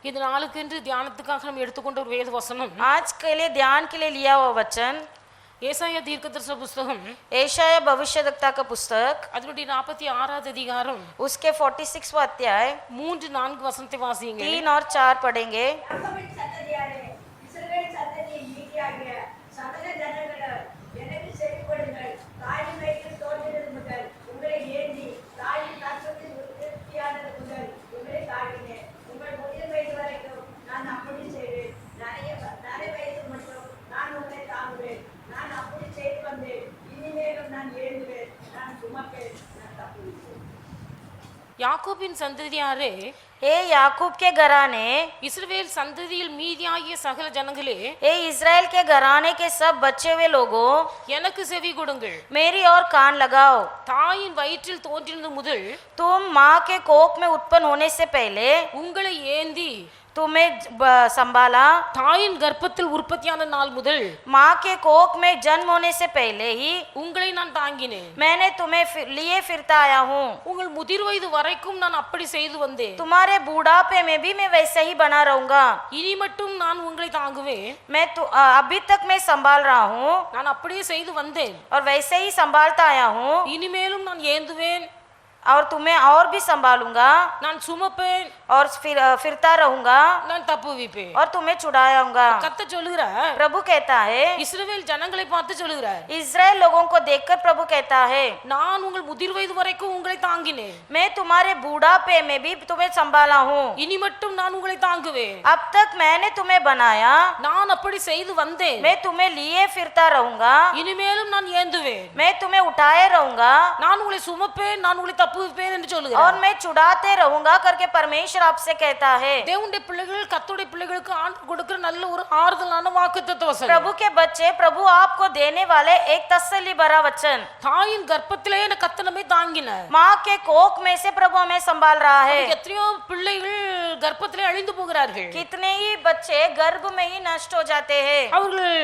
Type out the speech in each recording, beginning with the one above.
இது நாளுக்கென்று தியானத்துக்காக நம்ம எடுத்துக்கொண்ட ஒரு வேத வசனம். आज के लिए ध्यान के लिए लिया हुआ वचन ஏசாயா தீர்க்கதரிசன புத்தகம், एशाया भविष्यवक्ता का पुस्तक, அதனுடைய 46வது அதிகாரம், उसके 46वां अध्याय 3-4 வசனத்தை வாசிங்க. 3 और 4 पढ़ेंगे. யாக்கோபின் சந்ததியாரே, हे याकूब के घराने, இஸ்ரவேல் சந்ததியில் மீதியாகிய சகல ஜனங்களே, हे इज़राइल के घराने के सब बचे हुए लोगों, எனக்கு செவி கொடுங்கள். मेरी ओर कान लगाओ. தாயின் வயிற்றில் தோன்றினது முதல் तुम माँ के कोख में उत्पन्न होने से पहले உங்களை ஏந்தி तुम्हें संभाला. தாயின் கர்ப்பத்தில் உற்பத்தியான நாள் முதல் माँ के कोख में जन्म होने से पहले ही உங்களை நான் தாங்கினேன். मैंने तुम्हें लिए फिरता आया हूँ. உங்கள் முதிர் வயது வரைக்கும் நான் அப்படி செய்து வந்தேன். तुम्हारे बूढ़ापे में भी मैं वैसे ही बना रहूंगा. இனி மட்டும் நான் உங்களை தாங்குவேன். मैं अभी तक मैं संभाल रहा हूँ நான் அப்படியே செய்து வந்தேன். और वैसे ही संभालता आया हूँ இனிமேலும் நான் ஏந்துவேன். और तुम्हें और भी संभालूंगा நான் சுமப்பேன். और फिरता रहूंगा நான் தப்புவிப்பேன். और तुम्हें छुड़ाऊंगा. கர்த்தர் சொல்லுகிறார், प्रभु कहता है, இஸ்ரவேல் ஜனங்களை பார்த்து சொல்லுகிறார், इज़राइल लोगों को देखकर प्रभु कहता है, நான் உங்கள் முதிர் வயது வரைக்கும் உங்களை தாங்கினேன். मैं तुम्हारे बूढ़ापे में भी तुम्हें संभाला हूँ. இனி மட்டும் நான் உங்களை தாங்குவேன். अब तक मैंने तुम्हें बनाया, நான் அப்படி செய்து வந்தேன். मैं तुम्हें लिए फिरता रहूंगा. இனிமேலும் நான் ஏந்துவேன். मैं तुम्हें उठाए रहूंगा நான் உங்களை சுமப்பேன், நான் உங்களை தப்புவிப்பேன் என்று और சொல்லுகிறார். मैं छुड़ाते रहूंगा करके परमेश्वर आपसे कहता है. தேவனுடைய பிள்ளைகள், கர்த்தருடைய பிள்ளைகளுக்கு ஆண்டு கொடுக்கிற நல்ல ஒரு ஆறுதலான வாக்குத்தத்த வசனம். प्रभु के बच्चे, प्रभु आपको देने वाले एक तसल्ली भरा वचन. தாயின் கர்ப்பத்திலே கர்த்தர் நம்மை தாங்கினார். माँ के कोख में से प्रभु हमें संभाल रहा है. எத்தனையோ பிள்ளைகள் கர்ப்பத்திலே அழிந்து போகிறார்கள். कितने ही बच्चे गर्भ में ही नष्ट हो जाते हैं அவர்கள்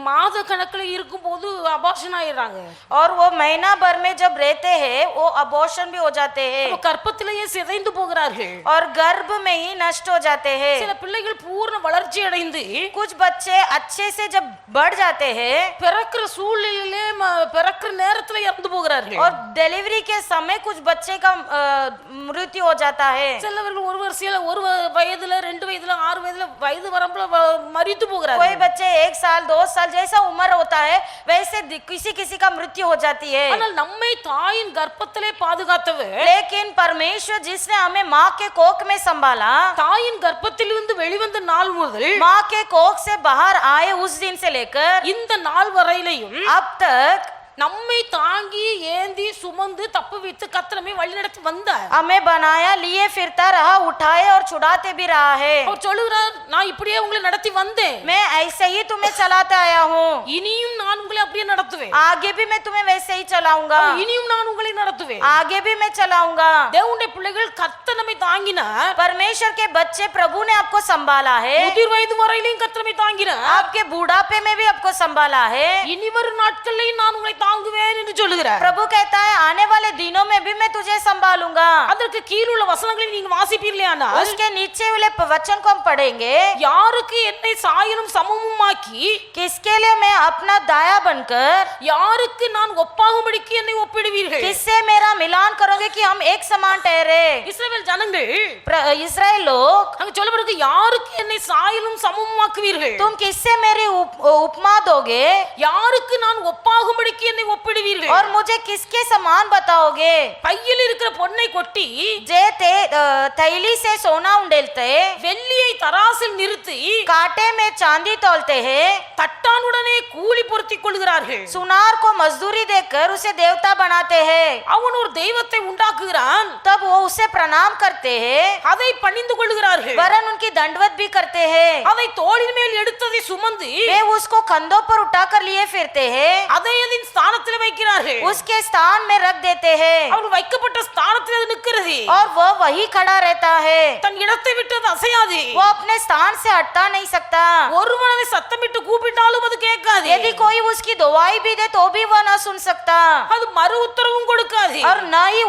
மாத கணக்கில் இருக்கும் போது அபார்ஷன் ஆயிடுறாங்க. और वो महीना भर में जब रहते हैं वो अबॉर्शन भी हो जाते हैं கர்ப்பத்திலேயே சிதைந்து போகிறார்கள். और गर्भ में ही नष्ट हो जाते हैं. சில பிள்ளைகள் பூர்ண வளர்ச்சி அடைந்து कुछ बच्चे अच्छे से जब बढ़ जाते हैं பிறக்கிற சூழ்நிலையிலே பிறக்கிற நேரத்துல இறந்து போகிறார்கள். और डिलीवरी के समय कुछ बच्चे का मृत्यु हो जाता है. சிலவர்கள் ஒரு வருஷத்துல, ஒரு வயதுல, 2 வயதுல, 6 வயதுல, வயது வரம்புல மரித்து कोई போகிறார்கள். बच्चे 1 साल 2 साल जैसा उम्र होता है वैसे किसी किसी का मृत्यु हो जाती है. ஆனால் நம்மை தாயின் கர்ப்பத்திலே பாதுகாத்தவர், लेकिन परमेश्वर जिसने हमें माँ के कोख में संभाला, தாயின் கர்ப்பத்திலிருந்து வெளிவந்த நாள் முதல் माँ के कोख से बाहर आए उस दिन से लेकर இந்த நாள் வரையிலையும் अब तक நம்மை தாங்கி ஏந்தி சுமந்து தப்புவித்து கர்த்தர் நம்மை வழிநடத்தி வந்தார். हमें बनाया, लिए फिरता रहा, उठाए और छुड़ाते भी रहा है. அவர் சொல்லுகிறார், நான் இப்படியே உங்களை நடத்தி வந்தேன். मैं ऐसे ही तुम्हें चलाता आया हूँ, இனியும் நான் உங்களை அப்படியே நடத்துவேன். आगे भी मैं तुम्हें वैसे ही चलाऊंगा, இனியும் நான் உங்களை நடத்துவேன். आगे भी मैं चलाऊंगा. தேவனுடைய பிள்ளைகள், கர்த்தர் நம்மை தாங்கினார். परमेश्वर के बच्चे, प्रभु ने आपको संभाला है. முதிர் வயது வரையிலும் கர்த்தர் நம்மை தாங்கினார். आपके बूढ़ापे में भी आपको संभाला है. இனி வரும் நாட்களில் நான் உங்களை தாங்குவேன் என்று சொல்லுகிறார். प्रभु कहता है, आने वाले दिनों में भी मैं तुझे संभालूंगा. அதற்கு கீழுள்ள வசனங்களை நீங்க வாசிப்பீர்களானால், उसके नीचे वाले वचन को हम पढ़ेंगे. யாருக்கு என்னை சாயலும் சமமுமாக்கி, किसके लिए मैं अपना दाया बनकर, யாருக்கு நான் ஒப்பாகும்படிக்கு என்னை ஒப்பிடுவீர்கள். किससे मेरा मिलान करोगे कि हम एक समान ठहरे. இஸ்ரவேல் ஜனங்கள், इस्राएल लोग, அங்க சொல்லப்படுது, யாருக்கு என்னை சாயலும் சமமுமாக்குவீர்கள். तुम किससे मेरी उपमा दोगे யாருக்கு நான் ஒப்பாகும்படிக்கு என்னை ஒப்பிடுவீர்கள். और मुझे किसके समान बताओगे. பையில் இருக்கிற பொன்னை கொட்டி जेते थैली से सोना उंडेलते, வெள்ளியை தராசில் நிறுத்தி कांटे में चांदी तोलते हैं, தட்டானுடனே கூலி பொருத்திக் கொள்கிறார்கள். सुनार को मजदूरी देकर उसे देवता बनाते हैं. அவன் ஒரு தெய்வத்தை உண்டாக்குகிறான், तब वो उसे प्रणाम करते हैं, அதை பணிந்து கொள்கிறார்கள். वरन उनकी दंडवत भी करते हैं. அதை தோளின் மேல் எடுத்ததை சுமந்து वे उसको कंधों पर उठाकर लिए फिरते हैं, அதை அதன் ஸ்தானத்தில் வைக்கிறார்கள். उसके स्थान में रख देते हैं அவர் வைக்கப்பட்ட ஸ்தானத்தில் அது நிற்கிறது. और वह वही खड़ा रहता है. தன் இடத்தை விட்டு அது அசையாது. वो अपने स्थान से हटता नहीं सकता. ஒருவன் அதை சத்தமிட்டு கூப்பிட்டாலும் அது கேட்காது. यदि कोई उसकी दुआई भी दे तो भी वह न सुन सकता அது மறு உத்தரவும் கொடுக்காது. और न ही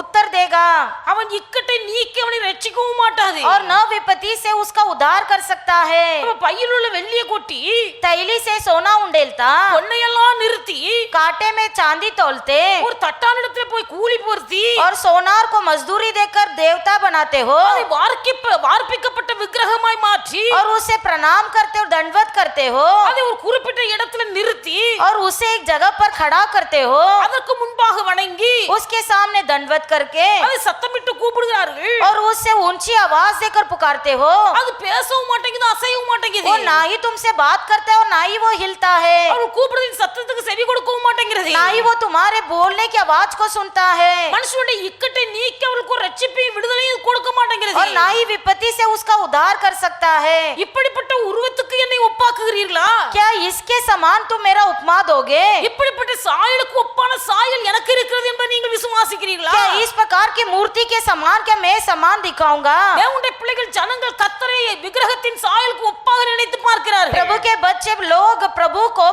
उत्तर देगा. அவன் இக்கட்டை நீக்கி அவனை ரட்சிக்கவும் மாட்டான். மாட்டாது. और न विपत्ति से उसका उद्धार कर सकता है। அப்ப பையில் உள்ள வெள்ளியை கொட்டி तैली से सोना उंडेलता, பொன்னையெல்லாம் நிறுத்தி कांटे में चांदी तोलते ஒரு தட்டானிடத்துல போய் கூலி பொருத்தி और सोनार को मजदूरी देकर देवता बनाते हो அதை வார்ப்பிக்கப்பட்ட விக்கிரகமாய் மாற்றி और उसे प्रणाम करते हो, दंडवत करते हो அதை ஒரு குறிப்பிட்ட இடத்துல நிறுத்தி और उसे एक जगह पर खड़ा करते हो, அதற்கு முன்பாக வணங்கி उसके सामने दंडवत करके அதை சத்தமிட்டு கூப்பிடுகிறார்கள். और उससे ऊंची आवाज देकर पुकारते हो। அது பேசவும் மாட்டேங்குது, அசையவும் மாட்டேங்குது. वो ना ही तुमसे बात करता है और ना ही वो हिलता है, அவர் கூப்பிடுறதின் சத்தத்துக்கு செவி கொடுக்கவும் மாட்டேங்கிறது. ना ही वो तुम्हारे बोलने की आवाज को सुनता है மனுஷனுடைய இக்கட்டை நீக்கி அவருக்கு ஒரு ரட்சிப்பையும் விடுதலையும் கொடுக்க மாட்டேங்கிறது. और ना ही विपत्ति से उसका उद्धार कर सकता है। இப்படிப்பட்ட உருவத்துக்கு என்னை ஒப்பாக்குகிறீர்களா? क्या इसके समान तुम मेरा उपमा दोगे? இப்படிப்பட்ட சாயலுக்கு ஒப்பான சாயல் எனக்கு இருக்கிறது என்பதை நீங்கள் விசுவாசிக்கிறீர்களா? क्या इस प्रकार की मूर्ति के समान क्या मैं समान दिखाऊंगा? தேவனுடைய பிள்ளைகள் ஜனங்கள் கர்த்தரை விக்கிரகத்தின் சாயலுக்கு ஒப்பாக நினைத்து பார்க்கிறார்கள். प्रभु के बच्चे लोग प्रभु को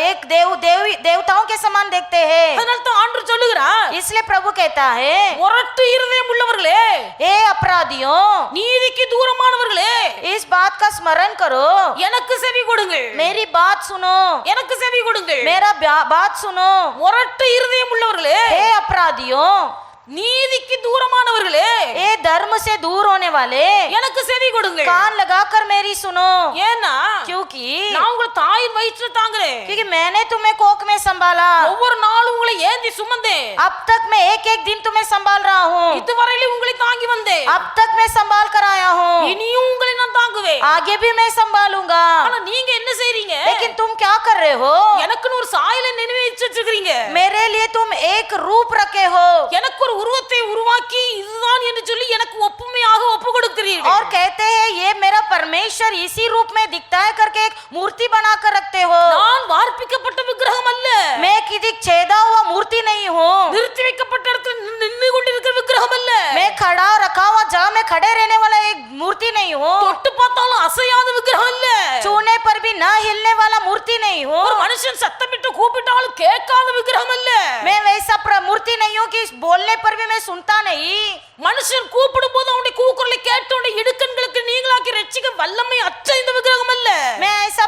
एक देवताओं के समान देखते हैं। அதனால தான் ஆண்டவர் சொல்லுகிறார், इसलिए प्रभु कहता है, முரட்டு இருதயம் உள்ளவர்களே, हे अपराधियों, நீதிக்கு தூரமானவர்களே, इस बात का स्मरण करो, எனக்கு செவி கொடுங்கள், मेरी बात सुनो, எனக்கு செவி கொடுங்கள். मेरा बात सुनो। முரட்டு இருதயம் உள்ளவர்களே, हे अपराधियों, நீதிக்கு தூரமானவர்களே, ये धर्म से दूर होने वाले, எனக்கு செவி கொடுங்கள். कान लगाकर मेरी सुनो। ஏன்னா क्योंकि நான் உங்களை தாயின் வயிற்றுல தாங்குறேன். क्योंकि मैंने तुम्हें कोख में संभाला, ஒவ்வொரு நாளும் உங்களை ஏந்தி சுமந்தேன். अब तक मैं एक एक दिन तुम्हें संभाल रहा हूँ, இதுவரையிலும் உங்களை தாங்கி வந்தேன். अब तक मैं संभाल कर आया हूँ, இனியும் உங்களை நான் தாங்குவேன். आगे भी मैं संभालूंगा। ஆனா நீங்க என்ன செய்றீங்க? लेकिन तुम क्या कर रहे हो? எனக்குன்னு ஒரு சாயலை நினைவேற்றி வச்சிருக்கீங்க. मेरे लिए तुम एक रूप रखे हो எனக்கு ஒரு உருவத்தை உருவாக்கி இதுதான் என்று சொல்லி எனக்கு ஒப்புமையாக ஒப்பு கொடுக்கிறீர்கள். और कहते हैं ये मेरा परमेश्वर इसी रूप में दिखता है करके एक मूर्ति बना कर रखते हो। நான் வார்ப்பிக்கப்பட்ட விக்கிரகம் அல்ல, मैं किसी छेदा हुआ मूर्ति नहीं हूँ, நிறுத்தி வைக்கப்பட்ட இடத்துல நின்று கொண்டிருக்கிற விக்கிரகம் அல்ல, मैं खड़ा रखा हुआ जहाँ में खड़े रहने वाला एक मूर्ति नहीं हूँ, தொட்டு பார்த்தாலும் அசையாத விக்கிரகம் அல்ல, छूने पर भी न हिलने वाला मूर्ति नहीं हूँ, ஒரு மனுஷன் சத்தமிட்டு கூப்பிட்டாலும் கேட்காத விக்கிரகம் அல்ல, मैं वैसा मूर्ति नहीं हूँ कि बोलने पर भी मैं सुनता नहीं, மனுஷன் கூப்பிடும் போது அவனுடைய கூக்குரலை கேட்டோட இடுக்கண்களுக்கு நீங்களாக்கி ரட்சிக்க வல்லமை அற்ற இந்த விக்கிரகம் அல்ல. मैं ऐसा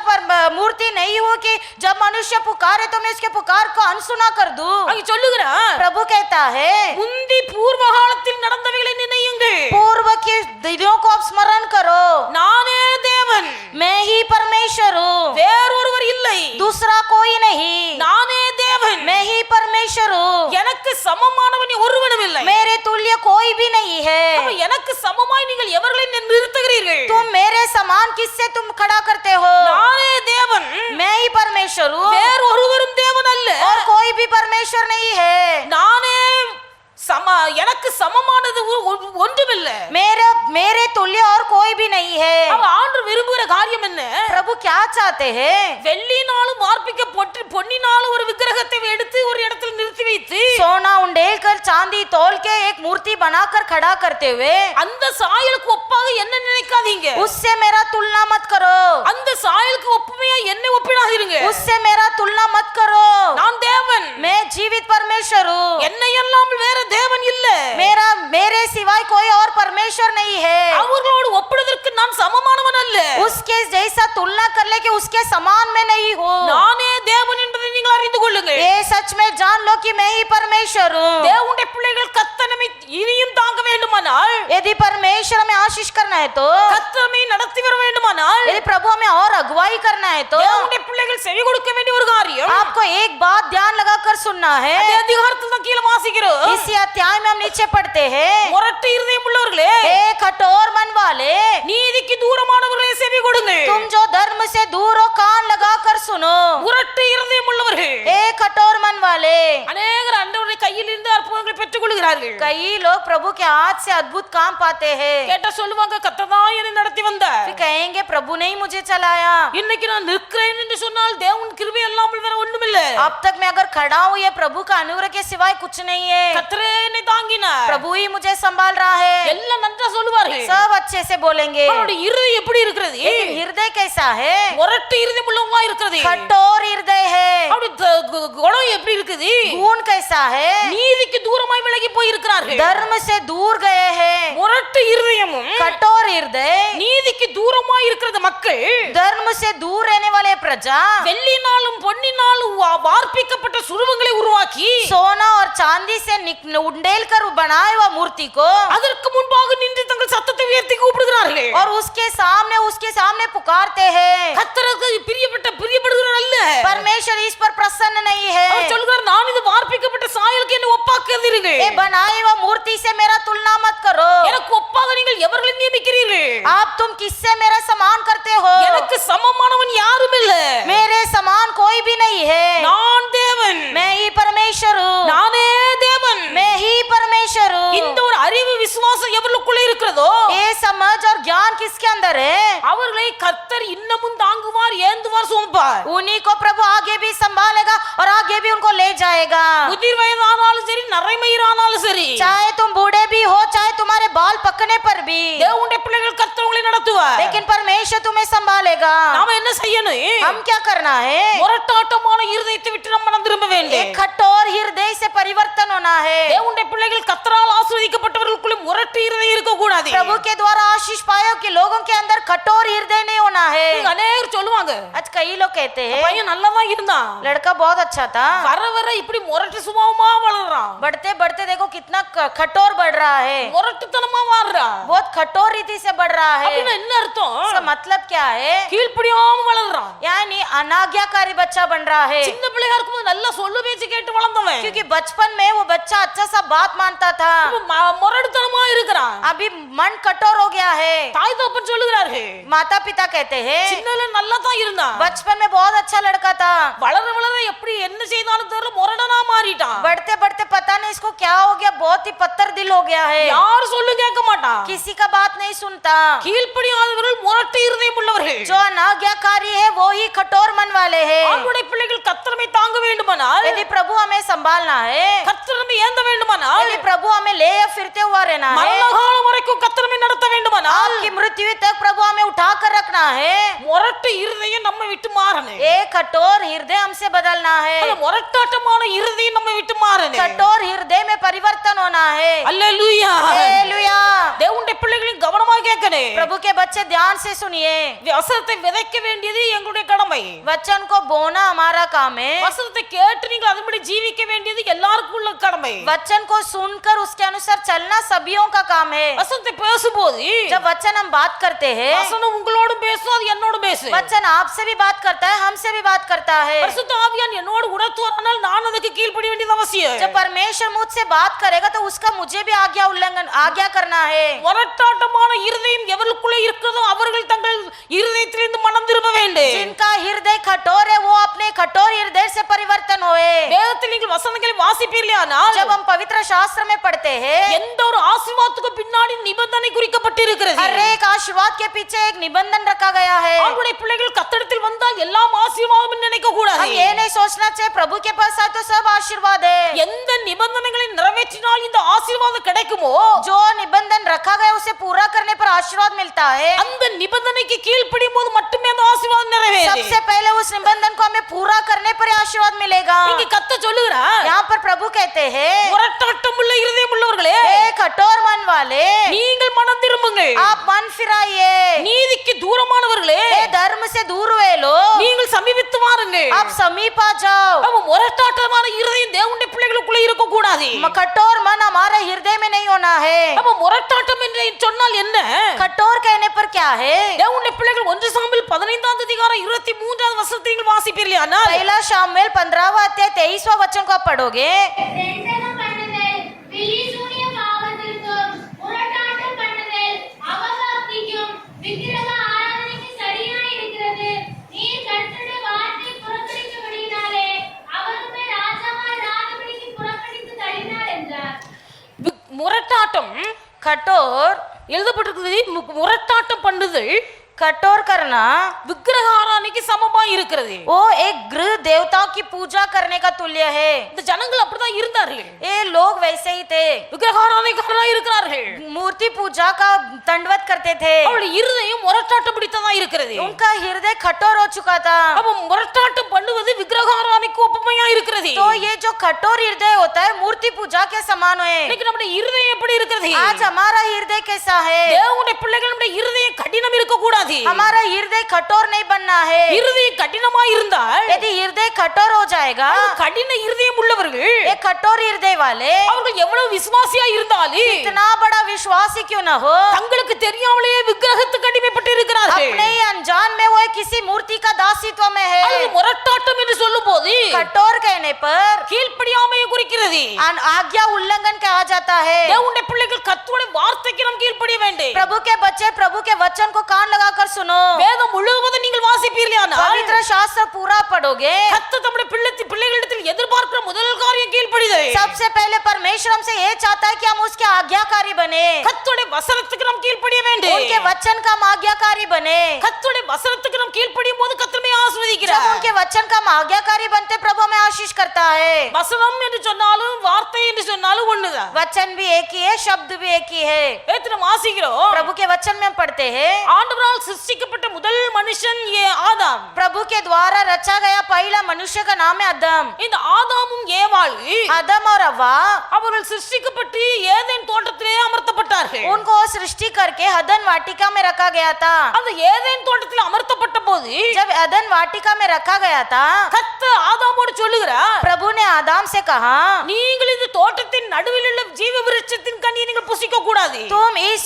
मूर्ति नहीं हूँ कि जब मनुष्य पुकारे तो मैं उसके पुकार को अनसुना कर दूं। அங்க சொல்லுகிறார், प्रभु कहता है, முந்தி பூர்வ காலத்தில் நடந்தவைகளை நினையுங்கள், पूर्व के दिनों को आप स्मरण करो, நானே தேவன், मैं ही परमेश्वर हूँ, வேறொருவர் இல்லை, दूसरा कोई नहीं, நானே தேவன், मैं ही परमेश्वर हूँ, எனக்கு சமமானவன் ஒருவனும் இல்லை. मेरे तुल्य कोई भी नहीं है। அப்ப எனக்கு சமமாய் நீங்கள் எவர்களை நிறுத்துகிறீர்கள்? तुम मेरे समान किससे तुम खड़ा करते हो? நானே தேவன், मैं ही परमेश्वर हूँ வேறொருவரும் தேவன் அல்ல, और कोई भी परमेश्वर नहीं है। நானே எனக்கு சமமானது ஒன்றுமில்லை. मेरे तुल्य और कोई भी नहीं है। அவ ஆண்டவர் விரும்புகிற காரியம் என்ன? प्रभु क्या चाहते हैं? வெள்ளினாலும் வார்ப்பிக்கப்பட்டு பொன்னினாலும் ஒரு விக்கிரகத்தை எடுத்து ஒரு இடத்துல நிறுத்தி வைத்து सोना उंडेल कर चांदी तोल के एक मूर्ति बनाकर खड़ा करते हुए அந்த சாயலுக்கு ஒப்பாக என்ன நினைக்காதீங்க. उससे मेरा तुलना मत करो, அந்த சாயலுக்கு ஒப்புமையா என்னை ஒப்பிடாதீங்க. उससे मेरा तुलना मत करो। நான் தேவன், मैं जीवित परमेश्वर हूँ, என்னை அல்லாமல் வேற தேவன் இல்ல, मेरे सिवाय कोई और परमेश्वर नहीं है। அவர்களோடு ஒப்பிடுவதற்கு நான் சமமானவன் அல்ல, उसके जैसा तुलना कर ले कि उसके समान में नहीं हूँ। நானே தேவன் என்பதை நீங்கள் அறிந்து கொள்ளுங்கள். ये सच में जान लो कि मैं ही परमेश्वर हूँ। தேவனுடைய பிள்ளைகள் கர்த்தனை இனியும் தாங்க வேண்டுமானால், यदि परमेश्वर हमें आशीष करना है तो, கர்த்தரை நடத்தி வர வேண்டுமானால், यदि प्रभु हमें और अगुवाई करना है तो தேவனுடைய பிள்ளைகள் செவி கொடுக்க வேண்டிய ஒரு காரியம். आपको एक बात ध्यान लगाकर सुनना है। அதே அதிகாரத்தில் தான் கீழே வாசிக்கிறோம். इसी अध्याय में हम नीचे पढ़ते हैं, முரட்டு இருதயம் உள்ளவர்களே, हे कठोर मन वाले, நீதிக்கு தூரமானவர்களே செவி கொடுங்கள். तुम जो धर्म से दूर हो कान लगाकर सुनो। முரட்டு இருதயம் உள்ளவர்கள், हे कठोर मन वाले, அநேகர் ஆண்டவருடைய கையில் இருந்து அற்புதங்களை பெற்றுக் கொள்கிறார்கள். कई लोग प्रभु के हाथ से अद्भुत काम पाते हैं, கேட்ட சொல்லுவாங்க, கர்த்தர் தான் என்னை நடத்தி வந்தார். फिर कहेंगे प्रभु ने ही मुझे चलाया। இன்னைக்கு நான் நிற்கிறேன் என்று சொன்னால் தேவன் கிருபை இல்லாமல் வேற ஒண்ணுமில்ல. अब तक मैं अगर खड़ा हूँ ये प्रभु का अनुग्रह के सिवाय कुछ नहीं है। கர்த்தரே என்னை தாங்கினார். प्रभु ही मुझे संभाल रहा है। எல்லாம் நன்றா சொல்லுவார்கள். सब अच्छे से बोलेंगे, அவருடைய இருதயம் எப்படி இருக்கிறது? लेकिन हृदय कैसा है? முரட்டு இருதயம் உள்ளவங்களா இருக்கிறது. कठोर हृदय है। அவருடைய குணம் எப்படி இருக்குது? गुण कैसा है? நீதிக்கு தூரமாய் விலகி போயிருக்கிறார்கள். धर्म से दूर गए हैं, முரட்டு இருதயமும் कठोर हृदय, நீதிக்கு தூரமா இருக்கிற மக்கள், धर्म से दूर रहने वाले प्रजा, வெள்ளினாலும் பொன்னினாலும் வார்ப்பிக்கப்பட்ட சுரூபங்களை உருவாக்கி सोना और चांदी से उंडेल कर बनाए हुआ मूर्ति को, அதற்கு முன்பாக நின்று தங்கள் சத்தத்தை உயர்த்தி கூப்பிடுகிறார்கள். और उसके सामने पुकारते हैं. கர்த்தருக்கு பிரியப்படுகிறார் அல்ல. परमेश्वर इस पर प्रसन्न नहीं है. அவர் சொல்கிறார், நான் இது வார்ப்பிக்கப்பட்ட சாயலுக்கு என்ன ஒப்பாக்குகிறீர்கள். ये बनाई हुआ मूर्ति से मेरा तुलना मत करो. எனக்கு ஒப்பாக நீங்கள் எவர்களை நியமிக்கிறீர்கள்? आप तुम किससे मेरा समान करते हो? எனக்கு சமமானவன் யாரும் இல்ல. मेरे समान कोई भी नहीं है. நான் தேவன், मैं ही परमेश्वर हूँ. நானே தேவன். मैं ही परमेश्वर हूँ. இந்த ஒரு அறிவு விசுவாசம் எவர்களுக்குள்ள இருக்கிறதோ, ये समझ और ज्ञान किसके अंदर है? அவர்களை கர்த்தர் இன்னமும் தாங்குவார், ஏந்துவார், சுமப்பார். उन्हीं को प्रभु आगे भी संभालेगा और आगे भी उनको ले जाएगा. முதிர் வயதானாலும் சரி, நரைமயிரானாலும் சரி, चाहे तुम बूढ़े भी हो, चाहे तुम्हारे बाल पकने पर भी, தேவனுடைய பிள்ளைகள் கர்த்தர் உங்களை நடத்துவார். लेकिन परमेश्वर तुम्हें संभालेगा. நாம என்ன செய்யணும்? हम क्या करना है? முரட்டாட்டமான இருதயத்தை விட்டு நம்ம மனம் திரும்ப வேண்டும். एक कठोर हृदय से परिवर्तन होना है. தேவனுடைய பிள்ளைகள் கர்த்தரால் ஆசீர்வதிக்கப்பட்டவர்களுக்குள்ள முரட்டு இருதயம் இருக்க கூடாது. प्रभु के द्वारा आशीष पाए कि लोगों के अंदर कठोर हृदय नहीं होना है. அநேகர் சொல்லுவாங்க, आज कई लोग कहते हैं பையன் நல்லதான் இருந்தான், लड़का बहुत अच्छा था, வர வர இப்படி முரட்டு சுபாவமா வளர்றான், बढ़ते बढ़ते देखो कितना कठोर बढ़ रहा है, முரட்டுத்தனமா மாறுறான். बहुत कठोर रीति से बढ़ रहा है. அப்படின்னா என்ன அர்த்தம்? इसका मतलब क्या है? கீழ்ப்படியாம வளர்றான். यानी अनाज्ञाकारी बच्चा बन रहा है. சின்ன பிள்ளையா இருக்கும்போது நல்லா சொல்லு பேச்சு கேட்டு வளர்ந்தவன் क्योंकि बचपन में वो बच्चा अच्छा सा बात मानता था, முரட்டுத்தனமா இருக்கிறான். अभी मन कठोर हो गया है. தாய் தகப்பன் சொல்லுகிறார்கள், माता पिता कहते हैं சின்னல நல்லா தான் இருந்தான், बचपन में बहुत अच्छा लड़का था, வளர வளர எப்படி என்ன செய்தாலும் தெரியல முரடனா மாறிட்டான். बढ़ते बढ़ते पता नहीं इसको क्या हो गया, बहुत ही पत्थर दिल हो गया है, யார் சொல்லு கேட்க மாட்டான். किसी का बात नहीं सुनता. கீழ்ப்படியாதவர்கள் முரட்டு இருதயம் உள்ளவர்கள். जो अनाज्ञाकारी है वो ही कठोर मन वाले हैं. ஆண்டவருடைய பிள்ளைகள் கர்த்தரை தாங்க வேண்டுமானால், यदि प्रभु हमें संभालना है, கர்த்தரை ஏந்த வேண்டுமானால், यदि प्रभु हमें ले या फिरते हुआ रहना है, மரண காலம் வரைக்கும் கர்த்தரை நடத்த வேண்டுமானால், आपकी मृत्यु तक प्रभु हमें उठा कर रखना है, முரட்டு இருதயம் நம்ம விட்டு மாறணும். एक कठोर हृदय हमसे बदलना है, அந்த முரட்டாட்டமான இருதயம் நம்ம விட்டு மாறணும். कठोर हृदय में परिवर्तन होना है. அல்லேலூயா. हालेलुया. தேவனுடைய பிள்ளைகளின் கவனமா கேட்கணும். प्रभु के बच्चे ध्यान से सुनिए. வசனத்தை விதைக்க வேண்டியது எங்களுடைய கடமை. वचन को बोना हमारा काम है. வசனத்தை கேட்டு நீங்கள் அதன்படி ஜீவிக்க வேண்டியது எல்லாருக்கும் உள்ள கடமை. वचन को सुनकर उसके अनुसार चलना सभियों का काम है. வசனத்தை பேசும்போது जब वचन हम बात करते हैं, வசனம் உங்களோடு பேசும், அது என்னோடு பேசு. वचन आपसे भी बात करता है, हमसे भी बात करता है. பரிசுத்த ஆவியான் என்னோடு உணர்த்துவாரானால் நான் அதுக்கு கீழ்ப்படிய வேண்டியது அவசியம். जब परमेश्वर मुझसे बात करेगा तो उसका मुझे भी आज्ञा करना है. முரட்டாட்டமான இருதயம் எவர்களுக்குள்ளே இருக்கிறதோ அவர்கள் தங்கள் இருதயத்திலிருந்து மனம் திரும்ப வேண்டும். जिनका हृदय कठोर है वो अपने कठोर हृदय से परिवर्तन होए. வேதத்தில் நீங்கள் வசனங்களை வாசிப்பீர்களானால், जब हम पवित्र शास्त्र में पढ़ते हैं, எந்த ஒரு ஆசீர்வாதத்துக்கு பின்னாடி நிபந்தனை குறிக்கப்பட்டிருக்கிறது. हर एक आशीर्वाद के पीछे एक निबंधन रखा गया है. ஆண்டவருடைய பிள்ளைகள் கர்த்தரிடத்தில் வந்தால் எல்லாம் ஆசீர்வாதம் நினைக்க கூடாது. हम ये नहीं सोचना चाहिए प्रभु के पास आए तो सब आशीर्वाद है. எந்த நிபந்தனைகளை நிறைவேற்றினால் இந்த ஆசீர்வாதம் கிடைக்குமோ, जो निबंधन रखा गया उसे पूरा करने पर आशीर्वाद मिलता है. அந்த நிபந்தனைக்கு கீழ்ப்படியும் போது மட்டுமே அந்த ஆசீர்வாதம் நிறைவேறும். सबसे पहले उस निबंधन को हमें पूरा करने पर आशीर्वाद मिलेगा. இங்க கர்த்தர் சொல்லுகிறார், यहाँ पर प्रभु कहते हैं, முரட்டாட்டம் உள்ள இருதயம் உள்ளவர்களே, हे कठोर मन वाले, நீங்கள் மனம் திரும்புங்கள். आप मन फिराइए. நீதிக்கு தூரமானவர்களே, हे धर्म से दूर हुए लोग, நீங்கள் சமீபித்து வாருங்கள். आप समीप आ जाओ. அப்ப முரட்டாட்டமான இருதயம் தேவனுடைய பிள்ளைகளுக்குள்ள இருக்க கூடாது. कठोर मन हमारे हृदय में नहीं होना है. அப்ப முரட்டாட்டம் என்று சொன்னால் என்ன? कठोर कहने पर क्या है? தேவனுடைய பிள்ளைகள் 1 சாமுவேல் 15 அதிகாரம் 23வது வசனத்தை நீங்கள் வாசிப்பீர்களானால், पहला शामुएल 15वां अध्याय 23वां वचन को आप पढ़ोगे, ரெண்டகம் பண்ணுதல், விழிசூனிய பாவத்திற்கும், முரட்டாட்டம் பண்ணுதல், அவபக்திக்கும், விக்கிரக ஆராதனைக்கும் சரியாய் இருக்கிறது. நீ கர்த்தருடைய வார்த்தை புறக்கணித்தபடியினாலே, அவருமே ராஜாவாய் ராஜபடிக்கு புறக்கணித்து தள்ளினார் என்றார். முரட்டாட்டம் कठोर எழுதப்பட்டிருக்கிறது. முரட்டாட்டம் பண்ணுதல் कठोर करना விக்கிரக ஆராதனைக்கு சமமா இருக்கிறது. वो एक गृह देवताओं की पूजा करने का तुल्य है। இந்த ஜனங்கள் அப்படிதான் இருந்தார்கள். ये लोग वैसे ही थे, விக்கிரக ஆராதனைக்காரனா இருக்கிறார்கள். मूर्ति पूजा का दंडवत करते थे। அவருடைய இருதயம் முரட்டாட்டம் பிடித்ததா இருக்கிறது. उनका हृदय कठोर हो चुका था। அப்ப முரட்டாட்டம் பண்ணுவது விக்கிரக ஆராதனைக்கு ஒப்புமையா இருக்கிறது. तो ये जो कठोर हृदय होता है मूर्ति पूजा के समान है। இன்னைக்கு நம்முடைய இருதயம் எப்படி இருக்கிறது? आज हमारा हृदय कैसा है? தேவனுடைய பிள்ளைகளுடைய இருதயம் கடினம் இருக்க கூடாது. हमारा हृदय कठोर नहीं बनना है। இருதயம் கடினமா இருந்தால் यदि हृदय कठोर हो जाएगा, கடின இருதயம் உள்ளவர்கள் ये कठोर हृदय वाले அவர்கள் எவ்வளவு விசுவாசியா இருந்தாலும் इतना बड़ा विश्वासी क्यों न हो, தங்களுக்கு தெரியாமலேயே விக்கிரகத்துக்கு அடிமைப்பட்டு இருக்கிறார்கள். अपने ही अनजान में वो किसी मूर्ति का दासीत्व में है। அது முரட்டாட்டம் என்று சொல்லும்போது कठोर कहने पर கீழ்ப்படியாமையை குறிக்கிறது. आज्ञा उल्लंघन कहा जाता है। தேவனுடைய பிள்ளைகள் கர்த்தருடைய வார்த்தைக்கு நாம் கீழ்ப்படிய வேண்டும். प्रभु के बच्चे प्रभु के वचन को कान लगाकर सुनो। வேதம் முழுவதும் நீங்கள் வாசிப்பீர்களானால் पवित्र शास्त्र पूरा पढ़ोगे, கர்த்தர் தம்முடைய பிள்ளைகளிடத்தில் எதிர்பார்க்கிற முதல் காரியம் கீழ்ப்படிதல். सबसे पहले परमेश्वर हमसे ये चाहता है कि हम उसके आज्ञाकारी बने। கர்த்தருடைய வசனத்துக்கு நாம் கீழ்ப்படிய வேண்டும். उनके वचन का हम आज्ञाकारी बने। கர்த்தருடைய வசனத்துக்கு நாம் கீழ்ப்படியும் போது கர்த்தர் நம்மை जब ஆசீர்வதிக்கிறார். उनके वचन का हम आज्ञाकारी बनते, प्रभु हमें आशीष करता है। வசனம் என்று சொன்னாலும் வார்த்தை என்று சொன்னாலும் ஒண்ணுதான். वचन भी एक ही है, शब्द भी एक ही है। நேத்து நாம் வாசிக்கிறோம், प्रभु के वचन में हम पढ़ते हैं, ஆண்டவரால் சிருஷ்டிக்கப்பட்ட முதல் மனுஷன் ஆதாம். प्रभु के द्वारा रचा गया पहला मनुष्य का नाम है आदम। இந்த ஆதாமும் ஏவாளும் आदम और हव्वा அவர்கள் சிருஷ்டிக்கப்பட்டு ஏதேன் தோட்டத்திலே அமர்த்தப்பட்டார்கள். उनको सृष्टि करके अदन वाटिका में रखा गया था। அந்த ஏதேன் தோட்டத்தில் அமர்த்தப்பட்ட போது जब अदन वाटिका में रखा गया था, கர்த்தர் ஆதாமோடு சொல்லுகிறார், प्रभु ने आदम से कहा, நீங்கள் இந்த தோட்டத்தின் நடுவில் உள்ள ஜீவ விருட்சத்தின் கனியை நீங்கள் புசிக்க கூடாது. तुम इस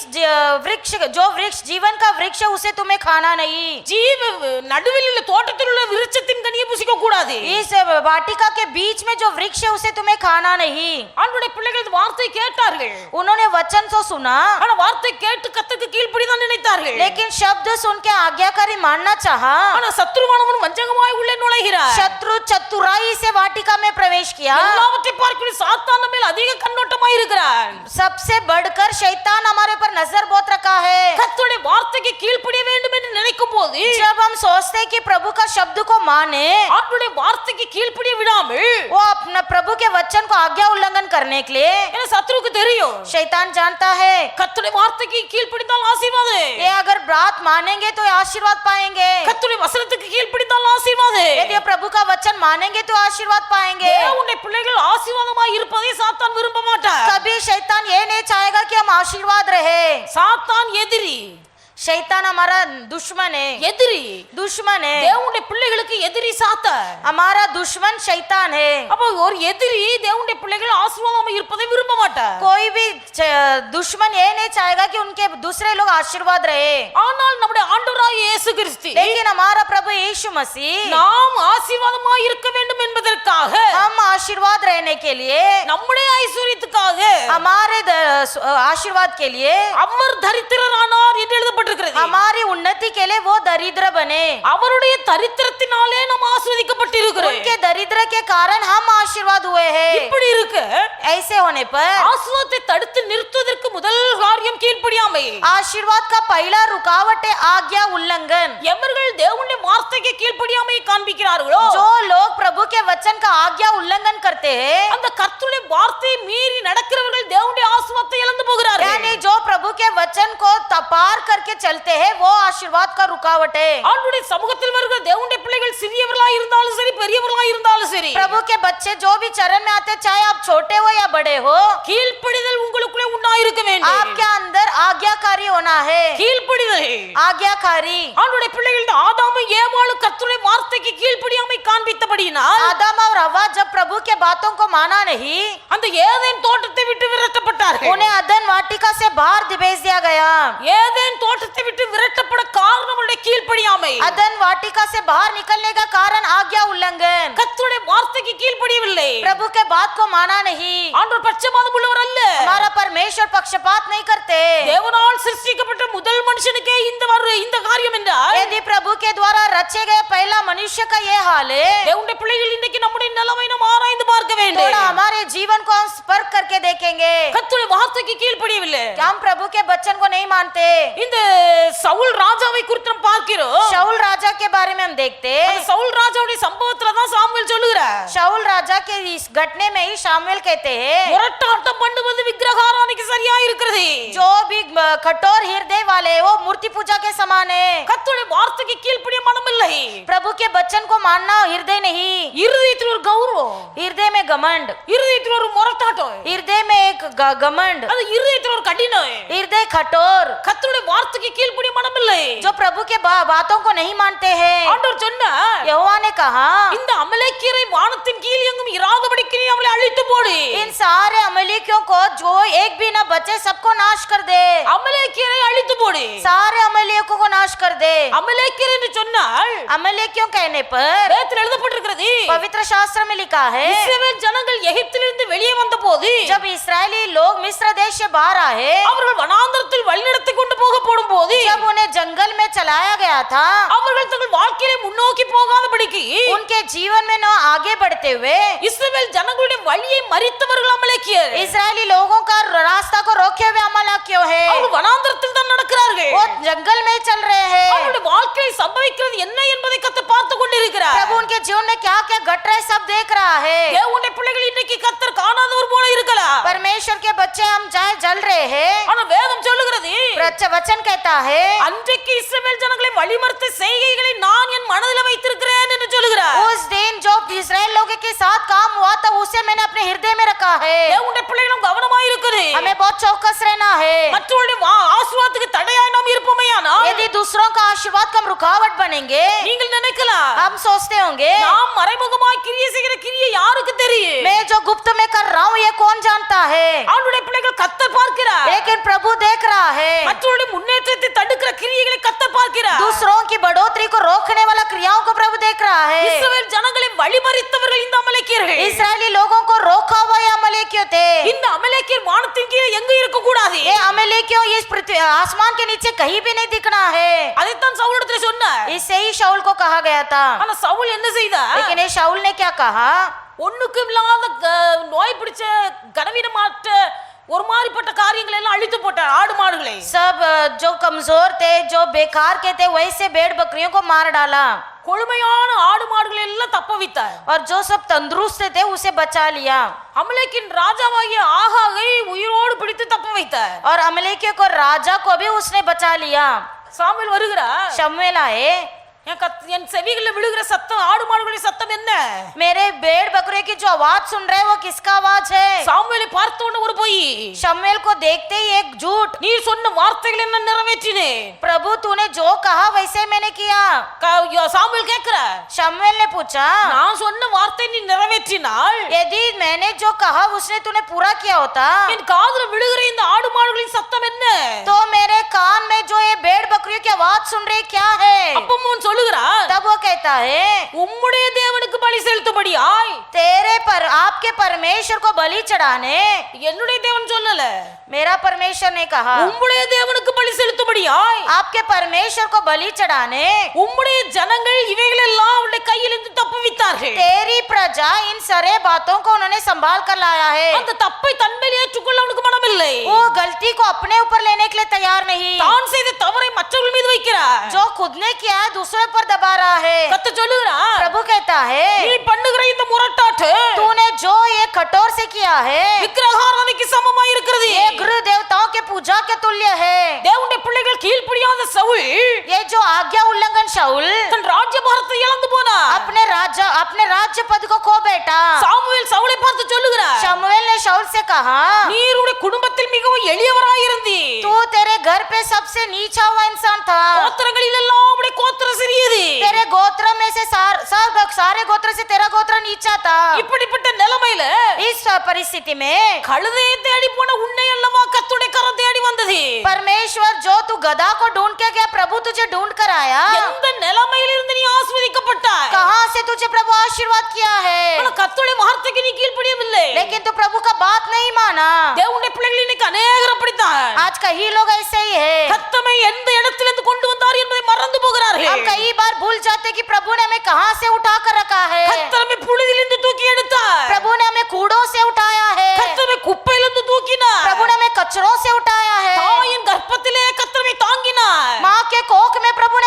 वृक्ष जो वृक्ष जीवन का वृक्ष है, उसे तुम्हें खाना नहीं। ஜீவ நடுவில் உள்ள தோட்டத்தில் உள்ள விருட்சத்தின் கனியை புசிக்க கூடாது. इस वाटिका के बीच में जो वृक्ष है, उसे तुम्हें खाना नहीं। ஆண்டவருடைய பிள்ளைகள் இந்த வார்த்தை கேட்டார்கள். उन्होंने वचन तो सुना, ஆனா வார்த்தை கேட்டு கர்த்தருக்கு கீழ்ப்படிதான் நினைத்தார்கள். लेकिन शब्द सुन के आज्ञाकारी मानना चाहा। ஆனா சத்துருவானவன் வஞ்சகமாய் உள்ளே நுழைகிறார். शत्रु चतुराई से वाटिका में प्रवेश किया। எல்லாவற்றை பார்க்கிற சாத்தான் நம்ம மேல் அதிக கண்ணோட்டமாய் இருக்கிறார். सबसे बढ़कर शैतान हमारे पर नजर बहुत रखा है। கர்த்தருடைய வார்த்தைக்கு கீழ்ப்படிய வேண்டும் என்று நினைக்கும் போது जब हम सोचते हैं कि प्रभु का शब्द को माने, ஆண்டவருடைய வார்த்தைக்கு கீழ்ப்படிய விடாமல் वो अपना प्रभु के वचन को आज्ञा उल्लंघन करने के लिए, ஏன்னா சத்துருக்கு தெரியும் शैतान जानता है கர்த்தருடைய வார்த்தைக்கு கீழ்ப்படிந்தால் ஆசீர்வாதம், ये अगर बात मानेंगे तो आशीर्वाद पाएंगे। கர்த்தருடைய வசனத்துக்கு கீழ்ப்படிந்தால் ஆசீர்வாதம். यदि प्रभु का वचन मानेंगे तो आशीर्वाद पाएंगे। தேவனுடைய பிள்ளைகள் ஆசீர்வாதமாய் இருப்பதை சாத்தான் விரும்ப மாட்டார். कभी शैतान ये नहीं चाहेगा कि हम आशीर्वाद रहे। சாத்தான் எதிரி, शैतान हमारा दुश्मन है, எதிரி. दुश्मन है। தேவனுடைய பிள்ளைகளுக்கு எதிரி சாத்தான். हमारा दुश्मन शैतान है। அப்ப ஒரு எதிரி தேவனுடைய பிள்ளைகள் ஆசீர்வாதமாய் இருப்பதை விரும்ப மாட்டார். कोई भी दुश्मन ये नहीं चाहेगा कि उनके दूसरे लोग आशीर्वाद रहे। ஆனால் நம்முடைய ஆண்டவராகிய இயேசு கிறிஸ்து लेकिन हमारा प्रभु यीशु मसीह நாம் ஆசீர்வாதமாய் இருக்க வேண்டும் என்பதற்காக, हम आशीर्वाद रहने के लिए, நம்முடைய ஐஸ்வரியத்துக்காக हमारे आशीर्वाद के लिए, அவர் தரித்திரரானார் என்று எழுதப்பட்டிருக்கிறது. हमारी उन्नति के लिए वो दरिद्र बने। அவருடைய தரித்திரத்தினாலே நாம் ஆசீர்வதிக்கப்பட்டிருக்கிறோம். उनके दरिद्र के कारण हम आशीर्वाद हुए हैं। இப்படி இருக்கு ऐसे होने पर ஆசீர்வாதத்தை தடுத்து நிறுத்துவதற்கு முதல் காரியம் கீழ்ப்படியாமை. आशीर्वाद का पहला रुकावट है आज्ञा उल्लंघन। எவர்கள் தேவனுடைய வார்த்தைக்கு கீழ்ப்படியாமையை காண்பிக்கிறார்களோ, जो लोग प्रभु के वचन का आज्ञा उल्लंघन करते हैं, அந்த கர்த்தருடைய வார்த்தையை மீறி நடக்கிறவர்கள் தேவனுடைய ஆசீர்வாதத்தை இழந்து போகிறார்கள். यानी जो प्रभु के वचन को पार करके चलते हैं, वो आशीर्वाद का रुकावट है। ஆண்டவருடைய சமூகத்தில் வருகிற தேவனுடைய பிள்ளைகள் சிறியவர்களாய் இருந்தாலும் சரி, பெரியவர்களாய் இருந்தாலும் சரி, प्रभु के बच्चे जो भी चरण में आते, चाहे आप छोटे हो या बड़े हो, கீழ்ப்படிதல் உங்களுக்குள்ளே உண்டாயிருக்க வேண்டும். आपके अंदर आज्ञाकारी होना है। கீழ்ப்படிதல். आज्ञाकारी। ஆண்டவருடைய பிள்ளைகள் ஆதாமும் ஏவாளும் கர்த்தருடைய வார்த்தைக்கு கீழ்ப்படியாமை காண்பித்தபடியினால் आदम और हव्वा जब प्रभु के बातों को माना नहीं, அந்த ஏதேன் தோட்டத்தை விட்டு விரட்டப்பட்டார்கள். उन्हें अदन वाटिका से बाहर भेज दिया गया। ஏதேன் தோட்டத்தை விட்டு விரட்டப்பட காரணம் அவருடைய கீழ்ப்படியாமை. अदन वाटिका से बाहर निकलने का कारण आज्ञा उल्लंघन। கர்த்தருடைய வார்த்தைக்கு கீழ்ப்படியவில்லை. प्रभु के बात को माना नहीं। ஆண்டவர் பட்சபாதம் உள்ளவர் அல்ல. हमारा परमेश्वर पक्षपात नहीं करते। தேவனால் சிருஷ்டிக்கப்பட்ட முதல் மனுஷனுக்கே இந்த காரியம் என்றால், यदि प्रभु के द्वारा रचे गए पहला मनुष्य का ये हाल है, தேவனுடைய பிள்ளைகள் இன்னைக்கு நம்முடைய நிலைமை நாம் ஆராய்ந்து பார்க்க வேண்டும். थोड़ा हमारे जीवन को हम स्पर्श करके देखेंगे। கர்த்தருடைய வார்த்தைக்கு கீழ்ப்படியவில்லை. हम प्रभु के वचन को नहीं मानते। இந்த சவுல் ராஜாவை ராஜாவை குறித்து நாம் பார்க்கிறோம். शाऊल राजा के बारे में हम देखते அந்த சவுல் ராஜாவுடைய சம்பவத்துல தான் சாமுவேல் சொல்லுகிறார். शाऊल राजा के इस घटने में ही शामुएल कहते हैं முரட்டாட்டம் பண்ணுவது விக்கிரகாராதனைக்கு சரியா இருக்கிறது. जो भी कठोर हृदय वाले वो मूर्ति पूजा के समान है। கர்த்தருடைய வார்த்தைக்கு கீழ்ப்படிய மனம் இல்லை. प्रभु के वचन को मानना हृदय नहीं, இருதயத்தில் ஒரு கௌரவம், हृदय में घमंड, இருதயத்தில் ஒரு முரட்டாட்டம், हृदय में एक घमंड, அது இருதயத்தில் ஒரு கடினம். हृदय कठोर, கர்த்தருடைய வார்த்தைக்கு கீழ்ப்படிய மனம் இல்லை. जो प्रभु के बातों को नहीं मानते हैं। ஆண்டவர் சொன்னார், यहोवा ने कहा இந்த அமலேக்கியரை வானத்தின் கீழ் எங்கும் இராதபடிக்கு நீ அவளை அழித்து போடு. इन सारे अमलेकियों को जो एक भी न बचे सबको नाश कर दे। அமலேக்கியரை அழித்து போடு. सारे अमलेकियों को नाश कर दे। அமலேக்கியர் என்று சொன்னால் अमलेकियों कहने पर வேதத்தில் எழுதப்பட்டிருக்கிறது, पवित्र शास्त्र में लिखा है இஸ்ரவேல் ஜனங்கள் எகிப்திலிருந்து வெளியே வந்தபோது जब इस्राएली लोग मिस्र देश से बाहर आए, அவர்கள் வனாந்தரத்தில் வழிநடத்தி கொண்டு போகப்படும் போது जब उन्हें जंगल में चलाया गया था, அவர்கள் தங்கள் வாழ்க்கையிலே முன்னோக்கி போகாதபடிக்கு उनके जीवन में न आगे बढ़ते हुए இஸ்ரவேல் ஜனங்களுடைய வழியை மறித்தவர்கள் அமலேக்கியர். इस्राएली लोगों का रास्ता को रोके हुए अमलेकियों है। அவர்கள் வனாந்தரத்தில் தான் நடக்கிறார்கள். वो जंगल में चल रहे हैं। அவருடைய வாழ்க்கையில் சம்பவிக்கிறது என்ன என்பதை கர்த்தர் பார்த்து கொண்டிருக்கிறார். प्रभु उनके जीवन में क्या क्या घट रहा है सब देख रहा है। தேவனுடைய பிள்ளைகள் இன்னைக்கு கர்த்தர் காணாதவர் போல இருக்கலாம். परमेश्वर के बच्चे हम चाहे जल रहे हैं, ஆனா வேதம் சொல்லுகிறது, वचन कहता है அன்றைக்கு இஸ்ரவேல் ஜனங்களை வழிமறித்த செய்கைகளை நான் என் மனதில் வைத்திருக்கிறேன் என்று சொல்லுகிறார். उस दिन जो इस्राएल लोगों के साथ काम हुआ था उसे मैंने अपने हृदय में रखा है। தேவனுடைய பிள்ளைகளும் கவனமாய் இருக்குது. हमें बहुत चौकस रहना है। மற்றவருடைய ஆசீர்வாதத்துக்கு தடையாய் நாம் இருப்போமேயானால் यदि दूसरों का आशीर्वाद का हम रुकावट बनेंगे, நீங்கள் நினைக்கலாம், हम सोचते होंगे நாம் மறைமுகமாய் கிரியை செய்கிற கிரியை யாருக்கு தெரியும்? मैं जो गुप्त में कर रहा हूँ ये कौन जानता है? அவருடைய பிள்ளைகள் கர்த்தர் பார்க்கிறார். लेकिन प्रभु देख रहा है। மற்றவருடைய முன்னேற்றத்தை தடுக்கிற கிரியைகளை கர்த்தர் பார்க்கிறார். दूसरों की बढ़ोतरी को रोकने वाला क्रियाओं को प्रभु देख रहा है। இஸ்ரவேல் ஜனங்களை வழிமறித்தவர்கள் இந்த அமலேக்கியர்கள். इस्राएली लोगों को रोका हुआ ये अमलेकियों थे। இந்த அமலேக்கியர் வானத்தின் கீழே எங்க இருக்க கூடாது. ये अमलेकियों इस पृथ्वी आसमान के नीचे कहीं भी नहीं दिखना है। அதைத்தான் சவுலிடத்தில் சொன்னார். इससे ही शाऊल को कहा गया था। ஆனா சவுல் என்ன செய்தார்? लेकिन ये शाऊल ने क्या कहा? ஒண்ணுக்கும் இல்லாத நோய் பிடிச்ச கனவீனமாட்ட ஒரு மாதிரிப்பட்ட காரியங்களை எல்லாம் அழித்து போட்டார். ஆடு மாடுகளை सब जो कमजोर थे जो बेकार के थे वैसे भेड़ बकरियों को मार डाला கொழுமையான ஆடு மாடுகளை எல்லாம் தப்ப வைத்தார். और जो सब तंदुरुस्त थे उसे बचा लिया। அமலேக்கின் ராஜாவாகிய ஆகாகை உயிரோடு பிடித்து தப்ப வைத்தார். और अमलेकियों को राजा को भी उसने बचा लिया। சாமுவேல் வருகிறார். शमूएल आए, என் செவிகளில் விழுகிற சத்தம் ஆடு மாடுகளின் சத்தம் என்ன? मेरे भेड़ बकरे की जो आवाज सुन रहे वो किसका आवाज है? சாமுவேலை பார்த்த உடனே ஒரு பொய். शमूएल को देखते ही एक झूठ। நீ சொன்ன வார்த்தைகள் என்ன நிறைவேற்றினே? प्रभु तूने जो कहा वैसे मैंने किया। சாமுவேல் கேக்குறார். शमूएल ने पूछा, நான் சொன்ன வார்த்தை நீ நிறைவேற்றினால் यदि मैंने जो कहा उसने तूने पूरा किया होता என் காதுல விழுகிற இந்த ஆடு மாடுகளின் சத்தம் என்ன? तो मेरे कान में जो ये भेड़ बकरियों की आवाज सुन रही क्या है? அப்பமும் சொல்லுகிறார், तब वो कहता है உம்முடைய தேவனுக்கு பலி செலுத்தும்படியாய் तेरे पर आपके परमेश्वर को बलि चढ़ाने। என்னுடைய தேவன் சொல்லல, मेरा परमेश्वर ने कहा உம்முடைய தேவனுக்கு பலி செலுத்தும்படியாய் आपके परमेश्वर को बलि चढ़ाने உம்முடைய ஜனங்கள் இவைகளெல்லாம் அவருடைய கையிலிருந்து தப்புவித்தார்கள். तेरी प्रजा इन सारे बातों को उन्होंने संभाल कर लाया है। அந்த தப்பை தன்மேல் ஏற்றுக்கொள்ள அவனுக்கு மனமில்லை. वो गलती को अपने ऊपर लेने के लिए तैयार नहीं, தான் செய்த தவறை மற்றவர்கள் மீது வைக்கிறார். जो खुद ने किया है दूसरे पर दबा रहा है। கர்த்தர் சொல்லுகிறார், प्रभु कहता है நீ பண்ணுகிற இந்த முரட்டாட்டு तूने जो ये कठोर से किया है விக்கிரகாராதனைக்கு சமமாய் இருக்கிறது. ये गृह देवताओं के पूजा के तुल्य है। தேவனுடைய பிள்ளைகள் கீழ்ப்படியாத சவுல் ये जो आज्ञा उल्लंघन शाऊल தன் ராஜ்யபாரத்தை இழந்து போனார். अपने राज्य पद को खो बैठा। சாமுவேல் சவுலை பார்த்து சொல்லுகிறார், शमूएल ने शाऊल से कहा நீருடைய குடும்பத்தில் மிகவும் எளியவராய் இருந்தீர். तू तेरे घर पे सबसे नीचा हुआ इंसान था। கோத்திரங்களில் எல்லாம் உம்முடைய கோத்திரம் சிறியது. तेरे गोत्र में से सारे गोत्र से तेरा गोत्र नीचा था। இப்படிப்பட்ட நிலைமையில इस परिस्थिति में கழுதையை தேடி போன உன்னை அல்லவா கர்த்தருடைய கரம் தேடி வந்தது. परमेश्वर जो तू गधा को ढूंढ के गया प्रभु तुझे ढूंढ कर आया। எந்த நிலைமையில இருந்து நீ ஆசீர்வதிக்கப்பட்டாய்? कहां से तुझे प्रभु आशीर्वाद किया है? ஆனா கர்த்தருடைய வார்த்தைக்கு நீ கீழ்ப்படியவில்லை. लेकिन तू प्रभु का बात नहीं माना। தேவனுடைய பிள்ளைகள் இன்னைக்கு அநேகர் அப்படித்தான். आज कई लोग ऐसे ही है। கர்த்தரை எந்த இடத்திலிருந்து கொண்டு வந்தார் என்பதை மறந்து போகிறார்கள். हम कई बार भूल जाते कि प्रभु ने हमें कहां से उठा कर रखा है। கர்த்தரை புழுதியிலிருந்து தூக்கி எடுத்தார். प्रभु ने हमें कूड़ों से उठाया है। கர்த்தரை குப்பையிலிருந்து தூக்கினார். प्रभु ने हमें कचरों से उठाया है। தாயின் கர்ப்பத்திலே கர்த்தரை தாங்கினார். मां के कोख में प्रभु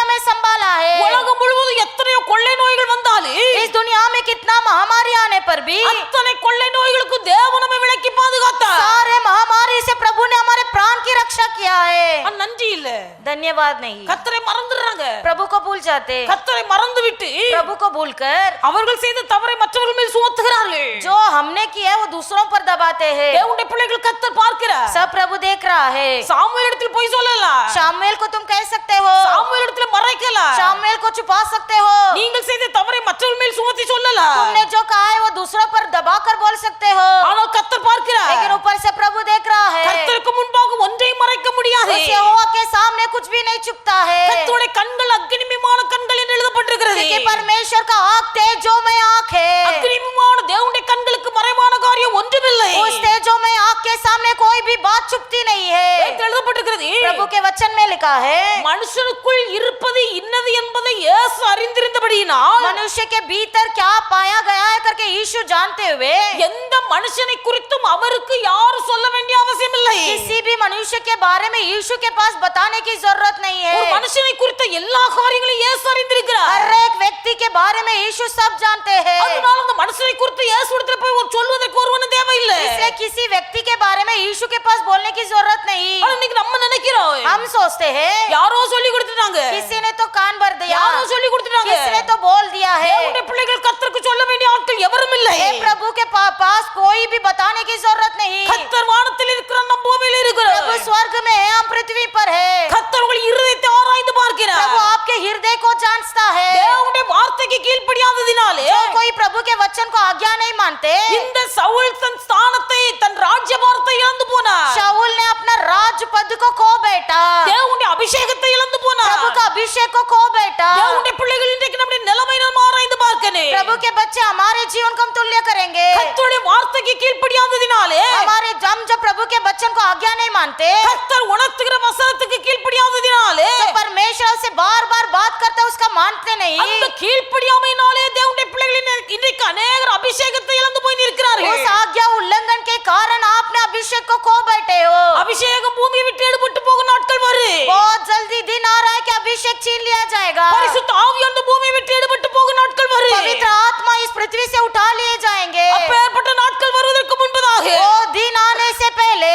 धन्यवाद नहीं। கர்த்தரை மறந்துடுறாங்க. प्रभु को भूल जाते, கர்த்தரை மறந்து விட்டு प्रभु को भूलकर அவர்கள் செய்த தவறை மற்றவர்கள் மேல் சுமத்துகிறார்கள். जो हमने किया है वो दूसरों पर दबाते हैं। தேவனுடைய பிள்ளைகள் கர்த்தர் பார்க்கிறார். सब प्रभु देख रहा है। சாமுவேல் இடத்தில் போய் சொல்லலாம், शामुएल को तुम कह सकते हो, சாமுவேல் இடத்துல மறைக்கலாம், शामुएल को छुपा सकते हो, நீங்கள் செய்த தவறை மற்றவர்கள் மேல் சுமத்தி சொல்லலாம். तुमने जो कहा है वो दूसरों पर दबा कर बोल सकते हो, ஆனால் கர்த்தர் பார்க்கிறார். लेकिन ऊपर से प्रभु देख रहा है। கர்த்தருக்கு முன்பாக ஒன்றையும் மறைக்க முடியாது. उस यहोवा के सामने कुछ भी नहीं छुपता है, கர்த்தருடைய கண்கள் அக்னிமயமான கண்கள் என்று எழுதப்பட்டிருக்கிறது. क्योंकि परमेश्वर का आँख तेजोमय आँख है। அக்னிமயமான தேவனுடைய கண்களுக்கு மறைவான காரியம் ஒன்றுமில்லை. उस तेजोमय आँख के सामने कोई भी बात छुपती नहीं है। வேதத்தில் எழுதப்பட்டிருக்கிறது, प्रभु के वचन में लिखा है, மனுஷனுக்குள் இருப்பது இன்னது என்பதை இயேசு அறிந்திருந்தபடியினால் मनुष्य के भीतर क्या पाया गया है करके यीशु जानते हुए எந்த மனுஷனை குறித்தும் அவருக்கு யாரும் சொல்ல வேண்டிய அவசியம் இல்லை. किसी भी मनुष्य के बारे में यीशु के पास बताने की जरूरत नहीं ஒரு है। மனுஷனை குறித்த எல்லா காரியங்களையும் இயேசு அறிந்திருக்கிறார். हर एक व्यक्ति के बारे में यीशु सब जानते हैं, அதனால அந்த மனுஷனை குறித்து இயேசுவிடத்துல போய் ஒரு சொல்வதற்கு ஒருவனும் தேவையில்லை. इसलिए किसी व्यक्ति के बारे में यीशु के पास बोलने की जरूरत नहीं। ஆனா இன்னைக்கு நம்ம நினைக்கிறோம், हम सोचते हैं யாரோ சொல்லி கொடுத்துட்டாங்க, किसी ने तो कान भर दिया, யாரோ சொல்லி கொடுத்துட்டாங்க. किसी ने तो बोल दिया है। தேவனுடைய பிள்ளைகள் கர்த்தருக்கு சொல்ல வேண்டிய ஆட்கள் எவரும் இல்லை. हे प्रभु के पास कोई भी बताने की जरूरत नहीं। கர்த்தர் வானத்தில் இருக்கிறார், நம் பூமியில் இருக்கிறார். प्रभु स्वर्ग में है, हम पृथ्वी पर है। கர்த்தர் உங்கள் இருதயத்தை ஆராய்ந்து பார்க்கிறார். प्रभु आपके हृदय को जांचता है। தேவனுடைய வார்த்தைக்கு கீழ்ப்படியாததினாலே जो कोई प्रभु के वचन को आज्ञा नहीं मानते, இந்த சவுல் தன் ஸ்தானத்தை, தன் ராஜ்யபாரத்தை இழந்து போனார். शाऊल ने अपना राज पद को खो बैठा, தேவனுடைய அபிஷேகத்தை இழந்து போனார். प्रभु का अभिषेक को खो बैठा। தேவனுடைய பிள்ளைகள் இன்றைக்கு நம்முடைய நிலைமை நாம் ஆராய்ந்து பார்க்கணும். प्रभु के बच्चे हमारे जीवन को हम तुल्य करेंगे। கர்த்தருடைய வார்த்தைக்கு கீழ்ப்படியாததினாலே हमारे हम जो प्रभु के वचन को आज्ञा नहीं मानते, கர்த்தர் உணர்த்துகிற வசனத்துக்கு கீழ்ப்படியாததினாலே जो परमेश्वर से बार बार बात करता है उसका मानते அந்த नहीं, கீழ்ப்படியாமையினாலே தேவனுடைய பிள்ளைகள் இன்றைக்கு அநேகர் அபிஷேகத்தை இழந்து போய் उस நிற்கிறார்கள். आज्ञा उल्लंघन के कारण आपने अभिषेक को खो बैठे हो। அபிஷேகம் பூமியை விட்டு எடுபட்டு போகும் நாட்கள் வரும். बहुत जल्दी दिन आ रहा है कि अभिषेक छीन लिया जाएगा। பரிசுத்த ஆவி அந்த பூமியை விட்டு எடுபட்டு போகும் நாட்கள் வரும். पवित्र आत्मा इस पृथ्वी से उठा लिए जाएंगे। அப்பேற்பட்ட நாட்கள் வருவதற்கு முன்பதாக वो दिन आने से पहले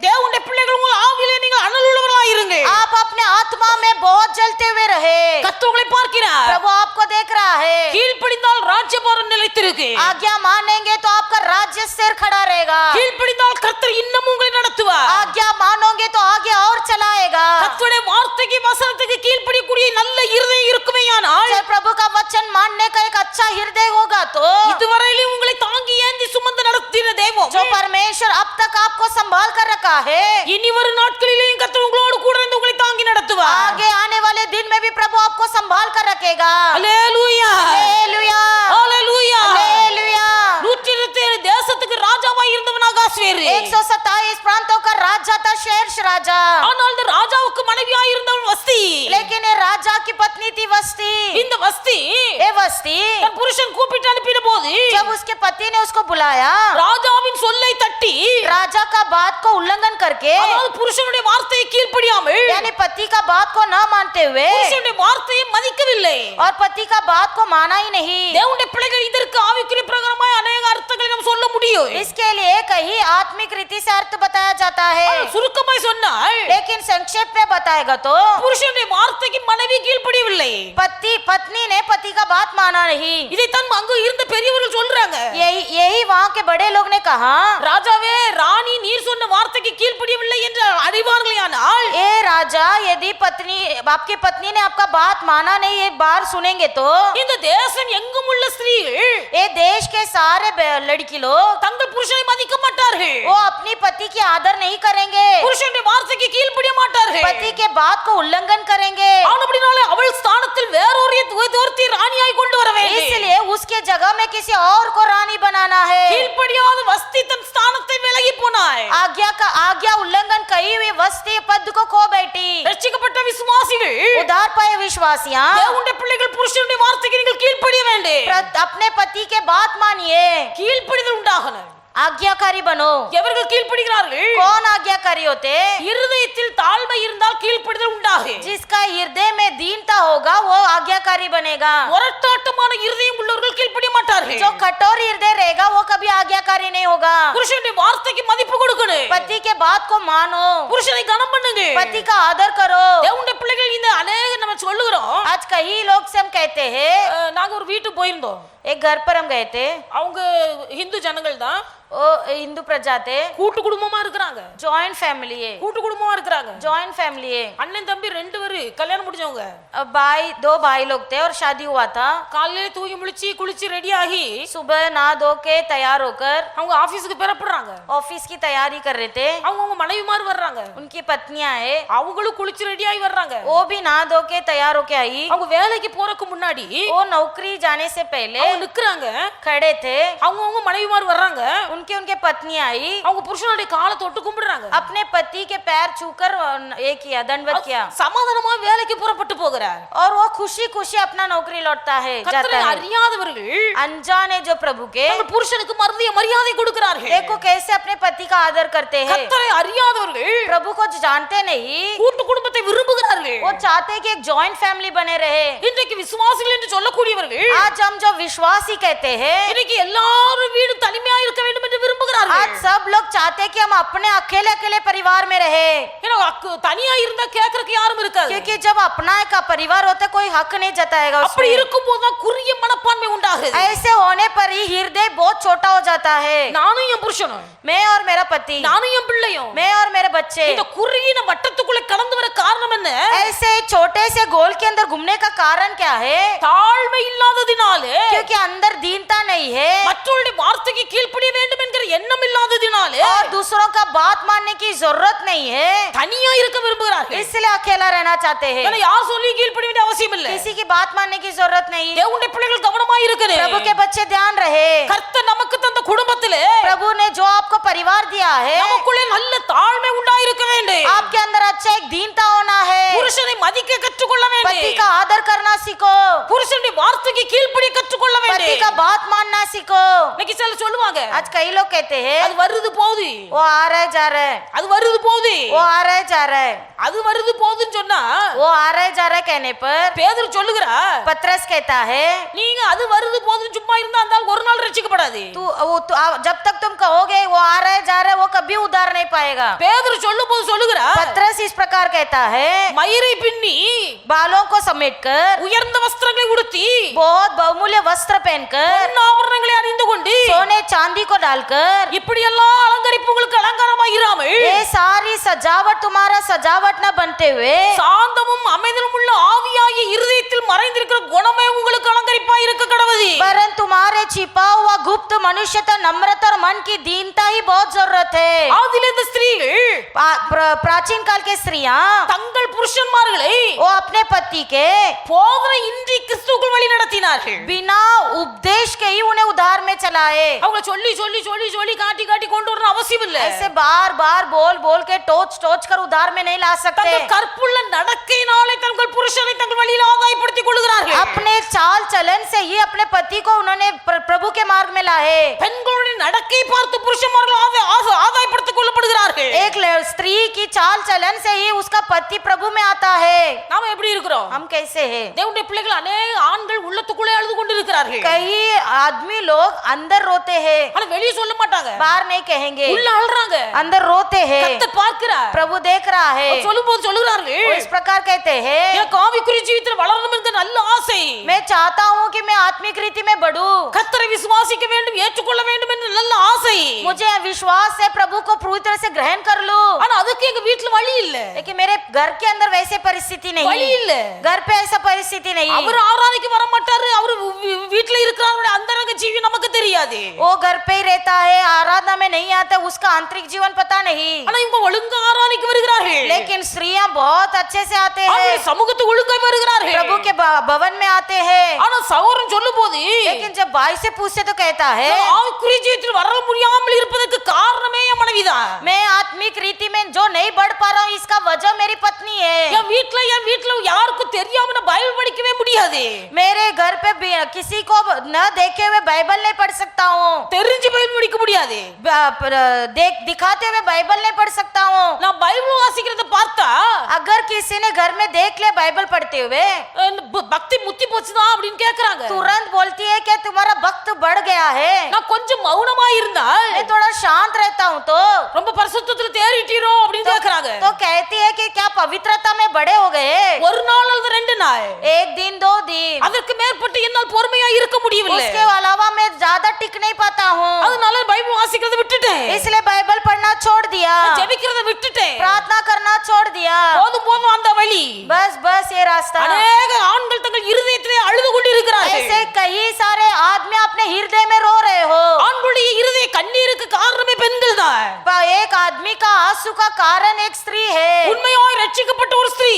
தேவனுடைய பிள்ளைகள் உங்கள் ஆவியிலே நீங்கள் அனல் உள்ளவர்களாய் இருங்கள். आप अपने आत्मा में बहुत जलते हुए रहे। கர்த்தர் உங்களை பார்க்கிறார். प्रभु आपको देख रहा है। கீழ்ப்படிந்தால் ராஜ்யபாரம் நிலைத்திருக்கு. आज्ञा मानेंगे तो आपका राज्य सिर खड़ा रहेगा। கீழ்ப்படிந்தால் கர்த்தர் இன்னும் உங்களை நடத்துவார். आज्ञा मानोगे तो आगे और चलाएगा। கர்த்தருடைய வார்த்தைக்கு வசனத்துக்கு கீழ்ப்படியக்கூடிய நல்ல இருதயம் இருக்குமேயானால் जब प्रभु का वचन मानने का एक अच्छा हृदय होगा तो இதுவரையிலும் உங்களை தாங்கி ஏந்தி சுமந்து நடத்தின தெய்வம் जो परमेश्वर अब तक आपको संभाल कर रखा है, இனி வரும் நாட்களிலேயும் கர்த்தர் உங்களோடு கூட இருந்து உங்களை தாங்கி நடத்துவார். आगे आने वाले दिन में भी प्रभु आपको संभाल कर रखेगा। அல்லேலூயா, हालेलुया, அல்லேலூயா. हालेलुया। 127 தேசத்துக்கு ராஜாவாய் இருந்தவன் ஆகாஸ்வேரு. 127 प्रांतों का राजा था शेर्ष राजा, ஆனால் இந்த ராஜாவுக்கு மனைவியாய் இருந்தவன் வஸ்தி. लेकिन ये राजा की पत्नी थी वस्ती। இந்த வஸ்தி ये वस्ती தன் புருஷன் கூப்பிட்டு அனுப்பின போது जब उसके पति ने उसको बुलाया, ராஜாவின் சொல்லை தட்டி, राजा का बात को उल्लंघन करके, அதாவது புருஷனுடைய வார்த்தையை கீழ்ப்படியாமல் यानी पति का बात को न मानते हुए புருஷனுடைய வார்த்தையை மதிக்கவில்லை. और पति का बात को माना ही नहीं। தேவனுடைய பிள்ளைகள் இதற்கு ஆவிக்குரிய பிரகாரமாய் அநேக அர்த்தங்களை நாம் சொல்ல முடியும். इसके लिए कहीं आत्मिक रीति से अर्थ बताया जाता है, சுருக்கமாய் சொன்னால் लेकिन संक्षेप में बताएगा तो புருஷனுடைய வார்த்தைக்கு மனைவி கீழ்ப்படியவில்லை. पत्नी ने पति का बात माना नहीं। இதைத்தான் அங்கு இருந்த பெரியவர்கள் சொல்றாங்க. यही वहाँ के बड़े लोग ने कहा, ராஜாவே, ராணி நீர் சொன்ன வார்த்தைக்கு கீழ்ப்படியவில்லை என்று அறிவார்களேயானால் ए राजा, यदि आपकी पत्नी ने आपका बात माना नहीं, एक बार सुनेंगे तो இந்த தேசம் எங்கும் உள்ள ஸ்திரீகள் ये देश के सारे लड़की लोग தங்கள் புருஷனை மதிக்க மாட்டார்கள். वो अपनी पति की आदर नहीं करेंगे, புருஷனுடைய வார்த்தைக்கு கீழ்ப்படிய மாட்டார்கள். पति के बात को उल्लंघन करेंगे। ஆனபடினாலே அவள் ஸ்தானத்தில் வேறொருத்தி ராணியாய் கொண்டு வர வேண்டும். इसलिए उसके जगह में किसी और को रानी बनाना है। கீழ்ப்படியாத வஸ்தி தன் ஸ்தானத்தை விலகி போனாய். आज्ञा उल्लंघन कही हुई वस्ती पद को खो बैठी। ரட்சிக்கப்பட்ட விசுவாசிகள் उधार पाए विश्वासियां தேவனுடைய பிள்ளைகள் புருஷனுடைய வார்த்தைக்கு நீங்கள் கீழ்ப்படிய வேண்டும். अपने पति के बात मानिए, கீழ்ப்படிதல் உண்டாகணும். आज्ञाकारी बनो। எவர்கள் கீழ்ப்படிகிறார்கள்? कौन आज्ञाकारी होते? இருதயத்தில் தாழ்மை இருந்தால் கீழ்ப்படிதல் உண்டாகும். जिसका हृदय में दीनता होगा वो आज्ञाकारी आज्ञाकारी बनेगा। முரட்டாட்டமான இருதயம் உள்ளவர்கள் கீழ்ப்படிய மாட்டார்கள். जो कठोर हृदय रहेगा वो कभी आज्ञाकारी नहीं होगा। புருஷனுடைய வார்த்தைக்கு மதிப்பு கொடுக்கணும். पति के बात को मानो, புருஷனை கனம் பண்ணுங்க. पति का आदर करो। தேவனுடைய பிள்ளைகள் இந்த அநேக நம்ம சொல்லுகிறோம். आज कई लोग से हम कहते हैं, நாங்க ஒரு வீட்டுக்கு போயிருந்தோம். एक घर पर हम गए थे, அவங்க இந்து ஜனங்கள் தான், वो हिंदू प्रजा थे, கூட்டு குடும்பமா இருக்கிறாங்க. जॉइंट फैमिली है, கூட்டு குடும்பமா இருக்கிறாங்க. जॉइंट फैमिली है। அண்ணன் தம்பி ரெண்டு பேரு கல்யாணம் முடிஞ்சவங்க. दो भाई लोग थे और शादी हुआ था। காலையில தூங்கி முழிச்சு குளிச்சு ரெடி ஆகி सुबह नहा धो के तैयार होकर அவங்க ஆபீஸ்க்கு பெறப்படுறாங்க. ऑफिस की तैयारी कर रहे थे। அவங்க மனைவிமார் வர்றாங்க. उनकी पत्नियां है, அவங்களும் குளிச்சு ரெடி ஆகி வர்றாங்க. वो भी नहा धो के तैयार होके आई। அவங்க வேலைக்கு போறதுக்கு முன்னாடி वो नौकरी जाने से पहले அவங்க நிக்கறாங்க. खड़े थे, அவங்க மனைவிமார் வர்றாங்க. उनके पत्नियां आई, அவங்க புருஷனுடைய காலை தொட்டு கும்பிடுறாங்க. अपने पति के पैर छूकर ये किया, दंडवत किया, சமாதானமா வேலைக்கு புறப்பட்டு போகிறார். और वो खुशी खुशी अपना नौकरी लौटता है, जाता கர்த்தரை है। அறியாதவர்கள் अनजाने जो प्रभु के, தங்கள் புருஷனுக்கு மரியாதை கொடுக்கிறார்கள். देखो कैसे अपने पति का आदर करते हैं। கர்த்தரை அறியாதவர்கள் प्रभु को जानते नहीं, கூட்டு குடும்பத்தை விரும்புகிறார்கள். वो चाहते हैं कि एक जॉइंट फैमिली बने रहे। இன்றைக்கு விசுவாசிகள் என்று சொல்லக்கூடியவர்கள் आज हम जो विश्वासी कहते हैं, இன்னைக்கு எல்லாரும் வீடு தனிமையா இருக்க வேண்டும் என்று விரும்புகிறார்கள். आज सब लोग चाहते हैं कि हम अपने अकेले अकेले परिवार में रहे, ஏன்னா தனியா இருந்தா கேட்கறதுக்கு யாரும் இருக்காது. क्योंकि जब अपना एक परिवार होता है कोई हक नहीं जताएगा அப்படி उसमें। இருக்கும்போது தான் குறுகிய மனப்பான்மை உண்டாகுது. ऐसे होने पर ही हृदय बहुत छोटा हो जाता है। நானும் என் புருஷனும், मैं और मेरा पति, நானும் என் பிள்ளையும் मैं और मेरे बच्चे இந்த குறுகிய வட்டத்துக்குள்ள கடந்து வர காரணம் என்ன? ऐसे छोटे से गोल के अंदर घूमने का कारण क्या है? தாழ்மை இல்லாததினாலே, क्योंकि अंदर दीनता नहीं है மற்றவருடைய வார்த்தைக்கு கீழ்ப்படிய வேண்டும் என்கிற எண்ணம் இல்லாததினாலே, और दूसरों का बात मानने की जरूरत नहीं है, தனியா இருக்க விரும்புகிறார்கள். इसलिए अकेला रहना चाहते हैं। ஏன்னா யார் சொல்லி கீழ்ப்படிய வேண்டிய அவசியம் இல்லை. किसी की बात मानने की जरूरत नहीं। தேவனுடைய பிள்ளைகள் கவனமா இருக்கணும். प्रभु के बच्चे ध्यान रहे, கர்த்தர் நமக்கு தந்த குடும்பத்திலே प्रभु ने जो आपको परिवार दिया है, நமக்குள்ளே நல்ல தாழ்மை உண்டாயிருக்க வேண்டும். आपके अंदर अच्छा एक दीनता होना है। புருஷனை மதிக்க கற்றுக்கொள்ள पति வேண்டும். का आदर करना सीखो, புருஷனுடைய வார்த்தைக்கு கீழ்ப்படிய கற்றுக்கொள்ள पति வேண்டும். का बात मानना सीखो। இன்னைக்கு சில சொல்லுவாங்க, आज कई लोग कहते हैं அது வருது போகுது, वो आ रहा है जा रहा है, அது வருது போகுது, वो आ रहा है जा रहा है, அது வருது போகுதுன்னு சொன்னா वो आ रहा है जा रहा है कहने पर பேதுரு சொல்லுகிறா, पतरस कहता है, நீங்க அது வருது போகுதுன்னு சும்மா இருந்தா அந்த ஆள் ஒரு நாள் ரட்சிக்கப்படாது. जब तक तुम कहोगे वो आ रहा है जा रहा है, वो कभी उधार नहीं पाएगा। பேதுரு சொல்லும்போது சொல்லுகிறா, पतरस इस प्रकार कहता है, மயிரை பின்னி बालों को समेटकर, உயர்ந்த வஸ்திரங்களை உடுத்தி बहुत बहुमूल्य वस्त्र पहनकर, ஆபரணங்களை அணிந்து கொண்டு सोने चांदी को डालकर, இப்படி எல்லாம் அலங்கரிப்பு உங்களுக்கு அலங்காரமா இராமல் ये सारी सजावट तुम्हारा सजावट न बनते हुए சாந்தமும் அமைதலும் உள்ள ஆவியாகிய இருதயத்தில் மறைந்திருக்கிற குணமே உங்களுக்கு அலங்கரிப்பா இருக்க கடவுது. वरन तुम्हारे छिपा हुआ गुप्त मनुष्यता, नम्रता और मन की दीनता ही बहुत जरूरत है। ஆதியிலே இந்த ஸ்திரீகள் प्राचीन काल के स्त्रियां தங்கள் புருஷன்மார்களை वो अपने पति के போதனை இன்றி கிறிஸ்துவுக்குள் வழி நடத்தினார்கள். बिना उपदेश के ही उन्हें उधार में चलाए। அவங்க சொல்லி சொல்லி சொல்லி சொல்லி காட்டி காட்டி கொண்டு வரணும் அவசியம் இல்ல. ऐसे बार बार बोल बोल के टोच टोच कर उधार में नहीं ला सकते। தங்கள் கற்புள்ள நடக்கையினாலே தங்கள் புருஷனை தங்கள் வழியில் ஆதாயப்படுத்திக் கொள்கிறார்கள். अपने चाल चलन से ही अपने पति को उन्होंने प्रभु के मार्ग में लाए। பெண்களுடைய நடக்கை பார்த்து புருஷன்மார்கள் ஆதாயப்படுத்திக் கொள்ளப்படுகிறார்கள். एक स्त्री की चाल चलन से ही उसका पति प्रभु में आता है। நாம எப்படி இருக்கிறோம்? हम कैसे हैं? தேவனுடைய பிள்ளைகள் அநேக ஆண்கள் உள்ளத்துக்குள்ளே அழுது கொண்டிருக்கிறார்கள். कई आदमी लोग अंदर रोते हैं, ஆனா வெளியே சொல்ல மாட்டாங்க. बाहर नहीं कहेंगे, உள்ள அழுறாங்க. अंदर रोते हैं। கர்த்தர் பார்க்கிறார். प्रभु देख रहा है। சொல்லும்போது சொல்லுகிறார்கள், वो इस प्रकार कहते हैं, எனக்கு ஆவிக்குரிய ஜீவிதத்தில் வளரணும் என்ற நல்ல ஆசை. मैं चाहता हूँ कि मैं आत्मिक रीति में बढ़ूं, கர்த்தரை விசுவாசிக்க வேண்டும், ஏற்றுக்கொள்ள வேண்டும் என்ற நல்ல ஆசை. मुझे विश्वास है प्रभु को पूरी तरह से ग्रहण कर लूं। ஆனா அதுக்கு எங்க வீட்ல வழி இல்ல. लेकिन मेरे घर के अंदर वैसे परिस्थिति नहीं, வழி இல்ல. घर पे ऐसा परिस्थिति नहीं। அவர் ஆராதனைக்கு வர மாட்டாரு. அவர் வீட்ல இருக்கிறவருடைய அந்தரங்க ஜீவி நமக்கு தெரியாது. वो घर पे ही रहता है, आराधना में नहीं आता, उसका आंतरिक जीवन पता नहीं। ஆனா இவங்க ஒழுங்கா ஆராதனைக்கு வருகிறார்கள். लेकिन स्त्रियां बहुत अच्छे से आते हैं, அவங்க சமூகத்துக்கு ஒழுங்காய் வருகிறார்கள். प्रभु के भवन में आते हैं। ஆனா சகோதரன் சொல்லும்போது, लेकिन जब भाई से पूछते तो कहता है, ஆவிக்குரிய ஜீவிதத்தில் வர முடியாமல் இருப்பதற்கு காரணமே என் மனைவிதான். मैं आत्मिक रीति में जो नहीं बढ़ पा रहा हूँ, इसका वजह मेरी पत्नी है। என் வீட்ல யாருக்கும் தெரியாம நான் பைபிள் படிக்கவே முடியாது. முடியாது. मेरे घर पे किसी को न देखे हुए बाइबल नहीं पढ़ सकता हूँ, தெரிஞ்சு பைபிள் படிக்க முடியாது. दिखाते हुए बाइबल नहीं पढ़ सकता हूँ. நான் பைபிள் வாசிக்கிறத பார்த்தா अगर किसी ने घर में देख लिया बाइबल पढ़ते हुए, பக்தி முத்தி போச்சுதான் அப்படின்னு கேக்குறாங்க. तुरंत बोलती है कि तुम्हारा भक्त बढ़ गया है. நான் கொஞ்சம் மௌனமா இருந்தால் मैं थोड़ा शांत रहता हूँ तो ரொம்ப பரிசுத்தத்துல தேறிட்டீரோ அப்படின்னு கேக்குறாங்க. तो कहती है कि क्या पवित्रता में बड़े हो गए? ஒரு நாள் அல்லது 2 நாள், एक दिन 2 दिन, அதற்கு மேற்பட்டு என்னால் பொறுமையா இருக்க முடியவில்லை. उसके अलावा मैं ज्यादा टिक नहीं पाता हूँ, அதனால பைபிள் வாசிக்கிறத விட்டுட்டேன். इसलिए बाइबल पढ़ना छोड़ दिया, ஜெபிக்கிறத விட்டுட்டேன். प्रार्थना करना छोड़ दिया. போதும் போதும் அந்த வழி. बस बस ये रास्ता. அநேக ஆண்கள் தங்கள் இருதயத்திலே அழுது கொண்டிருக்கிறார்கள். ऐसे कई सारे आदमी अपने हृदय में रो रहे हो. ஆண்களுடைய இருதய கண்ணீருக்கு காரணமே பெண்கள் தான். एक आदमी का आंसू का कारण एक स्त्री है. உண்மையாய் ரட்சிக்கப்பட்ட ஒரு ஸ்திரீ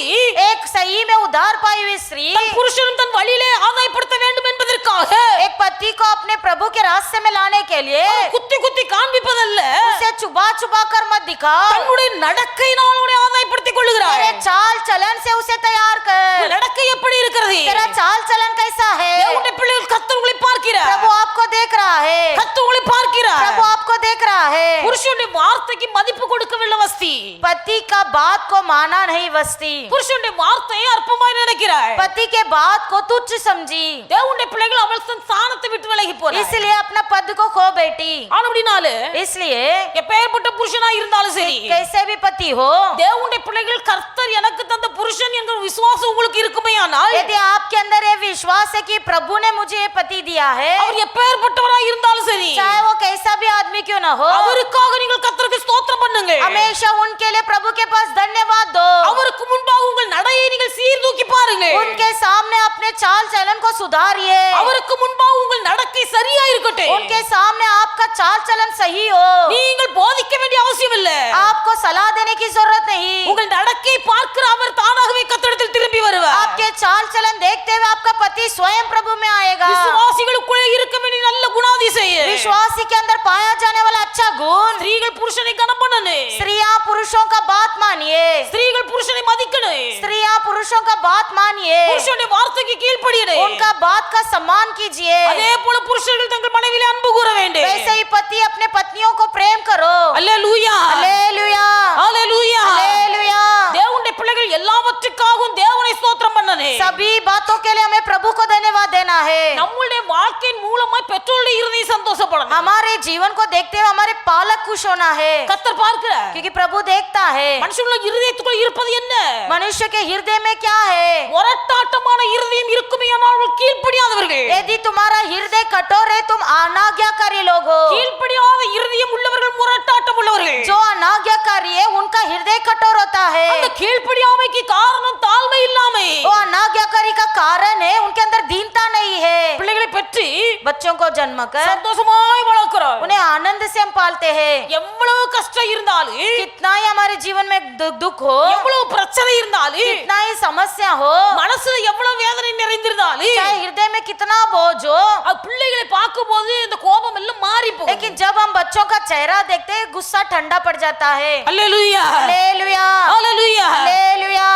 एक सही में उद्धार पाई हुई स्त्री தன் புருஷனும் தன் வழியிலே ஆதாயப்படுத்த வேண்டும் என்பதற்காக एक पति को अपने प्रभु के रास्ते में लाने के लिए குத்தி குத்தி காண்பிப்பதல்ல, उसे चुबा चुबा कर मत दिखा, தன்னுடைய நடக்கையினால் அவனை ஆதாயப்படுத்திக் கொள்கிறார். तेरे चाल चलन से उसे तैयार कर. நடக்கை எப்படி இருக்கிறது? तेरा चाल चलन कैसा है? தேவனுடைய பிள்ளைகள் கர்த்தர் உங்களை பார்க்கிறார். प्रभु आपको देख रहा है, கர்த்தர் உங்களை பார்க்கிறார். प्रभु आपको देख रहा है. புருஷனுடைய வார்த்தைக்கு மதிப்பு கொடுக்கவில்லை வஸ்தி. पति का बात को माना नहीं वस्ती, புருஷனுடைய வார்த்தையை அற்பமாய் நினைக்கிறார். पति के बात को तुच्छ समझी, தேவனுடைய பிள்ளைகள் அவள் தன் ஸ்தானத்தை விட்டு விலகி போறார். इसलिए अपना पद को खो बैठी. ஆனபடினால इसलिए எப்பேற்பட்ட புருஷனா இருந்தாலும் சரி, कैसे भी पति हो, தேவனுடைய பிள்ளைகள் கர்த்தர் எனக்கு தந்த புருஷன் என்கிற விசுவாசம் உங்களுக்கு இருக்குமேயானால், यदि आपके अंदर ये विश्वास है कि प्रभु ने मुझे ये पति दिया है, அவர் எப்பேற்பட்டவரா இருந்தாலும் சரி, चाहे वो कैसा भी आदमी क्यों ना हो, அவருக்காக நீங்கள் கர்த்தருக்கு ஸ்தோத்திரம் பண்ணுங்க. हमेशा उनके लिए प्रभु के पास धन्यवाद दो. அவருக்கு முன்பாக உங்கள் நடையை நீங்கள் சீர்தூக்கி பாருங்க. उनके सामने अपने चाल चलन को सुधारिए. அவருக்கு முன்பாக உங்கள் நடக்கை சரியா இருக்கட்டும். उनके सामने आपका चाल चलन सही हो. நீங்கள் போதிக்க வேண்டிய அவசியம் இல்ல. आपको सलाह देने की जरूरत नहीं. உங்கள் நடக்கை பார்க்கிற அவர் தானாகவே கர்த்தரிடத்தில் திரும்பி வருவார். आपके चाल चलन देखते हुए आपका पति स्वयं प्रभु में आएगा. விசுவாசிகளுக்குள்ளே இருக்க வேண்டிய நல்ல குணாதிசயம், विश्वासी के अंदर पाया जाने वाला अच्छा गुण, ஸ்திரீகள் புருஷனை கனம் பண்ணணும், स्त्रियां पुरुषों का बात मानिए, ஸ்திரீகள் புருஷனை மதிக்கணும், स्त्रियां पुरुषों का बात मानिए, புருஷனுடைய வார்த்தைக்கு கீழ்ப்படியணும். उनका बात का सम्मान कीजिए. அதே போல புருஷர்கள் தங்கள் மனைவியிலே அன்பு கூற வேண்டும். वैसे ही पति अपने पत्नियों को प्रेम करो. அல்லேலூயா, हालेलुया, அல்லேலூயா. हालेलुया. தேவனுடைய பிள்ளைகள் எல்லாவற்றுக்காகவும் தேவனை ஸ்தோத்திரம் பண்ணணும். सभी बातों के लिए हमें प्रभु को धन्यवाद देना है. நம்முடைய வாழ்க்கையின் மூலமாய் பெற்றோருடைய இருதயம் சந்தோஷப்படணும். हमारे जीवन को देखते हुए हमारे पालक खुश होना है, கர்த்தர் பார்க்கிறார். क्योंकि प्रभु देखता है மனுஷனுடைய இருதயத்துக்குள்ள இருப்பது என்ன? मनुष्य के हृदय में क्या है. முரட்டாட்டமான இருதயம் இருக்குமேயானால் அவர்கள் கீழ்ப்படியாதவர்கள். यदि तुम्हारा हृदय कठोर है, तुम अनाज्ञाकारी लोग हो. கீழ்ப்படியாத இருதயம் உள்ளவர்கள் முரட்டாட்டம் உள்ளவர்கள். जो अनाज्ञाकारी है उनका हृदय कठोर होता है. அந்த கீழ்ப்படியாமைக்கு காரணம் தாழ்மை இல்லாமை. वो अनाज्ञाकारी का कारण है उनके अंदर दीनता नहीं है. பிள்ளைகளை பெற்று बच्चों को जन्म कर சந்தோஷமாய் வளர்க்கிறோம். उन्हें आनंद से हम पालते हैं. எவ்வளவு கஷ்டம் இருந்தாலும், कितना ही हमारे जीवन में दुख हो, எவ்வளவு பிரச்சனை இருந்தாலும், कितना ही समस्या हो, மனசுல எவ்வளவு வேதனை நிறைந்திருந்தாலும், चाहे हृदय में कितना बोझ हो, அது பிள்ளைகளை பார்க்கும்போது இந்த கோபம் எல்லாம் மாறி போகும். लेकिन जब हम बच्चों का चेहरा देखते हैं गुस्सा ठंडा पड़ जाता है. அல்லேலூயா, हालेलुया, அல்லேலூயா. हालेलुया.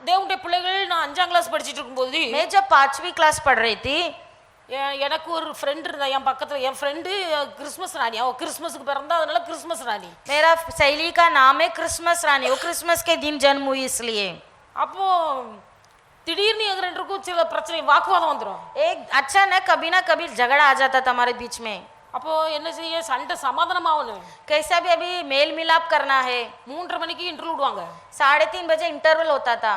தேவனுடைய பிள்ளைகள், நான் 5ஆம் கிளாஸ் படிச்சிட்டு இருக்கும்போது मैं जब 5वीं क्लास पढ़ रही थी, எனக்கு ஒரு ஃப்ரெண்ட் இருந்தா என் பக்கத்துல. என் ஃப்ரெண்டு கிறிஸ்மஸ் ராணி. அவ கிறிஸ்மஸ்க்கு பிறந்தா, அதனால கிறிஸ்மஸ் ராணி. मेरा सहेली का नाम है क्रिसमस रानी. वो क्रिसमस के दिन जन्म हुई इसलिए. அப்போ திடீர்னு எங்க ரெண்டுக்கும் சில பிரச்சனை, வாக்குவாதம் வந்துடும். एक अच्छा न कभी ना कभी झगड़ा आ जाता था हमारे बीच में. அப்போ என்ன செய்ய, சண்டை சமாதானம் ஆகணும். कैसा भी अभी मेल मिलाप करना है. 3:30 மணிக்கு இன்டர்வல் விடுவாங்க. 3:30 बजे इंटरवल होता था.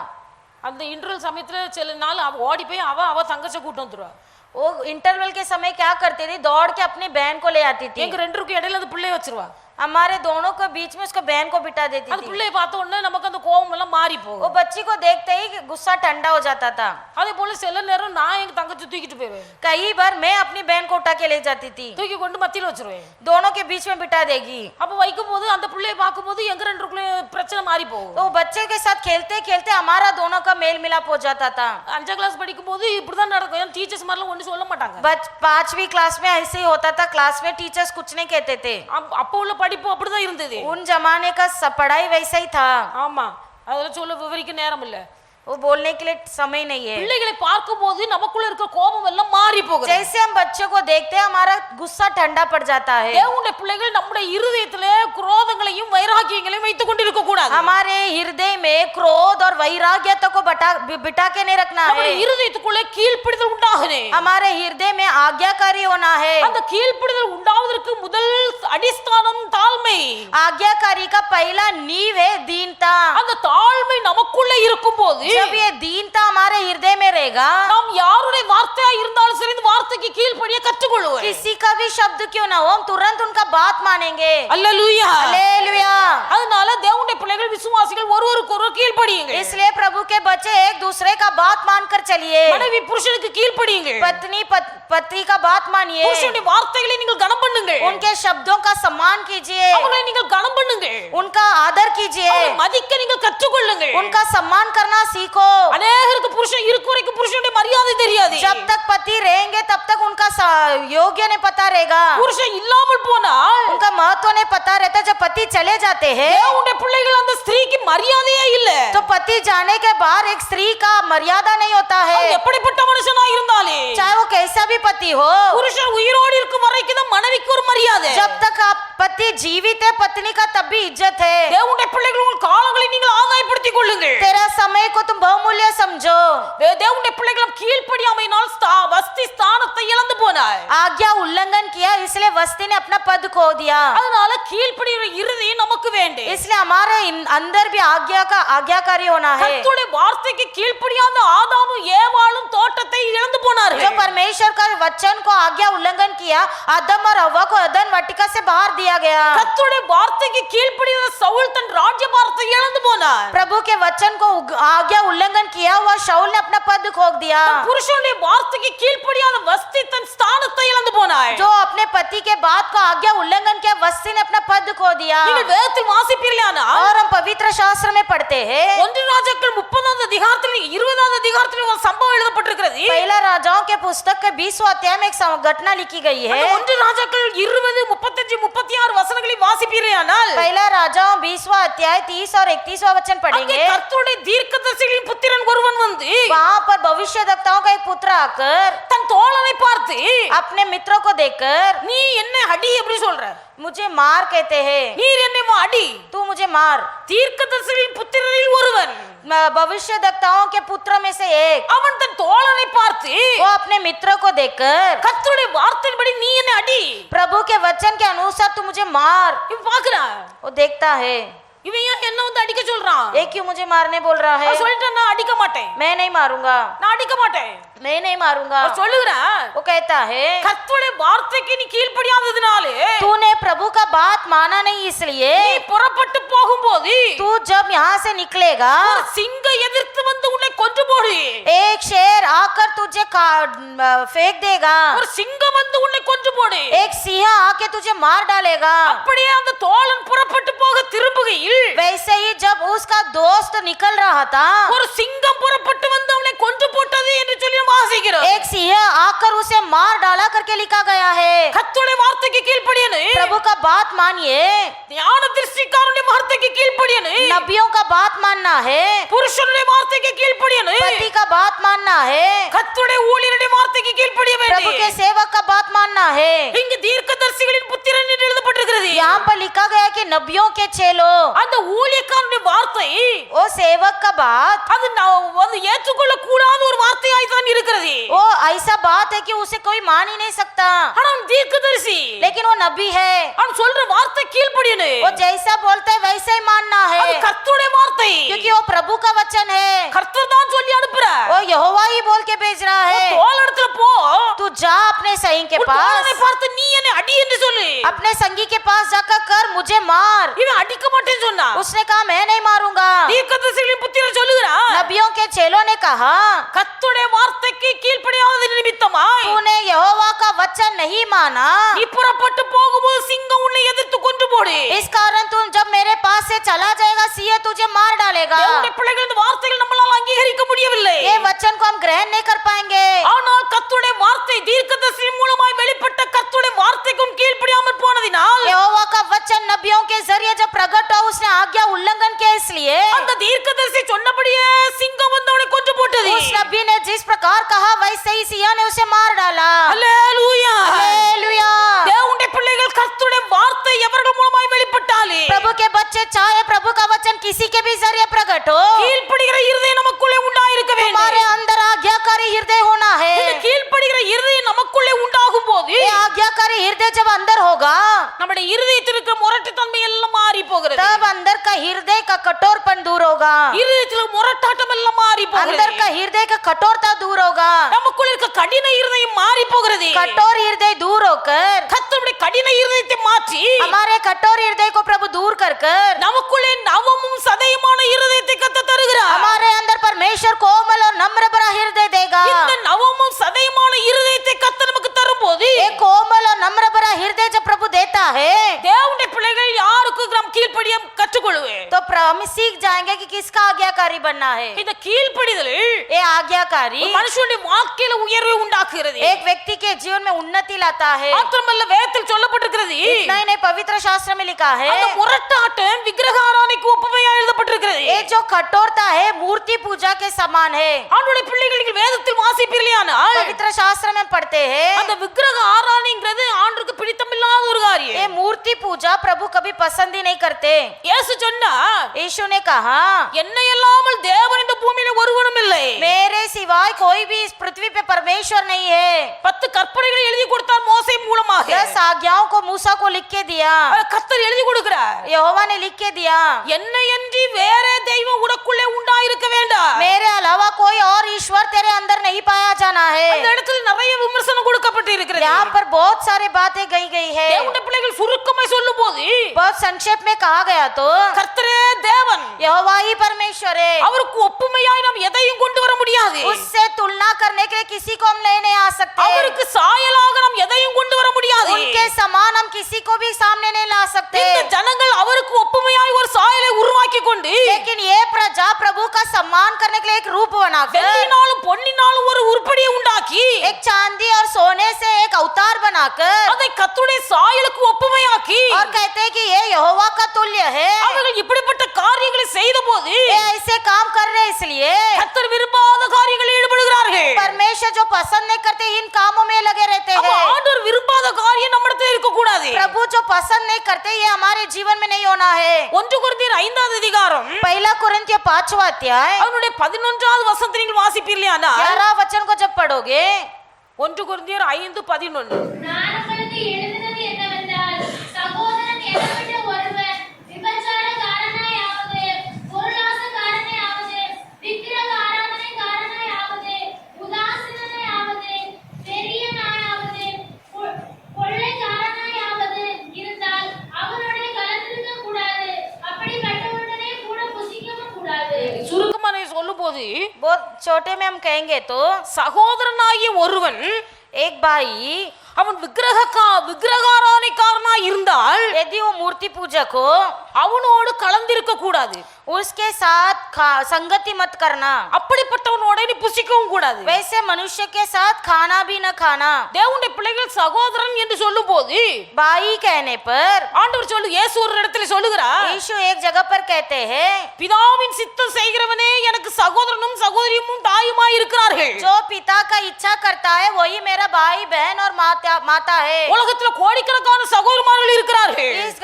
அந்த இன்டர்வல் சமயத்துல சில நாள் அவ ஓடி போய் அவ தங்கச்ச கூட்டு வந்துருவா. वो इंटरवल के समय क्या करती थी, दौड़ के अपनी बहन को ले आती थी. எங்க ரெண்டுக்கும் இடையில அந்த பிள்ளைய வச்சிருவா. हमारे दोनों के बीच में उसको बहन को बिठा देती அந்த थी. பிள்ளைய பார்த்த உடனே நமக்கு அந்த கோபம் எல்லாம் மாறி वो போகும். बच्ची को देखते ही गुस्सा ठंडा हो जाता था. அதே போல சில நேரம் நான் எங்க தங்கச்சி தூக்கிட்டு போயிருவேன். कई बार मैं अपनी बहन को उठा के ले जाती थी. தூக்கி கொண்டு மத்தியில வச்சிருவேன். दोनों के बीच में बिठा देगी. அப்ப வைக்கும் போது அந்த பிள்ளைய பார்க்கும்போது எங்க ரெண்டுக்குள்ள பிரச்சனை மாறி போகும். तो बच्चे के साथ खेलते खेलते हमारा दोनों का मेल मिलाप हो जाता था. 5ஆம் கிளாஸ் படிக்கும் போது இப்படிதான் நடக்கும். ஏன் டீச்சர்ஸ் மாதிரிலாம் ஒண்ணு சொல்ல மாட்டாங்க. 5वीं क्लास में ऐसे ही होता था. क्लास में टीचर्स कुछ नहीं कहते थे. அப்போ உள்ள படிப்பு அப்படிதான் இருந்தது. उन जमाने का पढ़ाई वैसा ही था. ஆமா, அதெல்லாம் சொல்ல விவரிக்க நேரம் இல்ல. वो बोलने के लिए समय नहीं है। பிள்ளைகளை பார்க்கும்போது நமக்குள்ள இருக்க கோபம் எல்லாம் மாறி போகுது. जैसे हम बच्चों को देखते हैं हमारा गुस्सा ठंडा पड़ जाता है। தேவனுடைய பிள்ளைகள் நம்முடைய இருதயத்திலே குரோதங்களையும் வைராகியங்களையும் வைத்துக் கொண்டிருக்க கூடாது. हमारे हृदय में क्रोध और वैराग्यता को बिठा के नहीं रखना है। நம்முடைய இருதயத்துக்குள்ளே கீழ்ப்படிதல் உண்டாகணும். हमारे हृदय में आज्ञाकारी होना है। அந்த கீழ்ப்படிதல் உண்டாவதற்கு முதல் அடிஸ்தானம் தாழ்மை. आज्ञाकारी का पहला नींव है दीनता। அந்த தாழ்மை நமக்குள்ளே இருக்கும்போது जब ये दीनता हमारे हृदय में रहेगा, நாம் யாருடைய வார்த்தையா இருந்தாலும் சரி இந்த வார்த்தைக்கு கீழ்ப்படிய கற்றுக்கொள்வோம். किसी का भी शब्द क्यों ना हो हम तुरंत उनका बात मानेंगे। அல்லேலூயா. हालेलुया। அதனால தேவனுடைய பிள்ளைகள் விசுவாசிகள் ஒருவருக்கொருவர் கீழ்ப்படியுங்கள். इसलिए प्रभु के बच्चे एक दूसरे का बात मानकर चलिए। மனைவி புருஷனுக்கு கீழ்ப்படியுங்கள். पत्नी पति का बात मानिए। புருஷனுடைய வார்த்தைகளை நீங்கள் கனம் பண்ணுங்கள். उनके शब्दों का सम्मान कीजिए। அவர்களை நீங்கள் கனம் பண்ணுங்கள். उनका आदर कीजिए। அவர்களை மதிக்க நீங்கள் கற்றுக்கொள்ளுங்கள். उनका सम्मान करना सीखो। அநேகருக்கு புருஷன் இருக்கும் வரைக்கும் புருஷனுடைய மரியாதை தெரியாது. जब तक पति रहेंगे तब तक उनका योग्य नहीं पता रहेगा। புருஷன் இல்லாமல் போனால் उनका महत्व नहीं पता रहता। जब पति चले जाते हैं தேவனுடைய பிள்ளைகள் அந்த ஸ்திரீக்கு மரியாதையே இல்ல. तो पति जाने के बाद एक स्त्री का मर्यादा नहीं होता है। அவன் எப்படிப்பட்ட மனுஷனா இருந்தாலே चाहे वो कैसा भी पति हो, புருஷன் உயிரோடு இருக்கும் வரைக்கும் தான் மனைவிக்கு ஒரு மரியாதை. जब तक आप पति जीवित है पत्नी का तब भी इज्जत है। தேவனுடைய பிள்ளைகள் உங்கள் காலங்களை நீங்கள் ஆதாயப்படுத்திக் கொள்ளுங்கள். तेरा समय को तुम बहुमूल्य समझो। தேவனுடைய பிள்ளைகள் கீழ்ப்படியாமையினால் வஸ்தி ஸ்தானத்தை இழந்து போனார். आज्ञा उल्लंघन किया इसलिए वस्ती ने अपना पद खो दिया। அதனால கீழ்ப்படிகிற இருதயம் நமக்கு வேண்டும். इसलिए हमारे अंदर भी आज्ञाकारी होना है। கர்த்தருடைய வார்த்தைக்கு கீழ்ப்படியாத ஆதாமும் ஏவாளும் தோட்டத்தை இழந்து जो போனார்கள். परमेश्वर का वचन को आज्ञा उल्लंघन किया आदम और हव्वा को अदन वाटिका से बाहर दिया गया। கர்த்தருடைய வார்த்தைக்கு கீழ்ப்படியாத சவுல் தன் ராஜ்யபாரத்தை இழந்து போனார். प्रभु के वचन को आज्ञा उल्लंघन किया हुआ शाऊल ने अपना पद खो दिया। புருஷனுடைய வார்த்தைக்கு கீழ்ப்படியாத வஸ்தி தன் ஸ்தானத்தை இழந்து போனார். जो अपने पति के बात को आज्ञा उल्लंघन किया वस्ती ने अपना पद खो दिया। நீங்கள் வேதத்தில் வாசிப்பீர்களானா और हम पवित्र शास्त्र में पढ़ते हैं 1 ராஜாக்கள் 30வது அதிகாரத்தில் 20வது அதிகாரத்தில் ஒரு சம்பவம் எழுதப்பட்டிருக்கிறது. पहला राजाओं के पुस्तक के 20वां अध्याय में एक घटना लिखी गई है। 1 ராஜாக்கள் 20 35 36 வசனங்களை வாசிப்பீர்களானால் पहला राजाओं 20वां अध्याय 30 और 31वां वचन அங்கே पढ़ेंगे। கர்த்தருடைய தீர்க்கதரிசிகளின் புத்திரன் ஒருவன் வந்து वहां पर भविष्यद्वक्ताओं का एक पुत्र आकर தன் தோழனை பார்த்து अपने मित्रों को देखकर நீ என்ன அடி எப்படி சொல்ற, मुझे मार कहते हैं। நீர் என்னை அடி. तू मुझे मार। தீர்க்கதரிசிகளின் புத்திரரில் ஒருவன் भविष्यद्वक्ताओं के पुत्र में से एक அவன் தன் தோழனை பார்த்து वो अपने मित्रों को देखकर கர்த்தருடைய வார்த்தையின்படி நீ என்னை அடி. प्रभु के वचन के अनुसार तू मुझे मार। இவன் பாக்குறான் वो देखता है இவன் ஏன் என்ன வந்து அடிக்க சொல்றான். ये क्यों मुझे मारने बोल रहा है। அவன் சொல்லிட்டான் நான் அடிக்க மாட்டேன், मैं नहीं मारूंगा, நான் அடிக்க மாட்டேன். मैं नहीं मारूंगा। அவன் சொல்லுகிறான் वो कहता है கர்த்தருடைய வார்த்தைக்கு நீ கீழ்ப்படியாததினாலே तूने प्रभु का बात माना नहीं इसलिए நீ புறப்பட்டு போகும்போது तू जब यहाँ से निकलेगा ஒரு சிங்கம் எதிர்த்து வந்து உன்னை கொன்று போடு. एक शेर आकर तुझे फेंक देगा। ஒரு சிங்கம் வந்து உன்னை கொன்று போடு. एक सिंह आके तुझे मार डालेगा। அப்படியே அந்த தோழன் புறப்பட்டு போக திரும்புகையில் वैसे ही जब उसका दोस्त निकल रहा था ஒரு சிங்கம் புறப்பட்டு வந்து அவனை கொன்று போட்டது என்று சொல்லி வாசிக்கிறோம். एक सिंह आकर उसे मार डाला करके लिखा गया है। கர்த்தருடைய வார்த்தைக்கு கீழ்ப்படியணும். प्रभु का बात मानिए। ஞான திருஷ்டிக்காரனுடைய வார்த்தைக்கு கீழ்ப்படியணும். नबियों का बात मानना है। புருஷனுடைய வார்த்தைக்கு கீழ்ப்படியணும். पति का बात मानना है। கர்த்தருடைய ஊழியருடைய வார்த்தைக்கு கீழ்ப்படிய प्रभु के வேண்டும். सेवक का बात मानना है। இங்கு தீர்க்கதரிசிகளின் புத்திரன் என்று எழுதப்பட்டிருக்கிறது. यहाँ पर लिखा गया कि नबियों के चेलो। அந்த ஊழியக்காரனுடைய வார்த்தை वो सेवक का बात அது வந்து ஏற்றுக்கொள்ள கூடாத ஒரு வார்த்தையாய் தான் இருக்கிறது. वो ऐसा बात है कि उसे कोई मान ही नहीं सकता। ஆனா அவன் தீர்க்கதரிசி, लेकिन वो नबी है। அவன் சொல்ற வார்த்தை கீழ்ப்படியணும். वो जैसा बोलता है वैसा ही मानना है அது கர்த்தருடைய வார்த்தை. क्योंकि वो प्रभु का वचन है। கர்த்தர் தான் சொல்லி அனுப்புறார். वो यहोवा ही बोल के भेज रहा है। தோழனிடத்துல போ, तू जा अपने सही के உன் தோழனை पास, பார்த்து நீ என்னை அடி என்று சொல்லு. अपने संगी के पास जाकर कर मुझे मार। இவன் அடிக்க மாட்டேன்னு சொன்னான். उसने कहा मैं नहीं मारूंगा। தீர்க்கதரிசிகளின் புத்திரன் சொல்லுகிறான் नबियों के चेलों ने कहा கர்த்தருடைய வார்த்தைக்கு கீழ்ப்படியாத நிமித்தமாய் तूने यहोवा का वचन नहीं माना, நீ புறப்பட்டு போகும்போது சிங்கம் உன்னை எதிர்த்து கொன்று போடு. इस कारण तू जब मेरे पास से चला जाएगा सिंह तुझे मार डालेगा। தேவனுடைய பிள்ளைகள் இந்த வார்த்தைகள் நம்மளால அங்கீகரிக்க முடியவில்லை. ये वचन को हम ग्रहण नहीं कर पाएंगे। ஆனால் கர்த்தருடைய வார்த்தை தீர்க்கதரிசி மூலமாய் வெளிப்பட்ட கர்த்தருடைய வார்த்தைக்கும் கீழ்ப்படியாமல் போனதினால் यहोवा का वचन नबियों के जरिए जब प्रकट हुआ उसने आज्ञा उल्लंघन किया, इसलिए அந்த தீர்க்கதரிசி சொன்னபடியே சிங்கம் வந்து नबी ने जिस प्रकार कहा वैसे ही सिय्योन ने उसे मार डाला। அல்லேலூயா. हालेलुया। தேவனுடைய பிள்ளைகள் கர்த்தருடைய வார்த்தை எவர்கள் மூலமாய் வெளிப்பட்டாலே प्रभु के बच्चे चाहे प्रभु का वचन किसी के भी जरिए प्रकट हो, கீழ்ப்படிகிற இருதயம் நமக்குள்ளே உண்டாயிருக்க வேண்டும். हमारे अंदर आज्ञाकारी हृदय होना है। இந்த கீழ்ப்படிகிற இருதயம் நமக்குள்ளே உண்டாகும் போது ये आज्ञाकारी हृदय जब अंदर होगा நம்முடைய இருதயத்தில் இருக்கிற முரட்டுத்தன்மை எல்லாம் மாறி போகிறது. तब अंदर का हृदय का कठोरपन दूर होगा, இருதயத்தில் முரட்டாட்டம் எல்லாம் மாறி अंदर का போகிறது. हृदय का कठोरता दूर होगा, நமக்குள்ள இருக்க கடின இருதயம் மாறி போகிறது. कठोर हृदय दूर होकर கர்த்தருடைய கடின இருதயத்தை மாற்றி हमारे कठोर हृदय को प्रभु दूर कर कर நமக்குள்ளே நவமும் சதையுமான இருதயத்தை கர்த்தர் தருகிறார். हमारे अंदर परमेश्वर कोमल और नम्र भरा हृदय देगा। இந்த நவமும் சதையுமான இருதயத்தை கர்த்தர் நமக்கு தரும்போது एक कोमल और नम्र भरा हृदय जब प्रभु देता है தேவனுடைய பிள்ளைகள் யாருக்கு நாம் கீழ்ப்படிய கற்றுக்கொள்வேன். तो हम सीख जाएंगे कि किसका आज्ञाकारी बनना है। இந்த கீழ்ப்படிதல் ये आज्ञाकारी மனுஷனுடைய வாழ்க்கையில உயர்வை உண்டாக்குகிறது. एक व्यक्ति के जीवन में उन्नति लाता है। மாத்திரமல்ல வேதத்தில் சொல்லப்பட்டிருக்கிறது इतना ही नहीं, पवित्र शास्त्र में लिखा है அந்த முரட்டாட்டம் விக்கிரக ஆராதனைக்கு ஒப்புமையா எழுதப்பட்டிருக்கிறது. ये जो कठोरता है मूर्ति पूजा के समान है। ஆண்டவருடைய பிள்ளைகளுக்கு வேதத்தில் வாசிப்பீர்களானால் पवित्र शास्त्र में पढ़ते हैं அந்த விக்கிரக ஆராதனைங்கிறது ஆண்டவருக்கு பிடித்தமில்லாத ஒரு ये காரியம். मूर्ति पूजा प्रभु कभी पसंद ही नहीं करते। இயேசு சொன்னா यीशु ने कहा என்னை அல்லாமல் தேவன் இந்த பூமியில ஒருவனும் இல்லை. मेरे सिवाय कोई भी इस पृथ्वी पे परमेश्वर नहीं है। 10 கற்பனைகளை எழுதி கொடுத்தார் மோசே மூலமாக. 10 आज्ञाओं को मूसा को लिख के दिया, அதை கர்த்தர் எழுதி கொடுக்கிறார். यहोवा ने लिख के दिया। என்னையன்றி வேற தெய்வம் உனக்குள்ளே உண்டாயிருக்க வேண்டாம். मेरे अलावा कोई और ईश्वर तेरे अंदर नहीं पाया जाना அந்த है। இடத்துல நிறைய விமர்சனம் கொடுக்கப்பட்டு இருக்கிறது. यहाँ पर बहुत सारे बातें गई गई है। தேவனுடைய பிள்ளைகள் சுருக்கமாய் சொல்லும்போது बहुत संक्षेप में कहा गया तो கர்த்தரே தேவன், यहोवा ही परमेश्वर है। அவருக்கு ஒப்புமையாய் நாம் எதையும் கொண்டு வர முடியாது. उससे तुलना करने के लिए किसी को हम लेने आ सकते। அவருக்கு சாயலாக நாம் எதையும் கொண்டு வர முடியாது. उनके समान हम किसी को भी सामने नहीं ला सकते। இந்த ஜனங்கள் அவருக்கு ஒப்புமையாய் ஒரு சாயலை உருவாக்கி கொண்டு लेकिन ये प्रजा प्रभु का सम्मान करने के लिए एक रूप बनाकर வெள்ளினாலும் பொன்னினாலும் ஒரு உருப்படியை உண்டாக்கி एक चांदी और सोने से एक अवतार बनाकर அதை கர்த்தருடைய சாயலுக்கு ஒப்புமையாக்கி और कहते हैं कि ये यहोवा का तुल्य है। அவர்கள் இப்படிப்பட்ட காரியங்களை செய்த போது ये ऐसे काम कर रहे हैं, इसलिए கர்த்தர் விரும்பாத காரியங்களில் ஈடுபடுகிறார்கள். परमेश्वर जो पसंद नहीं करते इन कामों में लगे रहते அப்ப हैं। ஆண்டவர் விரும்பாத காரியம் நம்மிடத்தில் இருக்க கூடாது. प्रभु जो पसंद नहीं करते ये हमारे जीवन में नहीं होना है। 1 கொரிந்தியர் 5வது அதிகாரம் पहला कुरिन्थियों 5वां अध्याय அவனுடைய 11வது வசனத்தை நீங்கள் வாசிப்பீர்களானா 11 वचन को जब पढ़ोगे 1 கொரிந்தியர் 5:11 நான் உங்களுக்கு எழுதினது என்னவென்றால், சகோதரன் எனப்பட்ட ஒருவன் விபச்சாரக்காரனாயாவது, பொருளாசைக்காரனாயாவது, விக்கிரக ஆராதனைக்காரனாயாவது, உதாசீனனாயாவது, வெறியனாயாவது, கொள்ளைக்காரனாயாவது இருந்தால் அவனுடைய கலந்திருக்க கூடாது. அப்படிப்பட்டவனுடனே கூட புசிக்கவும் கூடாது. சுருக்கமா நான் சொல்லும்போது बहुत छोटे में हम कहेंगे तो சகோதரனாகிய ஒருவன் एक भाई அவன் விக்கிரகாராதனைக்காரனாய் இருந்தால் यदि वो मूर्ति पूजक हो அவனோடு கலந்திருக்க கூடாது. उसके साथ संगति मत करना। அப்படிப்பட்டவனோட நீ புசிக்கவும் கூடாது. वैसे मनुष्य के साथ खाना भी न खाना। தேவனுடைய பிள்ளைகள் சகோதரன் என்று சொல்லும்போது भाई कहने पर ஆண்டவர் சொல்லு இயேசு ஒரு இடத்துல சொல்லுகிறார், यीशु एक जगह पर कहते हैं பிதாவின் சித்தம் செய்கிறவனே எனக்கு சகோதரனும் சகோதரியும் தாயுமாய் இருக்கிறார்கள். जो पिता का इच्छा करता है वही मेरा भाई बहन और माता है। உலகத்துல கோடிக்கணக்கான சகோதரமார்கள் இருக்கிறார்கள். इस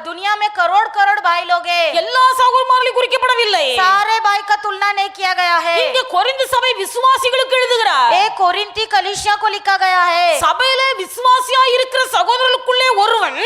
दुनिया में करोड़ करोड़ भाई लोग हैं। எல்லா சகோதரமார்களும் குறிக்கப்படவில்லை. सारे भाई का तुलना नहीं किया गया है। இங்க கொரிந்து சபை விசுவாசிகளுக்கு எழுதுகிறார். एक कोरिन्थी कलीसिया को लिखा गया है। சபையிலே விசுவாசியா இருக்கிற சகோதரர்களுக்குள்ளே ஒருவன்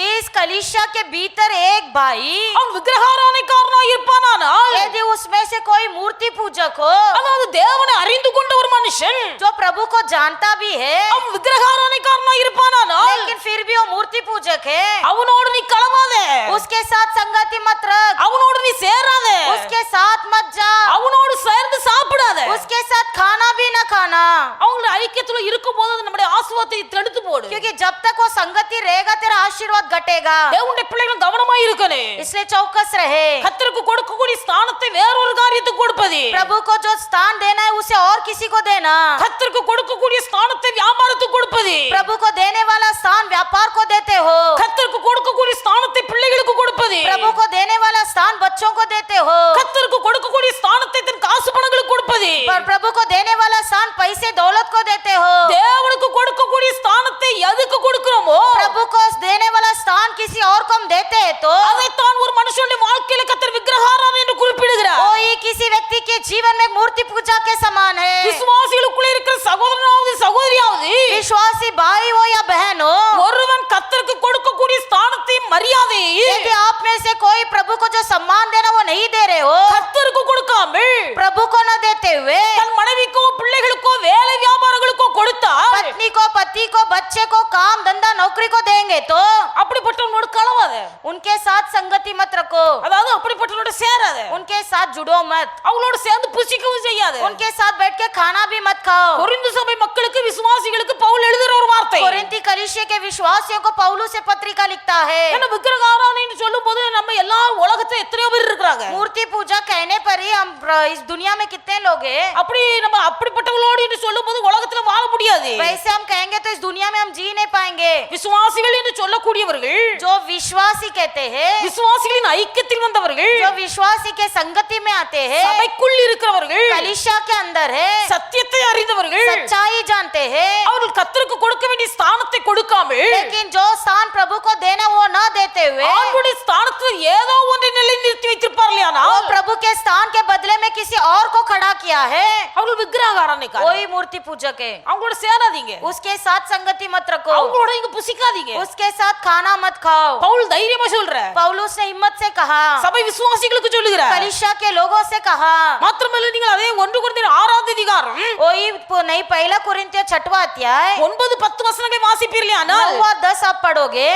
इस कलीसिया के भीतर एक भाई அவன் விக்கிரகாராதனைக்காரனாய் இருப்பானானால், यदि उसमें से कोई मूर्ति पूजक हो அதாவது தேவனை அறிந்து கொண்ட ஒரு மனுஷன் जो प्रभु को जानता भी है அவன் விக்கிரகாராதனைக்காரனாய் இருப்பானானால் लेकिन फिर भी वो मूर्ति पूजक है, அவனோடு நீ கலவாதே, उसके साथ संगति मत रख, அவனோடு நீ சேராதே, उसके साथ मत जा, அவனோடு சேர்ந்து சாப்பிடாதே. उसके साथ खाना भी न खाना। அவங்கள ஐக்கியத்துல இருக்கும்போது அது நம்முடைய ஆசீர்வாதத்தை தடுத்து போடு. क्योंकि जब तक वो संगति रहेगा तेरा आशीर्वाद घटेगा। தேவனுடைய பிள்ளைகள் கவனமாய் இருக்கணும். इसलिए चौकस रहे। கர்த்தருக்கு கொடுக்கக்கூடிய ஸ்தானத்தை வேறொரு காரியத்துக்கு கொடுப்பது, प्रभु को जो स्थान देना है उसे और किसी को देना। கர்த்தருக்கு கொடுக்கக்கூடிய ஸ்தானத்தை வியாபாரத்துக்கு கொடுப்பது, प्रभु को देने वाला स्थान व्यापार को देते हो, கர்த்தருக்கு கொடுக்கக்கூடிய ஸ்தானத்தை பிள்ளைகளுக்கு கொடுப்பது, प्रभु को देने वाला स्थान बच्चों को देते हो, கர்த்தருக்கு கொடுக்கக்கூடிய ஸ்தானத்தை தன் காசு பணங்களுக்கு கொடுப்பது, அதிபதி. पर प्रभु को देने वाला स्थान पैसे दौलत को देते हो। தேவனுக்கு கொடுக்கக்கூடிய ஸ்தானத்தை எதுக்கு கொடுக்கிறோமோ प्रभु को देने वाला स्थान किसी और को हम देते हैं तो அதைத்தான் ஒரு மனுஷனுடைய வாழ்க்கையில கர்த்தர் விக்கிரகாராதனை என்று குறிப்பிடுகிறார். वही किसी व्यक्ति के जीवन में मूर्ति पूजा के समान है। விசுவாசிகளுக்குள்ள இருக்கிற சகோதரனாவது சகோதரியாவது विश्वासी भाई हो या बहन हो, ஒருவன் கர்த்தருக்கு கொடுக்கக்கூடிய ஸ்தானத்தையும் மரியாதையை यदि आप में से कोई प्रभु को जो सम्मान देना वो नहीं दे रहे हो, கர்த்தருக்கு கொடுக்காமல் प्रभु को न देते हुए தன் மனைவிக்கோ பிள்ளைகளுக்கோ வேலை வியாபாரங்களுக்கோ கொடுத்தால் पत्नी को, पति को, बच्चे को काम धंधा नौकरी को देंगे तो அப்படிப்பட்டவனோடு கலவாத. उनके साथ संगति मत रखो, அதாவது அப்படிப்பட்டவனோட சேராத. उनके साथ जुड़ो मत, அவங்களோட சேர்ந்து புசிக்கவும் செய்யாத. उनके साथ बैठ के खाना भी मत खाओ। கொரிந்து சபை மக்களுக்கு விசுவாசிகளுக்கு பவுல் எழுதுற ஒரு வார்த்தை. कोरिन्थी कलीसिया के विश्वासियों को पौलुस से पत्रिका लिखता है। என்ன விக்கிரக ஆராதனைன்னு சொல்லும்போது நம்ம எல்லா உலகத்துல எத்தனையோ பேர் இருக்காங்க. मूर्ति पूजा कहने पर ही हम इस दुनिया में कितने लोग हैं। அப்படி நம்ம அப்படிப்பட்டவங்களோடு என்று சொல்லும்போது உலகத்துல வாழ முடியாது. वैसे हम कहेंगे तो इस दुनिया में हम जी नहीं पाएंगे। விசுவாசிகள் என்று சொல்லக்கூடியவர்கள் जो विश्वासी कहते हैं, விசுவாசிகளின் ஐக்கியத்தில் வந்தவர்கள், जो विश्वासी के संगति में आते हैं, சபைக்குள் இருக்கிறவர்கள், कलीसिया के अंदर है, சத்தியத்தை அறிந்தவர்கள், सच्चाई जानते हैं, அவர்கள் கர்த்தருக்கு கொடுக்க வேண்டிய ஸ்தானத்தை கொடுக்காமல் लेकिन जो स्थान प्रभु को देना वो न देते हुए அவருடைய ஸ்தானத்தில் ஏதோ ஒன்றை நிலைநிறுத்தி வைத்திருப்பார் वो இல்லையானா प्रभु के स्थान के बदले में किसी और को खड़ा किया है, அவர்கள் விக்கிரக ஆராதனைக்காரர். वही मूर्ति पूजक है। அவங்களோட சேராதீங்க, उसके साथ संगति मत रखो, அவங்களோட இங்க புசிக்காதீங்க. उसके साथ खाना मत खाओ। பவுல் தைரியமா சொல்ற, पौलुस ने हिम्मत से कहा, சபை விசுவாசிகளுக்கு சொல்லுகிறார். कलीसिया के लोगों से कहा, மாத்திரமல்ல நீங்கள் அதே 1 கொரிந்தியர் 6 அதிகாரம் वही नहीं पहला कुरिन्थियों 6वां अध्याय 9-10 वசனங்களை வாசிப்பீர்கள் இல்லையானால் 9-10 आप पढ़ोगे।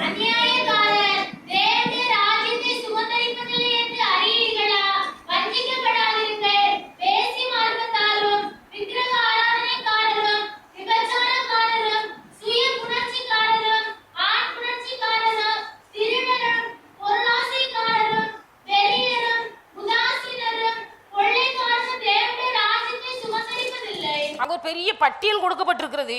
அநியாயக்காரர் தேவனுடைய ராஜ்யத்தை சுதந்தரிப்பதில்லை என்று அறியீர்களா? வஞ்சிக்கப்படாதிருங்கள். பேசி மார்க்கத்தாரும் விக்கிரக ஆராதனைக்காரரும் விபச்சாரக்காரரும் சுய புணர்ச்சிக்காரரும் ஆண் புணர்ச்சிக்காரரும் திருடரும் பொருளாசைக்காரரும் வெறியரும் உதாசீனரும் கொள்ளைக்காரரும் தேவனுடைய ராஜ்யத்தை சுதந்தரிப்பதில்லை. அங்க ஒரு பெரிய பட்டியல் கொடுக்கப்பட்டிருக்கிறது.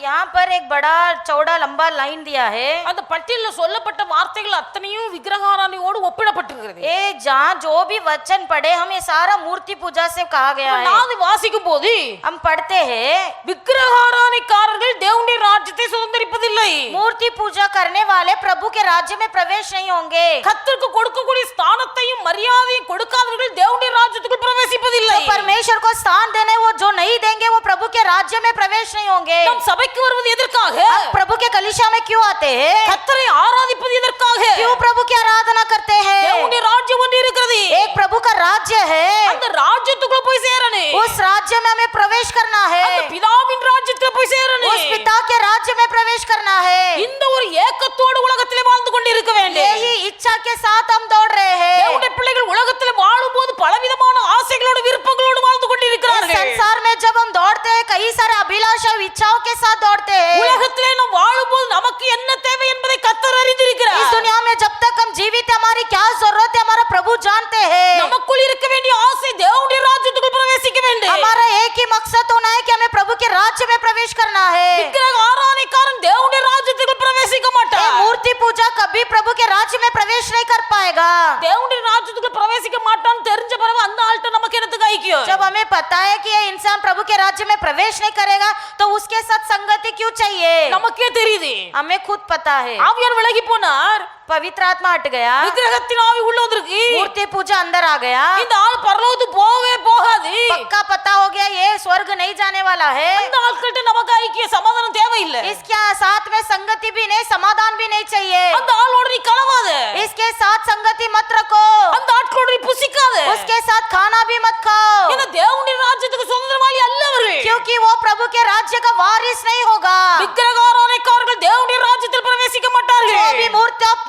यहाँ पर एक बड़ा चौड़ा लंबा लाइन दिया है। அந்த பட்டியல்ல சொல்லப்பட்ட வார்த்தைகள் அத்தனையும் விக்கிரக ஆராதனையோடு ஒப்பிடப்பட்டிருக்கிறது. ये जहाँ जो भी वचन पढ़े हम ये सारा मूर्ति पूजा से कहा गया है। நான் அதை வாசிக்கும் போது हम पढ़ते हैं விக்கிரக ஆராதனைக்காரர்கள் தேவனுடைய ராஜ்யத்தை சுதந்தரிப்பதில்லை. मूर्ति पूजा करने वाले प्रभु के राज्य में प्रवेश नहीं होंगे। கர்த்தருக்கு கொடுக்கக்கூடிய ஸ்தானத்தையும் மரியாதையும் கொடுக்காதவர்கள் தேவனுடைய ராஜ்யத்துக்குள் பிரவேசிப்பதில்லை. जो परमेश्वर को स्थान देने वो जो नहीं देंगे वो प्रभु के राज्य में प्रवेश नहीं होंगे। நாம் சபைக்கு வருவது எதற்காக? हम प्रभु के कलीसिया में क्यों आते हैं? கர்த்தரை ஆராதிப்பது எதற்காக? क्यों प्रभु की आराधना करते हैं? தேவனுடைய ராஜ்யம் ஒன்று இருக்கிறது. एक प्रभु का राज्य है, அந்த ராஜ்யத்துக்குள்ள போய் சேரணும். उस राज्य में हमें प्रवेश करना है, அந்த பிதாவின் ராஜ்யத்துல போய் சேரணும். उस पिता के राज्य में प्रवेश करना है। இந்த ஒரு ஏக்கத்தோடு உலகத்திலே வாழ்ந்து கொண்டிருக்க வேண்டும். यही इच्छा के साथ हम दौड़ रहे हैं। தேவனுடைய பிள்ளைகள் உலகத்திலே வாழும்போது பலவிதமான ஆசைகளோடு விருப்பங்களோடு வாழ்ந்து इस கொண்டிருக்கிறார்கள். संसार में जब हम दौड़ते हैं कई सारे अभिलाषा इच्छाओं के साथ दौड़ते हैं। உலகத்திலே நாம் வாழும்போது நமக்கு என்ன தேவை என்பதை கர்த்தர் அறிந்திருக்கிறார். इस दुनिया में जब तक हम जीवित हैं हमारी क्या जरूरत है हमारा प्रभु जानते हैं। நமக்குள் இருக்க வேண்டிய ஆசை தேவனுடைய ராஜ்யத்துக்குள் பிரவேசிக்க வேண்டும். हमारा एक ही मकसद होना है कि हमें प्रभु के राज्य में प्रवेश करना है। விக்கிரக ஆராதனைக்காரன் தேவனுடைய ராஜ்யத்துக்குள் பிரவேசிக்க ये மாட்டான். मूर्ति पूजा कभी प्रभु के राज्य में प्रवेश नहीं कर पाएगा। தேவனுடைய ராஜ்யத்துக்குள் பிரவேசிக்க மாட்டான்னு தெரிஞ்ச பிறகு அந்த ஆள்கிட்ட நமக்கு என்னத்துக்கு ஐக்கியம்? जब हमें पता है कि ये इंसान प्रभु के राज्य में प्रवेश नहीं करेगा तो उसके साथ संगति क्यों चाहिए? நமக்கே தெரியுது. हमें खुद पता है। ஆவியானவர் விலகி போனார். पवित्र आत्मा हट गया, விக்கிரகத்தின் ஆவி உள்ள வந்திருக்கு. मूर्ति पूजा अंदर आ गया। இந்த ஆள் பரலோகத்துக்கு போகவே போகாது. पक्का पता हो गया ये स्वर्ग नहीं जाने वाला है। அந்த ஆட்கள்கிட்ட நமக்கு ஐக்கிய சமாதானம் தேவையில்லை. इसके साथ में संगति भी नहीं, समाधान भी नहीं चाहिए। அந்த ஆளோட நீ கலவாத. इसके साथ संगति मत रखो, அந்த ஆட்களோட நீ புசிக்காத. उसके साथ खाना भी मत खाओ, ஏன்னா தேவனுடைய ராஜ்யத்துக்கு சுதந்திரவாளி அல்ல அவர்கள். क्योंकि वो प्रभु के राज्य का वारिस नहीं होगा। விக்கிரக ஆராதனைக்காரர்கள் தேவனுடைய ராஜ்யத்தில் பிரவேசிக்க जो மாட்டார்கள். भी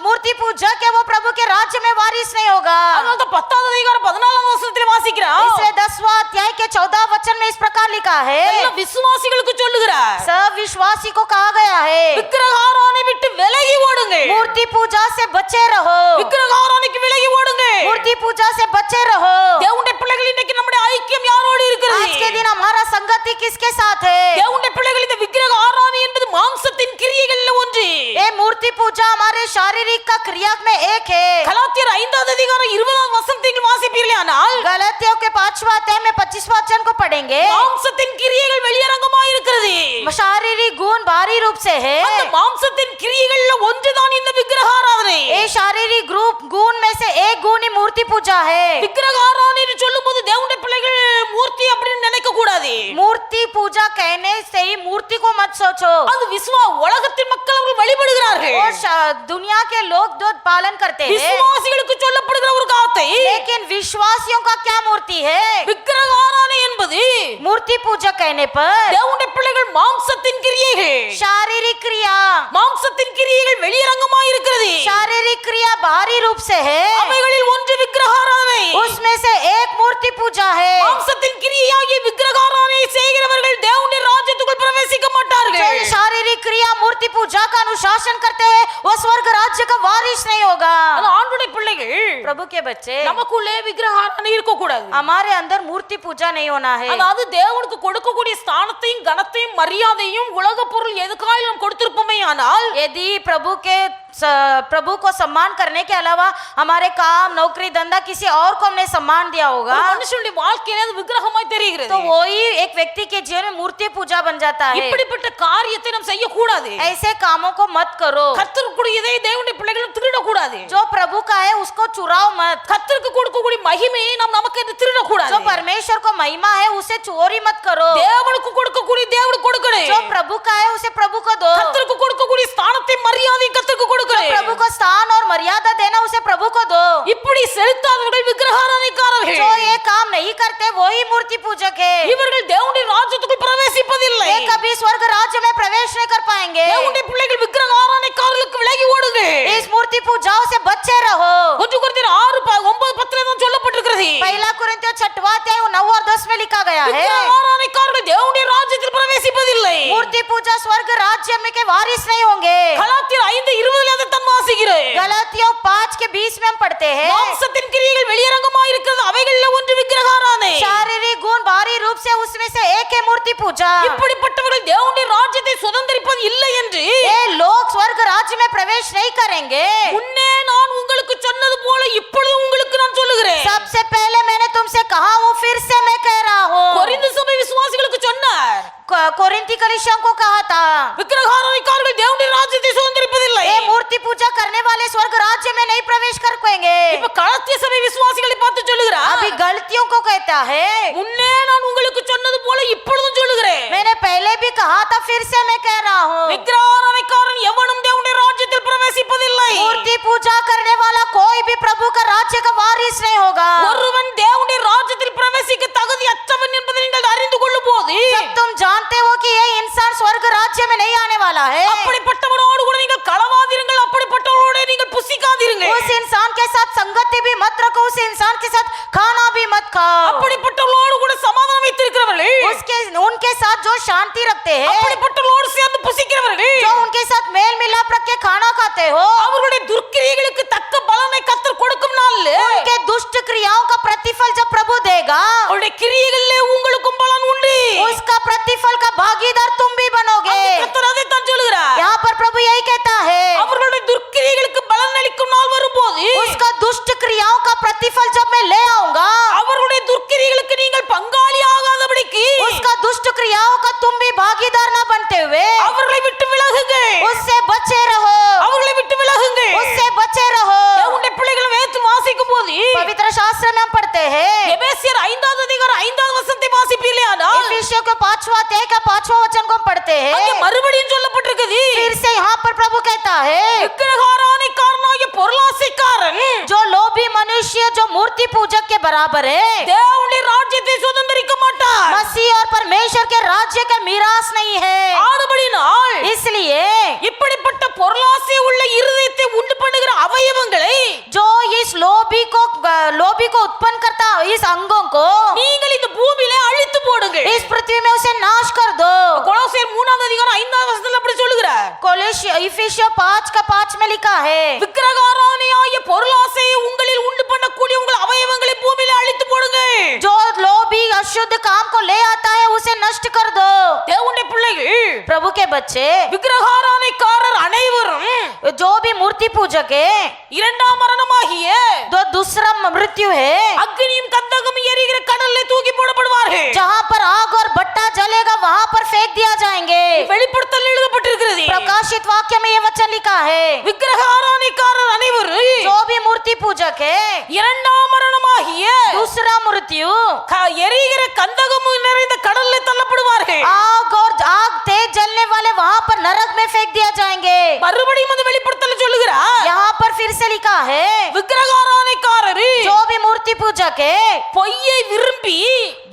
मूर्ति पूजक है वो प्रभु के राज्य में वारिस नहीं होगा। அதனால தான் 10வது அதிகாரம் 14வது வசனத்தில் வாசிக்கிறோம். इसलिए 10वां अध्याय के 14 वचन में इस प्रकार लिखा है, எல்லா விசுவாசிகளுக்கு சொல்லுகிறார். सब विश्वासी को कहा गया है விக்கிரக ஆராதனை விட்டு விலகி ஓடுங்க. मूर्ति पूजा से बचे रहो, விக்கிரக ஆராதனைக்கு விலகி ஓடுங்க. मूर्ति पूजा से बचे रहो। தேவனுடைய பிள்ளைகள் இன்னைக்கு நம்முடைய ஐக்கியம் யாரோடு இருக்கிறது? आज के दिन हमारा संगति किसके साथ है? தேவனுடைய பிள்ளைகள் இந்த விக்கிரக ஆராதனை என்பது மாம்சத்தின் கிரியைகள்ல ஒன்று. ये मूर्ति पूजा हमारे शारीरिक का क्रिया में एक है। கலாத்தியர் 5வது அதிகாரம் 20வது வசனத்தில் வாசிப்பீர்களானால் गलातियों के 5वां अध्याय में 25वां वचन पढ़ेंगे மாம்சத்தின் கிரியைகள் வெளியரங்கமாய் இருக்கிறது. शारीरिक गुण बाहरी रूप से है அந்த மாம்சத்தின் கிரியைகள்ல ஒன்றுதான் இந்த விக்கிரக ஆராதனை. ये शारीरिक ग्रुप गुण में से एक गुण ही मूर्ति पूजा है விக்கிரக ஆராதனை சொல்லும்போது தேவனுடைய பிள்ளைகள் மூர்த்தி அப்படின்னு நினைக்க கூடாது. मूर्ति पूजा कहने से ही मूर्ति को मत सोचो அது உலகத்தின் மக்கள் அவர்கள் வழிபடுகிறார்கள். और दुनिया के लोग जो पालन करते हैं விசுவாசிகளுக்கு சொல்லப்படுகிற ஒரு காத்தை लेकिन विश्वासियों का क्या मूर्ति है விக்கிரக ஆராதனை என்பது मूर्ति पूजा कहने पर தேவனுடைய பிள்ளைகள் மாம்சத்தின் கிரியைகள். शारीरिक क्रिया மாம்சத்தின் கிரியைகள் வெளியரங்கமாய் இருக்கிறது. शारीरिक क्रिया बाहरी रूप से है அவைகளில் ஒன்று விக்கிரக ஆராதனை. उसमें से एक मूर्ति पूजा है மாம்சத்தின் கிரியையாகிய விக்கிரக ஆராதனை செய்கிறவர்கள் தேவனுடைய ராஜ்யத்துக்குள் பிரவேசிக்க மாட்டார்கள். जो शारीरिक क्रिया मूर्ति पूजा का अनुशासन करते हैं वो स्वर्ग राज्य का वारिस नहीं होगा அது ஆண்டுடைய பிள்ளைகள் प्रभु के बच्चे நமக்குள்ளே விக்கிரக ஆராதனை இருக்க கூடாது. हमारे अंदर मूर्ति पूजा नहीं होना है அதாவது தேவனுக்கு கொடுக்கக்கூடிய ஸ்தானத்தையும் கனத்தையும் மரியாதையும் உலக பொருள் எதுக்காக நாம் கொடுத்திருப்போமே ஆனால் यदि प्रभु को सम्मान करने के अलावा हमारे काम नौकरी धंधा किसी और को हमने सम्मान दिया होगा மனுஷனுடைய வாழ்க்கையில அது விக்கிரகமாய் தெரிகிறது. तो वही एक व्यक्ति के जीवन में मूर्ति पूजा बन जाता है இப்படிப்பட்ட காரியத்தை நாம் செய்ய கூடாது. ऐसे कामों को मत करो கர்த்தருக்குரியதை தேவனுடைய பிள்ளைகள் திருட கூடாது. जो प्रभु का है उसको चुराओ मत கர்த்தருக்கு கொடுக்கக்கூடிய மகிமையை நாம் நமக்கு என்று திருட கூடாது. जो परमेश्वर को महिमा है उसे चोरी मत करो தேவனுக்கு கொடுக்கக்கூடிய தேவனுக்கு கொடுக்கணும். जो प्रभु का है उसे प्रभु को दो கர்த்தருக்கு கொடுக்கக்கூடிய ஸ்தானத்தை மரியாதை கர்த்தருக்கு கொடுக்கணும். प्रभु को स्थान और मर्यादा देना उसे प्रभु को दो இப்படி செலுத்தாதவர்கள் விக்கிரகாராதனைக்காரர்கள். जो ये काम नहीं करते वही मूर्ति पूजक है இவர்கள் தேவனுடைய ராஜ்யத்துக்குள் பிரவேசிப்பதில்லை. ये कभी स्वर्ग राज्य में प्रवेश नहीं कर पाएंगे தேவனுடைய பிள்ளைகள் விக்கிரகாராதனைக்காரர்களுக்கு விலகி ஓடுங்க. इस मूर्ति पूजाओं से बचे रहो 1 கொரிந்தியர் 6:9-10 தான் சொல்லப்பட்டிருக்கிறது. पहला कुरिन्थियों 6वां अध्याय 9 और 10 में लिखा गया है விக்கிரகாராதனைக்காரர்கள் தேவனுடைய ராஜ்யத்தில் பிரவேசிப்பதில்லை. मूर्ति पूजा स्वर्ग राज्य में के वारिस नहीं होंगे கலாத்தியர் 5:20 அதை தான் வாசிக்கிறேன். गलातियों 5:20 में हम पढ़ते हैं மாம்சத்தின் கிரியைகள் வெளியரங்கமாய் இருக்கிறது அவைகளில் ஒன்று விக்கிரகாராதனை. शारीरिक गुण बाहरी रूप से उसमें से एक है मूर्ति पूजा இப்படிப்பட்டவர்கள் தேவனுடைய ராஜ்யத்தை சுதந்தரிப்பது இல்லை என்று ये लोग स्वर्ग राज्य में प्रवेश नहीं करेंगे முன்னே நான் உங்களுக்கு சொன்னது போல இப்பொழுது உங்களுக்கு நான் சொல்லுகிறேன். सबसे पहले मैंने तुमसे कहा वो फिर से मैं कह रहा हूँ கொரிந்து சபை விசுவாசிகளுக்கு சொன்னார். कोरिन्थी कलीसियाओं को कहा था விக்கிரகாராதனைக்காரர்கள் தேவனுடைய ராஜ்யத்தை சுதந்தரிப்பதில்லை. ये मूर्ति पूजा करने वाले स्वर्ग राज्य में नहीं प्रवेश कर पाएंगे இப்ப கலாத்திய சபை விசுவாசிகளை பார்த்து சொல்லுகிறார். अभी गलतियों को कहता है முன்னே நான் உங்களுக்கு சொன்னது போல இப்பொழுதும் சொல்லுகிறேன். मैंने पहले भी कहा था फिर से मैं कह रहा हूँ விக்கிரகாராதனைக்காரன் எவனும் தேவனுடைய ராஜ்யத்தில் பிரவேசிப்பதில்லை. मूर्ति पूजा करने वाला कोई भी प्रभु का राज्य का वारिस नहीं होगा ஒருவன் தேவனுடைய ராஜ்யத்தில் பிரவேசிக்க தகுதி அற்றவன் என்பதை நீங்கள் அறிந்து கொள்ளும் போது जब तुम जानते हो कि ये इंसान स्वर्ग राज्य में नहीं आने वाला है அப்படிப்பட்டவனோடு கூட நீங்கள் களவாதிருங்கள். அப்படிப்பட்டவனோடு நீங்கள் புசிக்காதிருங்கள். उस इंसान के साथ संगति भी मत रखो उस इंसान के साथ खाना भी मत खाओ அப்படிப்பட்டவனோடு கூட சமாதானம் வைத்திருக்கிறவர்கள் उनके साथ जो शांति रखते हैं அப்படிப்பட்டவர்களோடு சேர்ந்து புசிக்கிறவர்கள் जो उनके साथ मेल मिलाप रख के खाना खाते हो அவர்களுடைய துர்க்கிரியைகளுக்கு தக்க பலனை கர்த்தர் கொடுக்கும் நாள்ல उनके दुष्ट क्रियाओं का प्रतिफल जब प्रभु देगा அவருடைய கிரியைகளிலே உங்களுக்கும் பலன் உண்டு. उसका प्रतिफल का भागीदार तुम भी बनोगे கர்த்தர் அதைத்தான் சொல்லுகிறார். यहाँ पर प्रभु यही कहता है அவர்களுடைய துர்க்கிரியைகளுக்கு பலன் அளிக்கும் நாள் வரும்போது उसका दुष्ट क्रियाओं का प्रतिफल जब मैं ले आऊंगा அவர்களுடைய துர்க்கிரியைகளுக்கு நீங்கள் பங்காளி ஆகாதபடிக்கு उसका दुष्ट क्रियाओं का तुम भी भागीदार ना बनते हुए அவர்களை விட்டு விலகுங்கள். उससे बचे रहो அவர்களை விட்டு விலகுங்கள். उससे बचे रहो தேவனுடைய பிள்ளைகளை வேத்து வாசிக்கும் போது पवित्र शास्त्र में हम पढ़ते हैं எபேசியர் 5வது அதிகாரம் 5வது வசனத்தை வாசிப்பீர்களேயானால் इफिसियों के 5वां अध्याय का 5वां वचन को हम पढ़ते அங்கே हैं மறுபடியும் சொல்லப்பட்டிருக்குது. फिर से यहाँ पर प्रभु कहता है விக்கிரகாராதனைக்காரனாகிய பொருளாசைக்காரன் जो लोभी मनुष्य जो मूर्ति पूजक के बराबर है தேவனுடைய ராஜ்யத்தை சுதந்தரிக்க மாட்டார். मसीह और परमेश्वर के राज्य का मीरास नहीं है ஆனபடியினால் इसलिए இப்படிப்பட்ட பொருளாசை உள்ள இருதயத்தை உண்டு பண்ணுகிற அவயவங்களை जो इस लोभी को उत्पन्न करता इस अंगों को நீங்கள் இந்த பூமியிலே அழித்து போடுங்கள். इस पृथ्वी में उसे नाश कर दो கொலோசியர் 3வது அதிகாரம் 5வது வசனத்துல அப்படி சொல்லுகிறார். इफिसियों 5 का 5 में लिखा है விக்கிரகாராதனையாகிய பொருளாசையை உங்களில் உண்டு பண்ணக்கூடிய உங்கள் அவயவங்களை பூமியிலே அழித்து போடுங்கள். जो लोभी और अशुद्ध काम को ले आता है उसे नष्ट कर दो। தேவனுடைய பிள்ளைகள் प्रभु के बच्चे விக்கிரகாராதனைக்காரர் அனைவரும் जो भी मूर्ति पूजक है, இரண்டாம் மரணமாகிய जो दूसरा मृत्यु है, அக்னியும் கந்தகம் எரிகிற கடல்ல தூக்கி போடப்படுவார்கள். जहाँ पर आग और भट्टा जलेगा वहाँ पर फेंक दिया जाएंगे। வெளிப்படுத்தல் எழுதப்பட்டிருக்கிறது. प्रकाशित वाक्य में ये वचन लिखा है, விக்கிரகாராதனைக்காரர் அனைவரும் जो भी मूर्ति पूजक है, இரண்டாம் மரணமாகிய दूसरा मृत्यु எரிகிற கந்தகம் நிறைந்த கடல்ல தள்ளப்படுவார்கள். आग तेज जलने वाले वहाँ पर नरक में फेंक दिया जाएंगे। மறுபடியும் அந்த வெளிப்படுத்தல் சொல்லுகிறார், यहाँ पर फिर से लिखा है, விக்கிரகாராதனைக்காரர் जो भी मूर्ति पूजक है, பொய்யை விரும்பி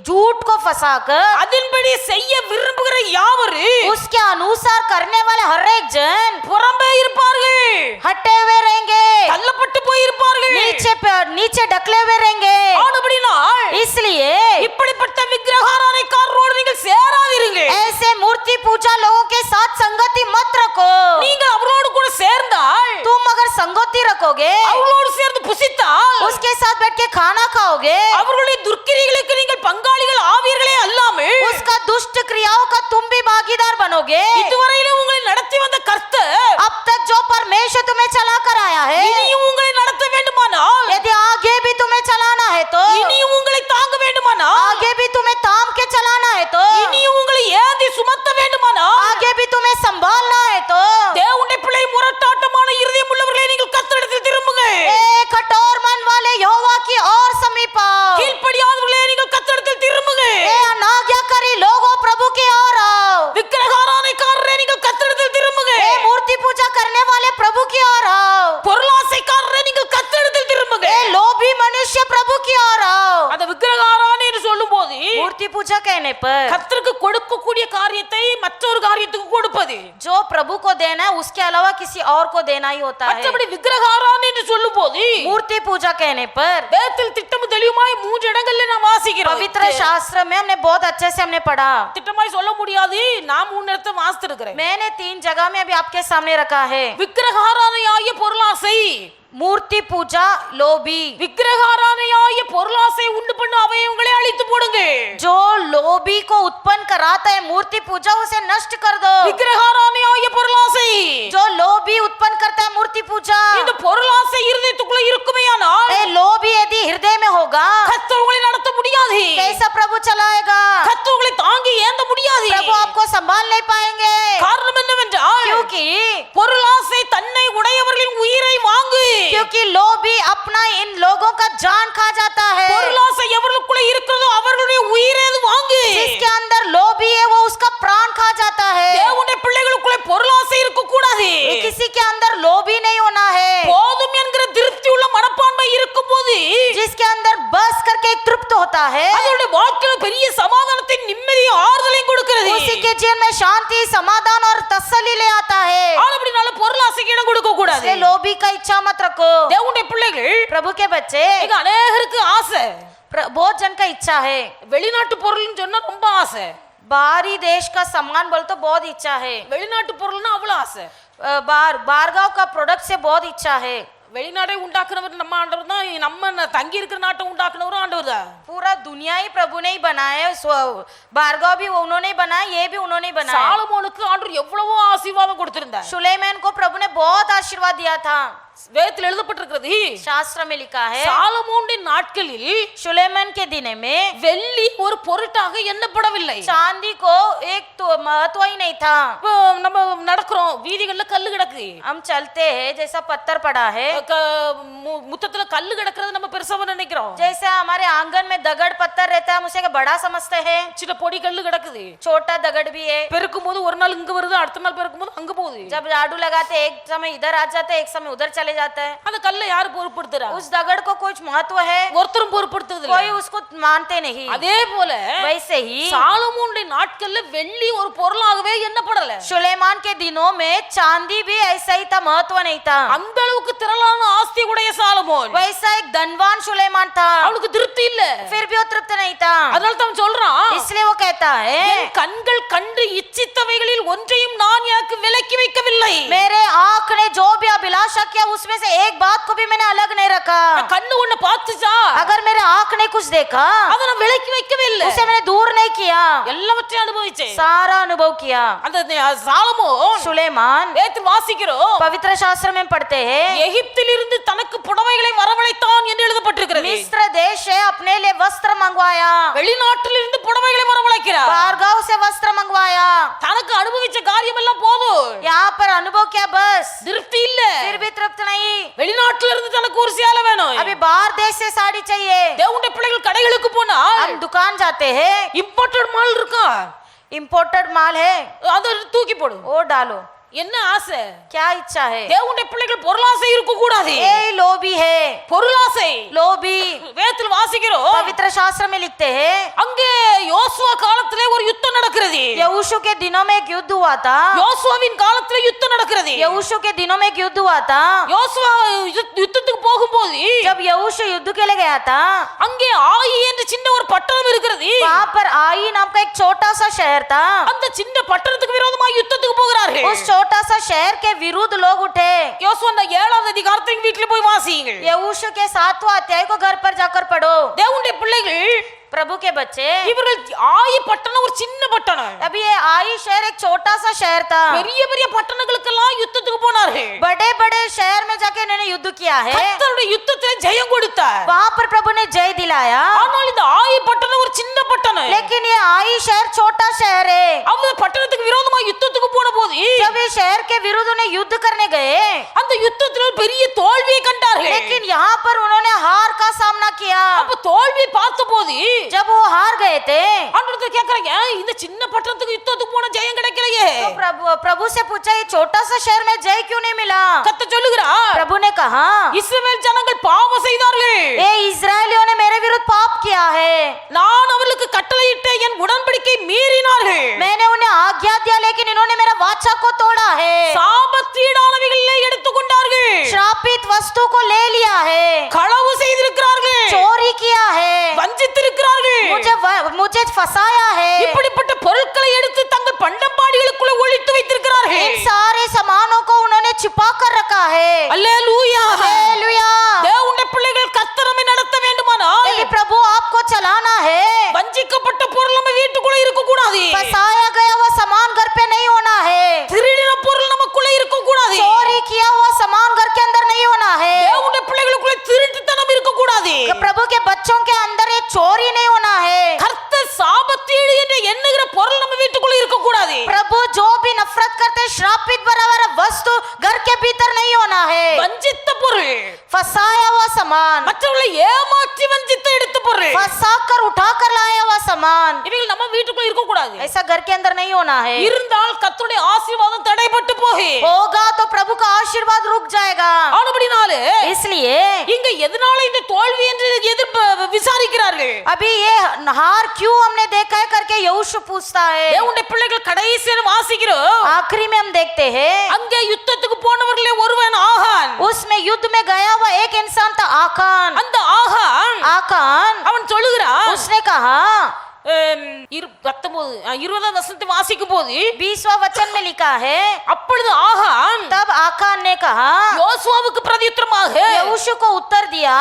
झूठ को फंसाकर அதன்படி செய்ய விரும்புகிற யாவரும் उसके अनुसार करने वाले हर एक जन புறம்பே இருப்பார்கள், हटे हुए रहेंगे, தள்ளப்பட்டு போய் இருப்பார்கள். नीचे ढकले हुए रहेंगे। ஆனபடினால் इसलिए இப்படிப்பட்ட விக்கிரகாராதனைக்காரரோடு நீங்கள் சேராதீருங்க. ऐसे मूर्ति पूजा लोगों के साथ संगति मत रखो। நீங்கள் அவரோடு கூட சேர்ந்தால், तुम अगर संगति रखोगे, அவரோடு சேர்ந்து புசித்தால், उसके साथ बैठ के खाना खाओगे, அவர்களுடைய துர்க்கிரிகளுக்கு நீங்கள் பங்காளிகள் ஆவீர்களே அல்லாமல் उसका दुष्ट क्रियाओं का तुम भी भागीदार बनोगे। இதுவரையிலும் உங்களை நடத்தி வந்த கர்த்தர் अब तक जो परमेश्वर तुम्हें चला कर आया है, இனியும் உங்களை நடத்த வேண்டுமானால், यदि आगे भी तुम्हें चलाना है तो, இனியும் உங்களை தாங்க வேண்டுமானால், आगे भी तुम्हें ताम के चलाना है तो, இனியும் உங்களை ஏந்தி சுமத்த வேண்டுமானால், आगे भी तुम्हें संभालना है तो, தேவனுடைய பிள்ளை முரட்டாட்டமான இருதயம் உள்ளவர்களே நீங்கள் கர்த்தரிடத்தில் திரும்புங்க. ए कठोर मन वाले यहोवा की ओर समीप आओ। கீழ்ப்படியாதவர்களே நீங்கள் கர்த்தரிடத்தில் திரும்புங்க. ए अनाज्ञाकारी लोगों प्रभु की ओर आओ। விக்கிரகாராதனைக்காரரே நீங்கள் கர்த்தரிடத்தில் திரும்புங்க. ए मूर्ति पूजा करने वाले प्रभु की ओर आओ। பொருளாசைக்காரரே நீங்கள் கர்த்தரிடத்தில் திரும்புங்க. ए लोभी मनुष्य प्रभु की ओर आओ। அந்த விக்கிரகாராதனை என்று சொல்லும்போது मूर्ति पूजा कहने पर கர்த்தருக்கு கொடுக்கக்கூடிய காரியத்தை மற்றொரு காரியத்துக்கு கொடுப்பது. जो प्रभु को देना है उसके अलावा किसी और को देना ही होता है। மற்றபடி விக்கிரகாராதனை என்று சொல்லும்போது मूर्ति पूजा कहने पर வேதத்தில் திட்டம் தெளிவுமாய் 3 இடங்கள்ல நாம் வாசிக்கிறோம். पवित्र शास्त्र में हमने बहुत अच्छे से हमने पढ़ा। திட்டமாய் சொல்ல முடியாது, நான் 3 இடத்தை வாசித்திருக்கிறேன். मैंने 3 जगह में अभी आपके सामने रखा है। விக்கிரகாராதனையாகிய பொருளாசை, मूर्ति पूजा लोभी, விக்கிரகாராதனையாகிய பொருளாசை உண்டு பண்ண அவயவங்களை அழித்து போடுங்க. जो लोभी को उत्पन्न कराता है मूर्ति पूजा उसे नष्ट कर दो। விக்கிரகாராதனையாகிய பொருளாசை, जो लोभी उत्पन्न करता है मूर्ति पूजा, இந்த பொருளாசை இருதயத்துக்குள்ள இருக்குமேயானால் ए लोभी यदि हृदय में होगा கர்த்தர் உங்களை நடத்த முடியாது. कैसा प्रभु चलाएगा? கர்த்தர் உங்களை தாங்கி ஏந்த முடியாது. प्रभु आपको संभाल नहीं पाएंगे। காரணம் என்னவென்றால் क्योंकि பொருளாசை தன்னை உடையவர்களின் உயிரை வாங்கு. क्योंकि लोभी अपना इन लोगों का जान खा जाता है। பொருளாசை எவர்களுக்குள்ள இருக்கிறதோ அவர்களுடைய உயிரை அது வாங்கு. जिसके अंदर लोभी है वो उसका प्राण खा जाता है। தேவனுடைய பிள்ளைகளுக்குள்ள பொருளாசை இருக்க கூடாது. किसी के अंदर लोभी नहीं होना है। போதும் என்கிற திருப்தி உள்ள மனப்பான்மை இருக்கும்போது जिसके अंदर बस करके एक तृप्त होता है, அதனுடைய வாழ்க்கையில பெரிய சமாதானத்தை நிம்மதியும் ஆறுதலையும் கொடுக்கிறது. उसी के जीवन में शांति समाधान और तसल्ली ले आता है। ஆனபடினால பொருளாசைக்கு இடம் கொடுக்க கூடாது. इसलिए लोभी का इच्छा मत रखो। தேவனுடைய பிள்ளைகள் प्रभु के बच्चे இங்க अनेகருக்கு ஆசை. बहुत जन का इच्छा है। வெளிநாட்டு பொருள்னு சொன்னா ரொம்ப ஆசை. बाहरी देश का सामान बोल तो बहुत इच्छा है। வெளிநாட்டு பொருள்னா அவ்வளவு ஆசை. बाहरगांव का प्रोडक्ट से बहुत इच्छा है। வெளிநாடை உண்டாக்குனவர் நம்ம ஆண்டவர் தான், நம்ம தங்கி இருக்கிற நாட்டை உண்டாக்குனவரும் ஆண்டவர் தான். पूरा दुनिया ही प्रभु ने ही बनाया है। बारगांव भी उन्होंने ही बनाया, ये भी उन्होंने ही बनाया। சாலமோனுக்கு ஆண்டவர் எவ்வளவோ ஆசீர்வாதம் கொடுத்திருந்தார். सुलेमान को प्रभु ने बहुत आशीर्वाद दिया था। வேதத்தில் எழுதப்பட்டிருக்கிறது, शास्त्र में लिखा है சாலமோனுடைய நாட்களில் सुलेमान के दिन में வெள்ளி ஒரு பொருட்டாக எண்ணப்படவில்லை. चांदी को एक तो महत्व ही नहीं था। இப்போ நம்ம நடக்கிறோம், வீதிகள்ல கல்லு கிடக்கு, हम चलते हैं जैसा पत्थर पड़ा है, முத்தத்துல கல்லு கிடக்கிறது நம்ம பெருசாக நினைக்கிறோம். जैसे हमारे आंगन में दगड़ पत्थर रहता है हम उसे बड़ा समझते हैं। சின்ன பொடி கல்லு கிடக்குது, छोटा दगड़ भी है। பெருக்கும் போது ஒரு நாள் இங்க வருது, அடுத்த நாள் பெருக்கும் போது அங்க போகுது. जब झाड़ू लगाते एक समय इधर आ जाता है, एक समय उधर चले जाता है। அந்த கல்லை யாரு பொறுப்படுத்துறா? उस दगड़ को कुछ महत्व है, ஒருத்தரும் பொறுப்படுத்துறது कोई இல்ல. उसको मानते नहीं। அதே போல वैसे ही சாலமோனுடைய நாட்கள்ல வெள்ளி ஒரு பொருளாகவே எண்ணப்படல. सुलेमान के दिनों में चांदी भी ऐसा ही था, महत्व नहीं था। அந்த அளவுக்கு திரளான ஆஸ்தி உடைய சாலமோன், वैसा एक धनवान सुलेमान था, அவனுக்கு திருப்தி இல்ல. फिर भी वो तृप्त नहीं था। அதனால தான் சொல்றான், इसलिए वो कहता है என் கண்கள் கண்டு இச்சித்தவைகளில் ஒன்றையும் நான் எனக்கு விலக்கி வைக்கவில்லை. मेरे आँख ने जो भी अभिलाषा किया उसमें से एक बात को भी मैंने अलग नहीं रखा। கண்ணு ஒண்ணு பார்த்துச்சா अगर मेरे आंख ने कुछ देखा அதை நான் விலக்கி வைக்கவே இல்லை, उसे मैंने दूर नहीं किया, எல்லாவற்றையும் அனுபவிச்சேன். सारा अनुभव किया। அந்த சாலமோன் सुलेमान வேதத்தில் வாசிக்கிறோம், पवित्र शास्त्र में पढ़ते हैं எகிப்திலிருந்து தனக்கு புடவைகளை வரவழைத்தான் என்று எழுதப்பட்டிருக்கிறது. मिस्र देश से अपने लिए वस्त्र मंगवाया, வெளிநாட்டிலிருந்து புடவைகளை வரவழைக்கிறார். बारगांव से वस्त्र मंगवाया। தனக்கு அனுபவிச்ச காரியம் எல்லாம் போதும், यहाँ पर अनुभव क्या, बस திருப்தி இல்ல. फिर भी तृप्त नहीं। வெளிநாட்டுல இருந்து தனக்கு ஒரு சேலை வேணும். अभी बाहर देश से साड़ी चाहिए। தேவனுடைய பிள்ளைகள் கடைகளுக்கு போனா हम दुकान जाते हैं, இம்போர்ட்டட் மால் இருக்கா, इम्पोर्टेड माल है, அதை தூக்கி போடு. वो डालो। என்ன ஆசை? क्या इच्छा है? தேவனுடைய பிள்ளைகள் பொருளாசை இருக்க கூடாது. ये लोभी है, பொருளாசை लोभी। வேதத்தில் வாசிக்கிறோம், पवित्र शास्त्र में लिखते हैं அங்கே யோசுவா காலத்திலே ஒரு யுத்தம் நடக்கிறது. यहोशू के दिनों में एक युद्ध हुआ था। யோசுவாவின் காலத்திலே யுத்தம் நடக்கிறது. यहोशू के दिनों में एक युद्ध हुआ था। யோசுவா யுத்தத்துக்கு போகும்போது जब यहोशू युद्ध के लिए गया था, அங்கே ஆயி என்ற சின்ன ஒரு பட்டணம் இருக்கிறது. वहाँ पर आई नाम का एक छोटा सा शहर था। அந்த சின்ன பட்டணத்துக்கு விரோதமாக யுத்தத்துக்கு போகிறார்கள். उस छोटा सा शहर के विरुद्ध लोग उठे। யோசுவா அந்த 7வது அதிகாரத்தை வீட்டில் போய் வாசியுங்கள். यहोशू के 7वां अध्याय को घर पर जाकर पढ़ो। தேவனுடைய பிள்ளைகள், प्रभु के बच्चे, இவர்கள் ஆயி பட்டணம் ஒரு சின்ன பட்டணம். अभी ये आई शहर एक छोटा सा शहर था। பெரிய பெரிய பட்டணங்களுக்கெல்லாம் யுத்தத்துக்கு போனார்கள். बड़े बड़े शहर में जाके इन्होंने युद्ध किया है। கர்த்தருடைய யுத்தத்திலே ஜெயம் கொடுத்தார். वहाँ पर प्रभु ने जय दिलाया। ஆனால் இந்த ஆயி பட்டணம் ஒரு சின்ன பட்டணம். लेकिन ये आई शहर छोटा शहर है। அவங்க பட்டணத்துக்கு விரோதமா யுத்தத்துக்கு போன போது जब ये शहर के विरुद्ध उन्हें युद्ध करने गए, அந்த யுத்தத்தில் ஒரு பெரிய தோல்வியை கண்டார்கள். लेकिन यहाँ पर उन्होंने हार का सामना किया। அப்ப தோல்வி பார்த்தபோது जब वो हार गए थे, ஆண்டவர்கிட்ட கேக்குறாங்க, இந்த சின்ன பட்டணத்துக்கு யுத்தத்துக்கு போன ஜெயம் கிடைக்கலையே. तो प्रभु से पूछा, ये छोटा सा शहर में जय क्यों नहीं मिला? கர்த்தர் சொல்லுகிறார், प्रभु ने कहा, இஸ்ரவேல் ஜனங்கள் பாவம் செய்தார்கள். ये इस्राएलियों ने मेरे विरुद्ध पाप किया है। நான் அவர்களுக்கு கட்டளையிட்ட என் உடன்படிக்கை மீறினார்கள். मैंने उन्हें आज्ञा दिया, लेकिन इन्होंने मेरा वाचा को तोड़ा है। சாபத்தீடானவைகளை எடுத்துக்கொண்டார்கள். श्रापित वस्तु को ले लिया है, களவு செய்திருக்கிறார்கள், चोरी किया है, வஞ்சித்திருக்கிறார்கள். मुझे फंसाया है। இப்படிப்பட்ட பொருட்களை எடுத்து தங்கள் பண்டப்பாடிகளுக்குள்ள ஒளித்து வைத்திருக்கிறார்கள். इन सारे सामानों को उन्होंने छिपा कर रखा है। அல்லேலூயா. हालेलुया। தேவனுடைய பிள்ளைகள் கர்த்தர் நம்மை நடத்த வேண்டுமானால் यदि प्रभु आपको चलाना है, வஞ்சிக்கப்பட்ட பொருள் நம்ம வீட்டுக்குள்ள இருக்க கூடாது. फंसाया गया वो सामान घर पे नहीं होना है। திருடின பொருள் நமக்குள்ள இருக்க கூடாது. चोरी किया हुआ सामान घर के अंदर नहीं होना है। தேவனுடைய பிள்ளைகளுக்குள்ள திருட்டுத்தனம் இருக்க கூடாது. प्रभु के बच्चों के अंदर ये चोरी नहीं होना है। கர்த்தர் சாபத்தீடு என்று எண்ணுகிற பொருள் நம்ம வீட்டுக்குள்ள இருக்க கூடாது. प्रभु जो भी नफरत करते श्रापित बराबर वस्तु घर के भीतर नहीं होना है। வஞ்சித்த பொருள், फंसाया हुआ सामान, மற்றவர்களை ஏமாற்றி வஞ்சித்த எடுத்த பொருள், फंसाकर उठाकर लाया हुआ सामान, இவைகள் நம்ம வீட்டுக்குள்ள இருக்க கூடாது. ऐसा घर के अंदर नहीं होना है। இருந்தால் கர்த்தருடைய ஆசீர்வாதம் தடைபட்டு போகும். होगा तो प्रभु का आशीर्वाद रुक जाएगा। ஆனபடினாலே इसलिए இங்க எதனால இந்த தோல்வி என்று விசாரிக்கிறார்கள். अभी ये हार क्यों हमने देखा है करके यहोशू पूछता है। தேவனுடைய பிள்ளைகள் கடைசியில் வாசிக்கிறோம், आखिरी में हम देखते हैं, அங்கே யுத்தத்துக்கு போனவர்களே ஒருவன் ஆகான். उसमें युद्ध में गया हुआ एक इंसान था, आकान। அந்த ஆகான் आकान அவன் சொல்லுகிறான், उसने कहा, 20 வசனத்தை வாசிக்கும் போது 20वां वचन में लिखा है, அப்பொழுது ஆகான் तब आकान ने कहा, யோசுவாவுக்கு பிரதியுத்தரமாக, यहोशू को उत्तर दिया,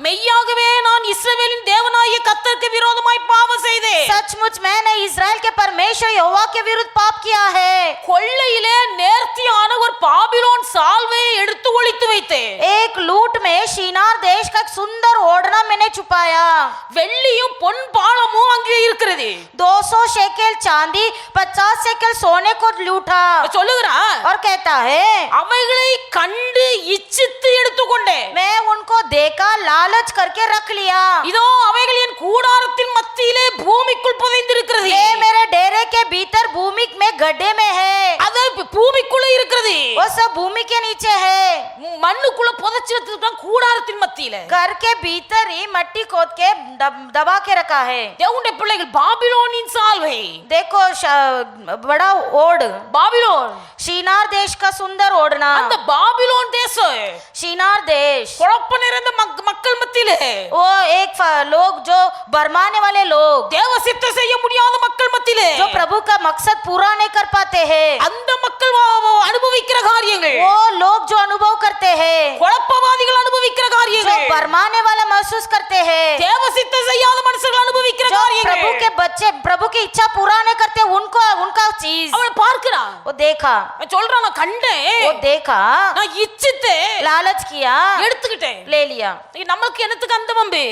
மெய்யாகவே நான் இஸ்ரவேலின் தேவனாகிய கர்த்தருக்கு விரோதமாய் பாவம் செய்தேன். सचमुच मैंने इस्राएल के परमेश्वर यहोवा के विरुद्ध पाप किया है। கொள்ளையிலே நேர்த்தியான ஒரு பாபிலோன் சால்வையை எடுத்து ஒளித்து வைத்தேன். एक लूट में शिनार देश का एक सुंदर ओढ़ना मैंने छुपाया। வெள்ளியும் பொன் பாலமும் அங்கே இருக்கிறது. 200 शेकेल चांदी, 50 शेकेल सोने को लूटा। சொல்லுகிறான், और कहता है, அவைகளை கண்டு இச்சித்து எடுத்துக்கொண்டேன். मैं उनको देखा, लालच करके रख लिया। இதோ அவைகள் என் கூடாரத்தின் மத்தியிலே பூமிக்குள் புதைந்திருக்கிறது. ये मेरे डेरे के भीतर भूमि में गड्ढे में है। அது பூமிக்குள்ள இருக்கிறது. वो सब भूमि के नीचे है। மண்ணுக்குள்ள புதைச்சு வச்சிருக்கான் கூடாரத்தின் மத்தியில. घर के भीतर ही मट्टी खोद के दबा के रखा है। தேவனுடைய பிள்ளைகள் பாபிலோனின் சால்வை, देखो बड़ा ओढ़, பாபிலோன், शिनार देश का सुंदर ओढ़ना। அந்த பாபிலோன் தேசம் शिनार देश குழப்ப நிறைந்த மக்கள் மத்தியிலே, वो एक लोग जो बरमाने वाले लोग, தேவ சித்தம் செய்ய முடியாத மக்கள் மத்தியிலே, जो प्रभु का मकसद पूरा नहीं कर पाते हैं, அந்த மக்கள் அனுபவிக்கிற காரியங்கள், वो लोग जो अनुभव करते करते हैं, குழப்பவாதிகள் அனுபவிக்கிற जो காரியங்கள், भरमाने वाला महसूस करते हैं, தேவ சித்தம் செய்யாத மனுஷர்கள் அனுபவிக்கிற जो காரியங்கள், प्रभु के बच्चे प्रभु की इच्छा पूरा नहीं करते, उनका चीज அவன் பார்க்கிறான். वो देखा, சொல்றான், நான் கண்டேன், वो देखा, நான் இச்சித்தேன், लालच किया, எடுத்துக்கிட்டேன். ले लिया। நமக்கு என்னத்துக்கு அந்த வம்பு?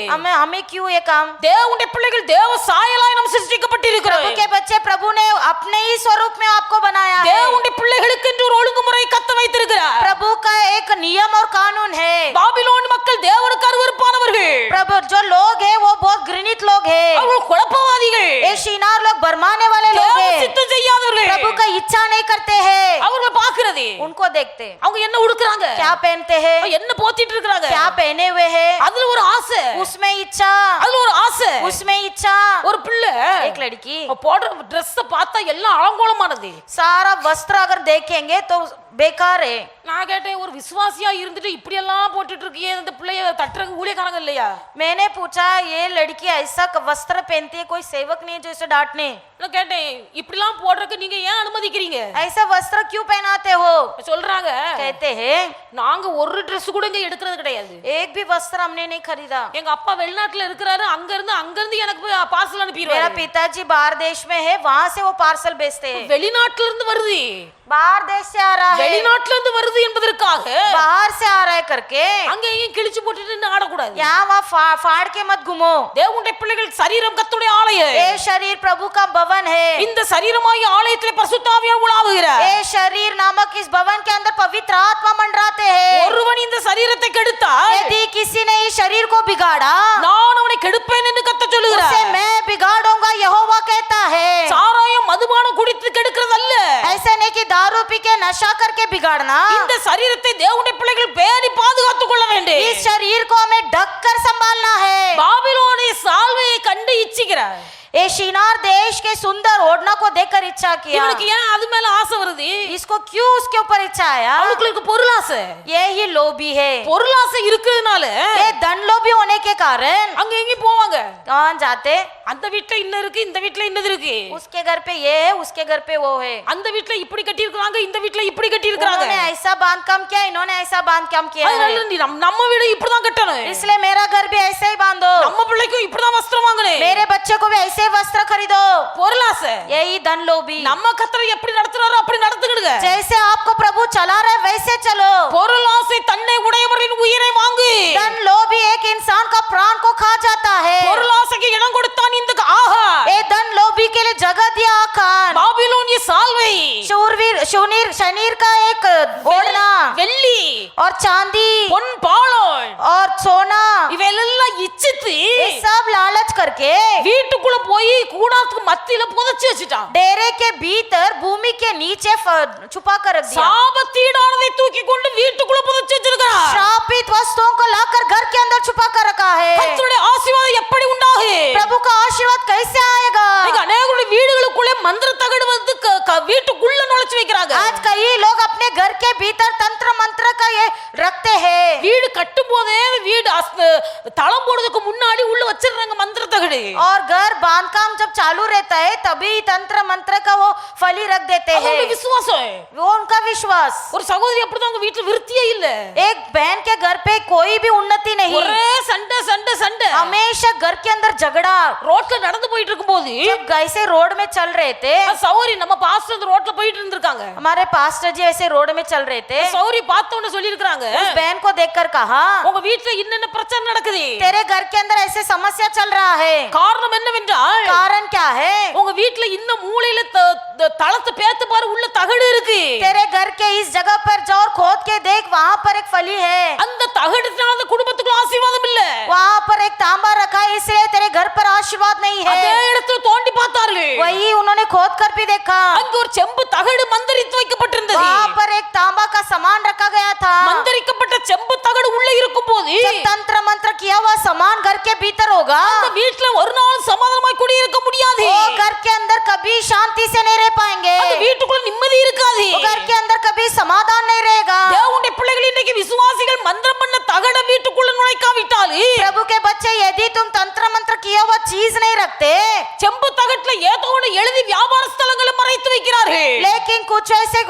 हमें क्यों ये काम? தேவனுடைய பிள்ளைகள் தேவ சாயலாய் நாம் சிருஷ்டிக்கப்பட்டிருக்கிறோம். प्रभु के बच्चे प्रभु ने अपने ही स्वरूप में आपको बनाया है। தேவனுடைய பிள்ளைகளுக்கு என்று ஒரு ஒழுங்குமுறை கத்த வைத்திருக்கிறார். प्रभु का एक नियम और कानून है। பாபிலோன் மக்கள் தேவனுக்கு அருவருப்பானவர்கள். प्रभु जो लोग हैं वो बहुत घृणित लोग हैं। அவர்கள் குழப்பவாதிகள். ये शिनार लोग भरमाने वाले लोग தேவ हैं। சித்தம் செய்யாதவர்கள். प्रभु का इच्छा नहीं करते हैं। அவர்கள் பார்க்கிறது. उनको देखते, அவங்க என்ன உடுக்குறாங்க, क्या पहनते हैं, என்ன போத்திட்டு இருக்காங்க, क्या पहने हुए हैं, அதுல ஒரு ஆசை, उसमें इच्छा, அதுல ஒரு ஆசை. उसमें इच्छा। ஒரு பிள்ளை एक लड़की அவ போடுற Dress பார்த்தா எல்லாம் அலங்கோலமானது. सारा वस्त्र अगर देखेंगे तो बेकार है। நான் கேட்டேன், ஒரு விசுவாசியா இருந்துட்டு இப்படி எல்லாம் போட்டுட்டு இருக்கியே, இந்த பிள்ளைய தட்டுறதுக்கு ஊழியக்காரங்க இல்லையா? मैंने पूछा ये लड़की ऐसा वस्त्र पहनती है, कोई सेवक नहीं है जो इसे डांटने? நான் கேட்டேன், இப்படி எல்லாம் போடுறதுக்கு நீங்க ஏன் அனுமதிக்கிறீங்க? ऐसा वस्त्र क्यों पहनाते हो? சொல்றாங்க, कहते हैं நாங்க ஒரு Dress கூட இங்க எடுக்கிறது கிடையாது. एक भी वस्त्र हमने नहीं खरीदा। எங்க அப்பா வெளிநாட்டுல இருக்கிறாரு, அங்க இருந்து எனக்கு பார்சல் मेरा அனுப்பிடுவாரு. पिताजी बाहर देश में है, वहां से वो पार्सल भेजते हैं। வெளிநாட்டுல இருந்து வருது, बाहर देश से आ रहा है, வெளிநாட்டுல இருந்து வருது என்பதற்காக बाहर से आ रहा है करके அங்க எங்கேயும் கிழிச்சு போட்டுட்டு நின்னு ஆடக்கூடாது. यहाँ वहाँ फाड़ के मत घूमो। தேவனுடைய பிள்ளைகள் சரீரம் கர்த்தருடைய ஆலயம். ये शरीर प्रभु का भवन है। இந்த சரீரமாகிய ஆலயத்திலே பரிசுத்த ஆவியானவர் உலாவுகிறார். ये शरीर नामक इस भवन के अंदर पवित्र आत्मा मंडराते हैं। ஒருவன் இந்த சரீரத்தை கெடுத்தால், यदि किसी ने इस शरीर को बिगाड़ा, நான் அவனை கெடுப்பேன் என்று கர்த்தர் சொல்லுகிறார். उसे मैं बिगाड़ूंगा, यहोवा कहता है। சாராயம் மதுபானம் குடித்து கெடுக்கிறது அல்ல. ऐसा नहीं कि दारू पी के नशा करके बिगाड़ना। இந்த சரீரத்தை தேவனுடைய பிள்ளைகள் பேணி பாதுகாத்துக் கொள்ள வேண்டும். इस शरीर को हमें ढक कर संभालना है। பாபிலோனிய சால்வையை கண்டு இச்சிக்கிறார். ये शिनार देश के सुंदर ओढ़ना को देखकर इच्छा किया। இவனுக்கு ஏன் அது மேல ஆசை வருது? इसको क्यों उसके ऊपर इच्छा आया? அவளுக்கு பொருளாசை. ये ही लोभी है। பொருளாசை இருக்கிறதுனால ये धन लोभी होने के कारण அங்க எங்க போவாங்க, कौन जाते? அந்த வீட்ல இன்ன இருக்கு, இந்த வீட்ல இன்னது இருக்கு, उसके घर पे ये है, उसके घर पे वो है। அந்த வீட்ல இப்படி கட்டி இருக்காங்க, இந்த வீட்ல இப்படி கட்டி இருக்காங்க. उन्होंने ऐसा बांधकाम किया, इन्होंने ऐसा बांधकाम किया है, அதனால நம்ம வீடு இப்படிதான் கட்டணும், इसलिए मेरा घर भी ऐसे ही बांधो, நம்ம பிள்ளைக்கும் இப்படிதான் வஸ்திரம் வாங்கணும், मेरे बच्चे को भी ऐसे ही वस्त्र खरीदो। பொருளாசை. यही धन लोभी। நம்ம கர்த்தர் எப்படி நடத்துறாரோ அப்படி நடத்துக்கிடுங்க. जैसे आपको प्रभु चला रहा है वैसे चलो। பொருளாசை தன்னை உடையவரின் உயிரை வாங்கு. धन लोभी एक इंसान का प्राण को खा जाता है। பொருளாசைக்கு இடம் கொடுத்தான் இந்த ஆஹா. ये धन लोभी के लिए जगह दिया आखान। பாபிலோனிய சால்வை, शनीर का एक ओढ़ना, வெள்ளி और चांदी, பொன் பாலம், और सोना, இவையெல்லாம் இச்சித்து ये सब लालच करके வீட்டுக்குள்ள போய் கூடாரத்துக்கு மத்தியில புதைச்சு வச்சிட்டான். डेरे के भीतर भूमि के नीचे छुपा कर रख दिया। சாபத்தீடானதை தூக்கி கொண்டு வீட்டுக்குள்ள புதைச்சு வச்சிருக்கான். श्रापित वस्तुओं को लाकर घर के अंदर छुपा कर रखा है। கர்த்தருடைய ஆசீர்வாதம் எப்படி உண்டாகும்? प्रभु का आशीर्वाद कैसे आएगा? அநேகருடைய வீடுகளுக்குள்ளே மந்திர தகடு வந்து வீட்டுக்குள்ள நுழைச்சு வைக்கிறாங்க. आज कई लोग अपने घर के भीतर तंत्र मंत्र का ये रखते हैं। வீடு கட்டும் போதே வீடு தளம் போடுறதுக்கு முன்னாடி உள்ள வச்சிருக்காங்க மந்திர தகடு. और घर बांधकाम जब चालू रहता है तभी तंत्र मंत्र का वो फली रख देते हैं। விசுவாசம், वो उनका विश्वास। ஒரு சகோதரி அப்படிதான் அவங்க வீட்டுல விருத்தியே இல்ல. एक बहन के घर पे कोई भी उन्नति नहीं, ஒரே சண்டை சண்டை சண்டை. हमेशा घर के अंदर झगड़ा। ரோட்ல நடந்து போயிட்டு இருக்கும்போது जब ऐसे रोड में चल रहे थे, சௌரி நம்ம பாஸ்டர் அந்த ரோட்ல போயிட்டு இருந்திருக்காங்க. हमारे पास्टर जी ऐसे रोड में चल रहे थे, சௌரி பார்த்தவன சொல்லி இருக்காங்க, उस बहन को देखकर कहा உங்க வீட்ல இன்னென்ன பிரச்சனை நடக்குது, तेरे घर के अंदर ऐसे समस्या चल रहा है। காரணம் என்னவென்றால், कारण क्या है? உங்க வீட்ல இன்ன மூலையில தளத்தை பேத்து பாரு உள்ள தகடு இருக்கு. तेरे घर के इस जगह पर जाओ और खोद के देख, वहाँ पर एक फली है। அந்த தகடுனால அந்த குடும்பத்துக்குள்ள ஆசீர்வாதம் இல்ல. वहाँ पर एक तांबा रखा है, इसलिए तेरे घर पर आशीर्वाद नहीं அதே है। இடத்துல தோண்டி பார்த்தார்கள். वही उन्होंने खोद कर भी देखा, அங்க ஒரு செம்பு தகடு மந்திரித்து வைக்கப்பட்டிருந்தது. वहाँ पर एक तांबा का सामान रखा गया था। மந்திரிக்கப்பட்ட செம்பு தகடு உள்ள இருக்கும்போது जब तंत्र मंत्र किया हुआ सामान घर के भीतर होगा, அந்த வீட்ல ஒரு நாள் சமாதானமாய் குடியிருக்க முடியாது. वो घर के अंदर कभी शांति से नहीं रह पाएंगे, அந்த வீட்டுக்குள்ள நிம்மதி இருக்காது. वो घर के अंदर कभी समाधान नहीं रहेगा। தேவனுடைய பிள்ளைகள் இன்றைக்கு விசுவாசிகள் மந்திரம் பண்ண தகட வீட்டுக்குள்ள நுழைக்காவிட்டால், प्रभु के बच्चे यदि तुम तंत्र मंत्र किया हुआ चीज नहीं रखते, செம்பு தகட்டுல ஏதோ ஒன்று எழுதி வியாபார ஸ்தலங்களை மறைத்து வைக்கிறார்கள். விடுகிறார்கள். लेकिन कुछ ऐसे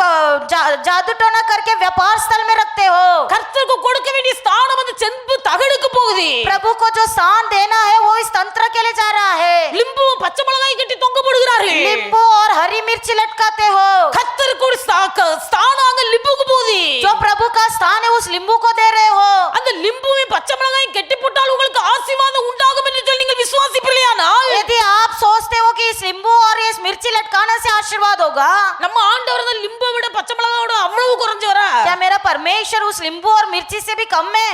जादू टोना करके व्यापार स्थल में रखते हो। கர்த்தருக்கு கொடுக்க வேண்டிய ஸ்தானம் அந்த செம்பு தகடுக்கு போகுது. प्रभु को जो स्थान देना है वो इस तंत्र के लिए जा रहा है। லிம்பு பச்சை மிளகாய் கட்டி தொங்க போடுகிறார்கள். नींबू और हरी मिर्ची लटकाते हो। கர்த்தருக்கு ஒரு ஸ்தானம் அங்க லிம்புக்கு போகுது. जो प्रभु का स्थान है उस नींबू को दे रहे हो। அந்த லிம்புவை பச்சை மிளகாய் கட்டி போட்டால் உங்களுக்கு ஆசீர்வாதம் உண்டாகும் என்று சொல்லி நீங்கள் விசுவாசிப்பீர்களானால் यदि आप सोचते हो कि इस नींबू और इस मिर्ची लटकाने से आशीर्वाद होगा, நம்ம ஆண்டவர் அந்த லிம்பை விட பச்சை மிளகாயோட அவ்வளவு குறைஞ்சவரா? क्या मेरा परमेश्वर उस नींबू और मिर्ची से भी कम है?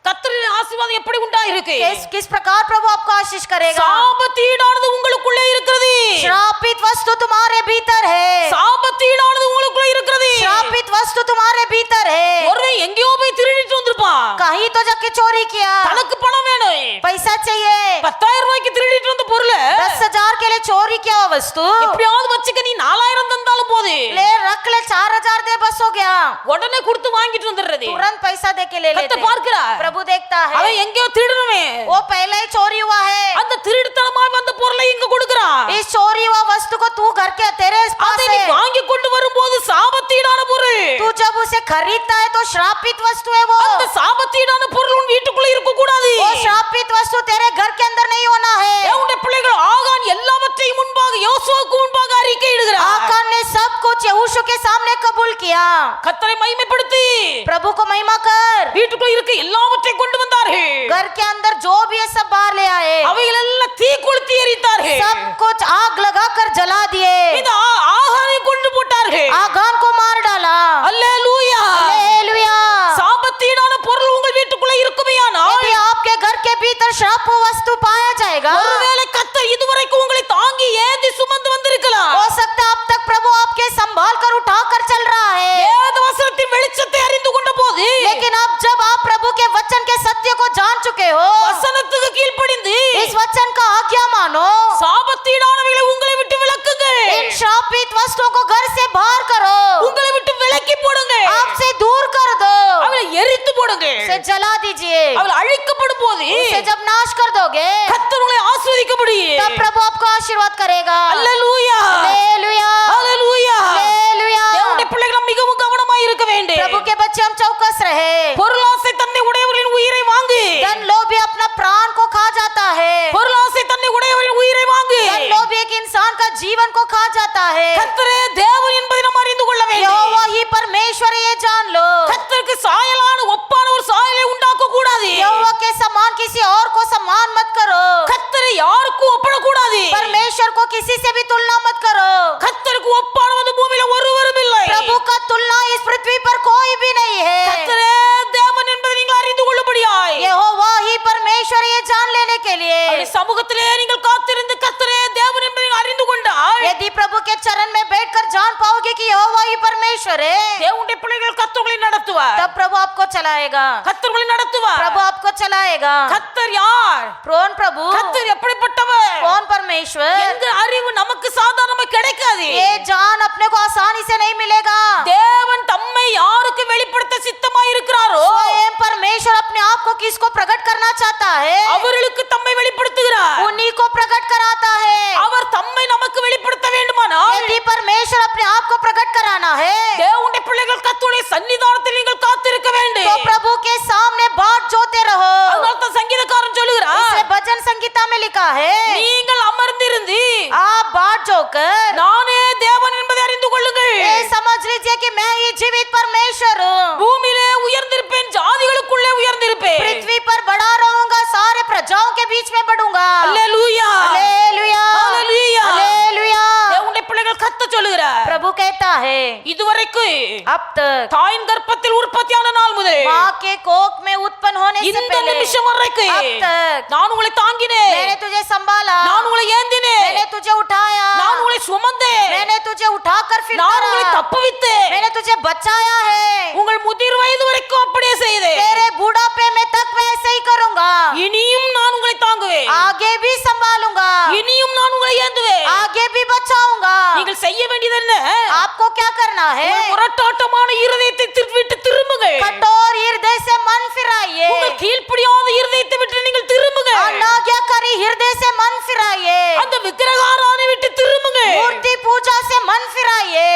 கர்த்தரின் ஆசீர்வாதம் எப்படி உண்டாயிருக்கு? किस प्रकार प्रभु आपको आशीष करेगा? சாபத்தீடானது உங்களுக்குள்ளே இருக்கிறது. श्रापित वस्तु तुम्हारे भीतर है। சாபத்தீடானது உங்களுக்குள்ளே இருக்கிறது. श्रापित वस्तु तुम्हारे भीतर है। ஒருவன் எங்கேயோ போய் திருடிட்டு வந்திருப்பான். कहीं तो जाके चोरी किया, தனக்கு பணம் வேணும். पैसा चाहिए, 10,000 ரூபாய்க்கு திருடிட்டு வந்த பொருளை 10,000 के लिए चोरी किया हुआ वस्तु எப்படியாவது வச்சுக்க, நீ 4,000 தந்தாலும் போது ले रख ले, 4,000 दे बस हो गया, உடனே கொடுத்து வாங்கிட்டு வந்துடுறது. तुरंत पैसा दे के ले लेते கர்த்தர் பார்க்கிறார். प्रभु देखता है அவன் எங்கேயோ திருடுனவன். वो पहले ही चोरी हुआ है। அந்த திருடுத்தனமா வந்த பொருளை இங்க கொடுக்கறான். इस चोरी हुआ वस्तु को तू घर के तेरे पास அதை நீ है, வாங்கி கொண்டு வரும்போது சாபத்தீடான பொருள். तू जब उसे खरीदता है तो श्रापित वस्तु है वो। அந்த சாபத்தீடான பொருள் உன் வீட்டுக்குள்ள இருக்க கூடாது. वो श्रापित वस्तु तेरे घर के अंदर नहीं होना है। தேவனுடைய பிள்ளைகள் ஆகான் எல்லாவற்றையும் முன்பாக யோசுவாவுக்கு முன்பாக அறிக்கையிடுகிறார். आकान ने सब कुछ यहोशू के सामने कबूल किया। கர்த்தரை மகிமைப்படுத்தி प्रभु को महिमा कर। வீட்டுக்குள்ள இருக்க எல்லாவற்றையும் கொண்டு வந்தார்கள். घर के अंदर जो भी है सब बाहर ले आए, அவைகள் எல்லாம் தீ கொளுத்தி எரித்தார்கள். सब कुछ आग लगा कर जला दिए, இந்த ஆகானை கொண்டு போட்டார்கள். आगान को मार डाला। அல்லேலூயா. हालेलुया। சாபத்தீடான பொருள் உங்கள் வீட்டுக்குள்ள இருக்குமேயானால் यदि आपके घर के भीतर श्राप वस्तु पाया जाएगा, ஒருவேளை கர்த்தர் இதுவரைக்கும் உங்களை தாங்கி ஏந்தி சுமந்து வந்திருக்கலாம். हो सकता है अब तक प्रभु आपके संभाल कर उठा कर चल रहा है, வேத வசனத்தின் வெளிச்சத்தை அறிந்து கொண்ட போது लेकिन अब जब आप प्रभु के वचन के सत्य को जान चुके हो, வசனத்துக்கு கீழ்ப்படிந்து इस वचन का आज्ञा मानो, சாபத்தீடானவைகளை உங்களை விட்டு விலக்குங்க. इन श्रापित वस्तुओं को घर से बाहर करो, உங்களை விட்டு விலக்கி போடுங்க. आपसे दूर कर दो, அவளை எரித்து போடுங்க. उसे जला दीजिए। அவள் அழிக்கப்படும் போது उसे जब नाश कर दोगे கர்த்தர் உங்களை ஆசீர்வதிக்க முடியும். तब प्रभु आपको आशीर्वाद करेगा। அல்லேலூயா. हालेलुया। அல்லேலூயா. हालेलुया। தேவனுடைய பிள்ளைகள் மிகவும் கவனமாய் இருக்க வேண்டும். प्रभु के बच्चे हम चौकस रहे। பொருளாசை தன்னை உடையவர்களின் உயிரை வாங்கு. धन लोभी अपना प्राण को खा जाता है। பொருளாசை தன்னை உடையவர்களின் உயிரை வாங்கு. धन लोभी एक इंसान का जीवन को खा जाता है। கர்த்தரே தேவன் என்பதை நாம் அறிந்து கொள்ள வேண்டும். यहोवा ही परमेश्वर है, ये जान लो। கர்த்தருக்கு சாயலான ஒப்பான ஒரு சாயலை உண்டாக்க கூடாது. यहोवा के समान किसी और को समान मत करो। கர்த்தரை யாருக்கும் ஒப்பிட கூடாது. परमेश्वर को किसी से भी तुलना मत करो। கர்த்தருக்கு ஒப்பானது பூமியில ஒருவரும் இல்லை. प्रभु का तुलना इस पृथ्वी पर कोई भी नहीं है। கர்த்தரே தேவன் என்பதை நீங்கள் அறிந்து கொள்ளும்படியாய் यहोवा ही परमेश्वर, ये जान लेने के लिए அவருடைய சமூகத்திலே நீங்கள் காத்திருந்து கர்த்தரே தேவன் என்பதை நீங்கள் அறிந்து கொண்டால் यदि प्रभु के चरण में बैठकर जान पाओगे कि यहोवा ही परमेश्वर है, தேவனுடைய பிள்ளைகள் கர்த்தர்களை நடத்துவார். तब प्रभु आपको चलाएगा। கர்த்தர்களை நடத்துவார். प्रभु आपको चलाएगा। கர்த்தர் யார்? कौन प्रभु? கர்த்தர் எப்படிப்பட்டவர்? कौन परमेश्वर? எங்க அறிவு நமக்கு சாதாரணமா கிடைக்காது. ये जान अपने को आसानी से नहीं मिलेगा। தேவன் தம்மை யாருக்கு வெளிப்படுத்த சித்தமாய் இருக்கிறாரோ स्वयं परमेश्वर अपने आप को किसको प्रकट करना चाहता है, அவர்களுக்கு தம்மை வெளிப்படுத்துகிறார். उन्हीं को प्रकट कराता है। அவர் தம்மை நமக்கு வெளிப்படுத்த வேண்டுமானால் यदि परमेश्वर अपने आप को प्रकट कराना है தேவனுடைய பிள்ளைகள் கர்த்தருடைய சன்னிதானத்தில் நீங்கள் காத்திருக்க வேண்டும். तो प्रभु के सामने बाट जोते रहो। அதனால தான் சங்கீதக்காரன் சொல்லுகிறார், इसे भजन संगीता में लिखा है, நீங்கள் அமர்ந்திருந்து आप बाट जोकर நானே தேவன் என்பதை அறிந்து கொள்ளுங்கள். ये समझ लीजिए कि मैं ही जीवित परमेश्वर हूँ। பூமியிலே உயர்ந்திருப்பேன், ஜாதிகளுக்குள்ளே உயர்ந்திருப்பேன். पृथ्वी पर बड़ा रहूंगा, सारे प्रजाओं के बीच में बढ़ूंगा। அல்லேலூயா. हालेलुया। हालेलुया. हालेलुया। தேவனுடைய பிள்ளைகள் கத்த சொல்லுகிறார், प्रभु कहता है இதுவரைக்கும் अब तक தாயின் கர்ப்பத்தில் உற்பத்தியான நாள் முதல் माँ के कोख में उत्पन्न होने से இந்த पहले நிமிஷம் வரைக்கும் अब तक நான் உங்களை தாங்கினேன், मैंने तुझे संभाला, நான் உங்களை ஏந்தினேன், मैंने तुझे उठाया, நான் உங்களை சுமந்தேன், मैंने तुझे उठाकर फिर நான் உங்களை करा, தப்புவித்தேன், मैंने तुझे बचाया है। உங்கள் முதிர் வயது வரைக்கும் அப்படியே செய்தேன். तेरे बुढ़ापे में तक मैं ऐसे ही करूंगा। இனியும் நான் உங்களை தாங்குவேன், आगे भी संभालूंगा, இனியும் நான் உங்களை ஏந்துவேன். आगे भी बचाऊंगा। நீங்கள் செய்ய வேண்டியது என்ன? आपको क्या करना है? உங்கள் முரட்டாட்டமான இருதயத்தை விட்டு திரும்புங்கள். कठोर हृदय से मन फिराइए, உங்கள் கீழ்ப்படியாத இருதயத்தை விட்டு நீங்கள் திரும்புங்கள். अनाज्ञाकारी हृदय से मन फिराइए, அந்த விக்கிரகாரானை விட்டு திரும்புங்கள். मूर्ति पूजा से मन फिराइए,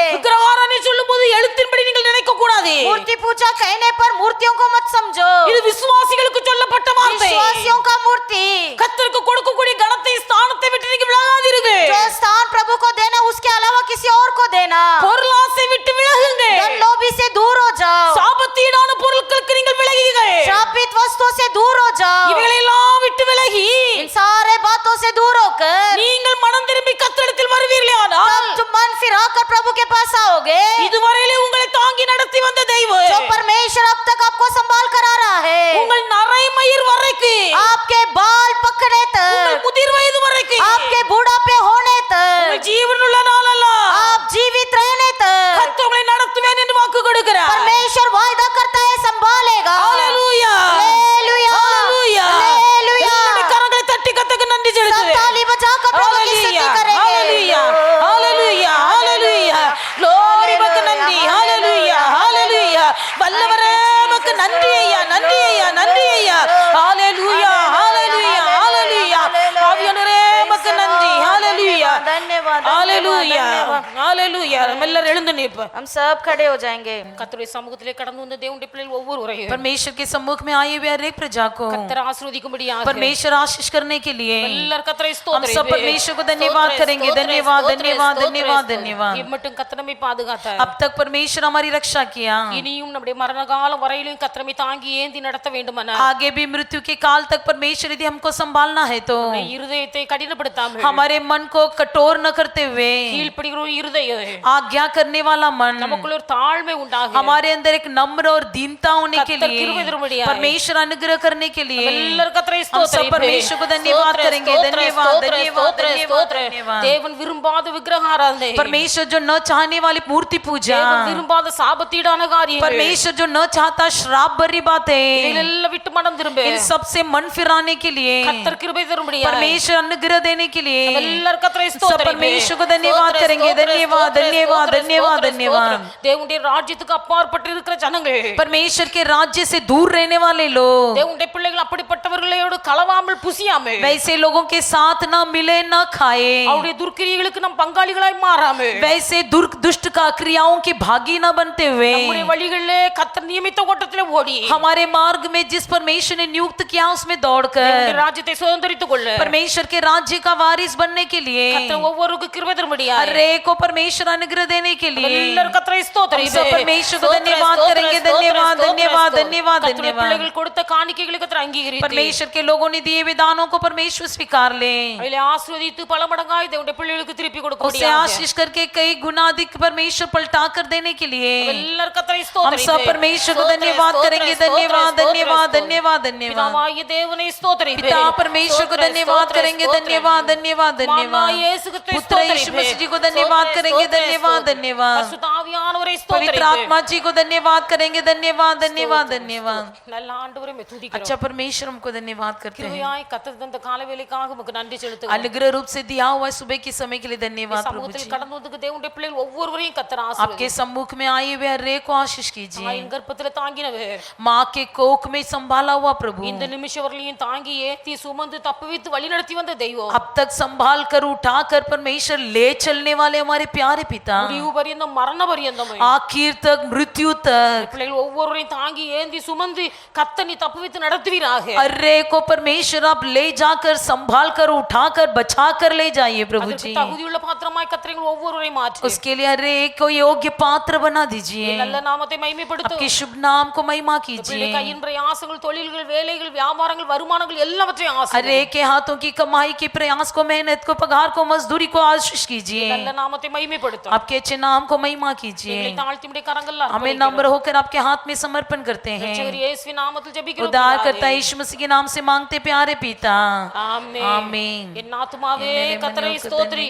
पूजा कहने पर मूर्तियों को मत समझो, இது விசுவாசிகளுக்கு சொல்லப்பட்ட வார்த்தை. विश्वासियों का मूर्ति। கர்த்தருக்கு கொடுக்கக்கூடிய கனத்தை ஸ்தானத்தை விட்டு நீங்க விலகாதீருங்க. जो स्थान प्रभु को देना उसके अलावा किसी और को देना। பொருளாசை விட்டு விலகுங்க. धन लोभी से दूर हो जाओ, சாபத்தீடான பொருட்களுக்கு நீங்கள் விலகுங்கள். श्रापित वस्तुओं से दूर हो जाओ, இவைகளெல்லாம் விட்டு விலகி इन सारे बातों से दूर होकर நீங்கள் மனம் திரும்பி கர்த்தரிடத்தில் வருவீர்களானால் तब तुम मन फिराकर प्रभु के पास आओगे। இதுவரையிலே உங்களை தாங்கி நடத்தி வந்த தெய்வம் जो परमेश्वर अब तक आपको संभाल कर आ रहा है, உங்கள் நரைமயிர் வரைக்கும் आपके बाल पकने உங்கள் तक, முதிர் வயது வரைக்கும் आपके बुढ़ापे होने உங்கள் तक, ஜீவனுள்ள நாளெல்லாம் आप जीवित रहने तक கர்த்தர் உங்களை நடத்துவேன் என்று வாக்கு கொடுக்கிறார். परमेश्वर वायदा करता है संभालेगा। ஹalleluya हालेलुया, ஹalleluya. हालेलुया। எல்லாருடைய கரங்களை தட்டி கர்த்தருக்கு நன்றி सब செலுத்துவேன். ताली बजाकर प्रभु की स्तुति करेंगे। ஹalleluya ஹalleluya ஹalleluya. glory உமக்கு நன்றி. ஹalleluya ஹalleluya. வல்லவரே உமக்கு நன்றி ஐயா, நன்றி ஐயா, நன்றி ஐயா. ஹalleluya ஹalleluya ஹalleluya. ஆவியானவரே உமக்கு நன்றி. ஹalleluya धन्यवाद, ஹalleluya धन्यवाद। ஹalleluya. நம்ம எல்லாரும் எழுந்து நிற்போம். हम सब खड़े हो जाएंगे। கர்த்தருடைய சமூகத்திலே கடந்து வந்த தேவனுடைய பிள்ளைகள் ஒவ்வொருவரையும் परमेश्वर के सम्मुख में आए हुए हर एक प्रजा को கர்த்தர் ஆசீர்வதிக்கும்படியாக परमेश्वर आशीष करने के लिए எல்லாரும் கர்த்தரை हम ஸ்தோத்திரிப்போம். सब परमेश्वर को धन्यवाद करेंगे। धन्यवाद धन्यवाद धन्यवाद धन्यवाद। இம்மட்டும் கர்த்தரமை பாதுகாத்தார். अब तक परमेश्वर हमारी रक्षा किया, இனியும் நம்முடைய மரண காலம் வரையிலும் கர்த்தரமை தாங்கி ஏந்தி நடத்த வேண்டுமானால் आगे भी मृत्यु के काल तक परमेश्वर यदि हमको संभालना है तो நம்முடைய இருதயத்தை கடினப்படுத்தாமல் हमारे मन को कठोर न करते हुए கீழ்ப்படிகிற ஒரு இருதயம் आज्ञा करने वाला मन நமக்குள்ள ஒரு தாழ்மை உண்டாகும். हमारे अंदर एक नम्र और दीनता होने के கர்த்தர் கிருபை लिए, தரும்படியாக परमेश्वर अनुग्रह करने के लिए எல்லாரும் கர்த்தரை हम सब ஸ்தோத்திரிப்போம். परमेश्वर को धन्यवाद करेंगे। धन्यवाद धन्यवाद धन्यवाद धन्यवाद। தேவன் விரும்பாத விக்கிரக ஆராதனை, परमेश्वर जो न चाहने वाली मूर्ति पूजा, தேவன் விரும்பாத சாபத்தீடான காரியங்கள், परमेश्वर जो न चाहता श्राप भरी बातें, இவைகளெல்லாம் விட்டு மனம் திரும்ப इन सब से मन फिराने के लिए கர்த்தர் கிருபை தரும்படியாக परमेश्वर अनुग्रह देने के लिए எல்லாரும் கர்த்தரை सब ஸ்தோத்திரிப்போம். परमेश्वर को धन्यवाद करेंगे। धन्यवाद धन्यवाद धन्यवाद धन्यवाद। தேவனுடைய ராஜ்யத்துக்கு அப்பாற்பட்டு இருக்கிற ஜனங்கள், परमेश्वर के राज्य से दूर रहने वाले लोग, தேவனுடைய பிள்ளைகள் அப்படிப்பட்டவர்களோடு கலவாமல் புசியாமல் वैसे लोगों के साथ न मिले न खाए, அவருடைய துர்க்கிரியைகளுக்கு நம் பங்காளிகளாய் மாறாமல் वैसे दुष्ट का क्रियाओं के भागी न बनते நம்முடைய हुए வழிகளிலே கர்த்தர் நியமித்த ஓட்டத்திலே ஓடி हमारे मार्ग में जिस परमेश्वर ने नियुक्त किया उसमें தேவனுடைய दौड़कर ராஜ்யத்தை சுதந்தரித்துக் கொள்ள परमेश्वर के राज्य का वारिस बनने के लिए கர்த்தர் ஒவ்வொருவருக்கும் கிருபை தரும்படியாக हर एक को परमेश्वर अनुग्रह देने के लिए எல்லாரும் கர்த்தரை हम सब ஸ்தோத்திரிப்போம். परमेश्वर को धन्यवाद करेंगे। धन्यवाद धन्यवाद धन्यवाद கர்த்தருடைய धन्यवाद। பிள்ளைகள் கொடுத்த காணிக்கைகளை கர்த்தர் அங்கீகரித்து परमेश्वर के लोगों ने दिए विधानों को परमेश्वर स्वीकार ले, அதிலே ஆசீர்வதித்து பல மடங்காய் தேவனுடைய பிள்ளைகளுக்கு திருப்பி கொடுக்க उसे आशीष करके कई गुना अधिक परमेश्वर पलटा कर देने के लिए எல்லாரும் கர்த்தரை हम ஸ்தோத்திரிப்போம். सब परमेश्वर को धन्यवाद करेंगे। धन्यवाद धन्यवाद धन्यवाद धन्यवाद। பிதாவாகிய தேவனை ஸ்தோத்திரிப்போம். पिता परमेश्वर को धन्यवाद करेंगे। धन्यवाद धन्यवाद धन्यवाद। पुत्र यीशु मसीह जी को धन्यवाद करेंगे। धन्यवाद धन्यवाद। பரிசுத்த ஆவியானவரை पवित्र ஸ்தோத்திரிப்போம். आत्मा जी को धन्यवाद करेंगे। धन्यवाद धन्यवाद धन्यवाद। நல்ல ஆண்டவரே மே துதிக்கிறோம். अच्छा परमेश्वर हमको धन्यवाद करते हैं, கிருபையாய் கர்த்தர் தந்த காலவேளைக்காக உமக்கு நன்றி செலுத்துகிறோம். अनुग्रह रूप से दिया हुआ सुबह के समय के लिए धन्यवाद प्रभु சமூகத்தில் जी। கடந்து வந்ததுக்கு தேவனுடைய பிள்ளைகள் ஒவ்வொருவரையும் கர்த்தர் आपके ஆசீர்வதிப்பார். सम्मुख में आए हुए हर एक को आशीष कीजिए। தாயின் கர்ப்பத்திலே தாங்கினவர் माँ के कोख में संभाला हुआ प्रभु, இந்த நிமிஷம் வரலையும் தாங்கி ஏத்தி சுமந்து தப்புவித்து வழி நடத்தி வந்த தெய்வம், अब तक संभाल कर उठा कर परमेश्वर ले चलने वाले हमारे प्यारे पिता, முடிவு பரியந்தம் மரண பரியந்தம் आखिर तक मृत्यु तक பிள்ளைகள் ஒவ்வொருவரையும் தாங்கி ஏந்தி சுமந்து கர்த்தர் நீ தப்புவித்து நடத்துவீராக. हर एक को परमेश्वर आप ले जाकर संभाल कर उठा कर बचा कर ले जाइए प्रभु அதற்கு जी। தகுதியுள்ள பாத்திரமாய் கர்த்தர் ஒவ்வொருவரையும் மாற்றி उसके लिए हर एक को योग्य पात्र बना दीजिए। நல்ல நாமத்தை மகிமைப்படுத்தும். आपके शुभ नाम को महिमा பிள்ளை कीजिए। கையின் பிரயாசங்கள், தொழில்கள், வேலைகள், வியாபாரங்கள், வருமானங்கள் எல்லாவற்றையும் हर ஆசீர்வதியும். एक के हाथों की कमाई के प्रयास को, मेहनत को, पगार को, मजदूरी को आशीष कीजिए। நல்ல நாமத்தை மகிமைப்படுத்தும். आपके अच्छे नाम को महिमा कीजिए। எங்களை தாழ்த்தி உம்முடைய கரங்கள்ல हमें அர்ப்பணிக்கிறோம். नम्र होकर आपके हाथ में समर्पण करते हैं। ரட்சகர் இயேசுவின் நாமத்தில் ஜெபிக்கிறோம். उद्धार करता यीशु मसीह के नाम से मांगते प्यारे पिता, ஆமென். आमीन। என் ஆத்துமாவே मेरे मन கர்த்தரை को ஸ்தோத்திரி,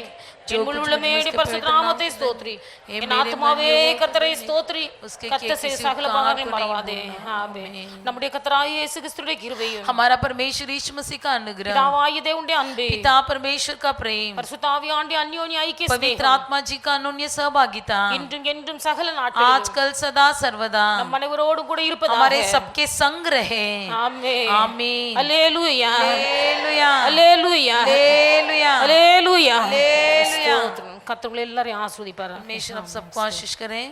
जो என் कुछ உள்ளமே भी उसके பரிசுத்த पवित्र நாமத்தை नाम ஸ்தோத்திரி. हे என் मेरे ஆத்துமாவே मन में கர்த்தரை ஸ்தோத்திரி, उसके கர்த்தர் किसी செய்த उपकार சகல को பாவங்களையும் नहीं மறவாதே. भूलना। ஆமென். நம்முடைய கர்த்தராகிய இயேசு கிறிஸ்துவின் கிருபையும், हमारा परमेश्वर यीशु मसीह का अनुग्रह, பிதாவாகிய தேவனுடைய அன்பு, पिता परमेश्वर का प्रेम, பரிசுத்த ஆவியானவருடைய அந்யோன்ய ஐக்கிய पवित्र ஸ்நேகம் आत्मा जी का अनन्य सहभागिता இன்றும் என்றும் சகல நாட்களிலும் आजकल सदा सर्वदा நம் அனைவரோடும் கூட இருப்பதாக. हमारे सबके संग रहे। ஆமென். आमीन। அல்லேலூயா. हालेलुया அல்லேலூயா. हालेलुया அல்லேலூயா. हालेलुया। ஸ்தோத்திரம். கர்த்தர் உங்களை எல்லாரையும் ஆசீர்வதிப்பார். परमेश्वर आप सबको आशीष करें।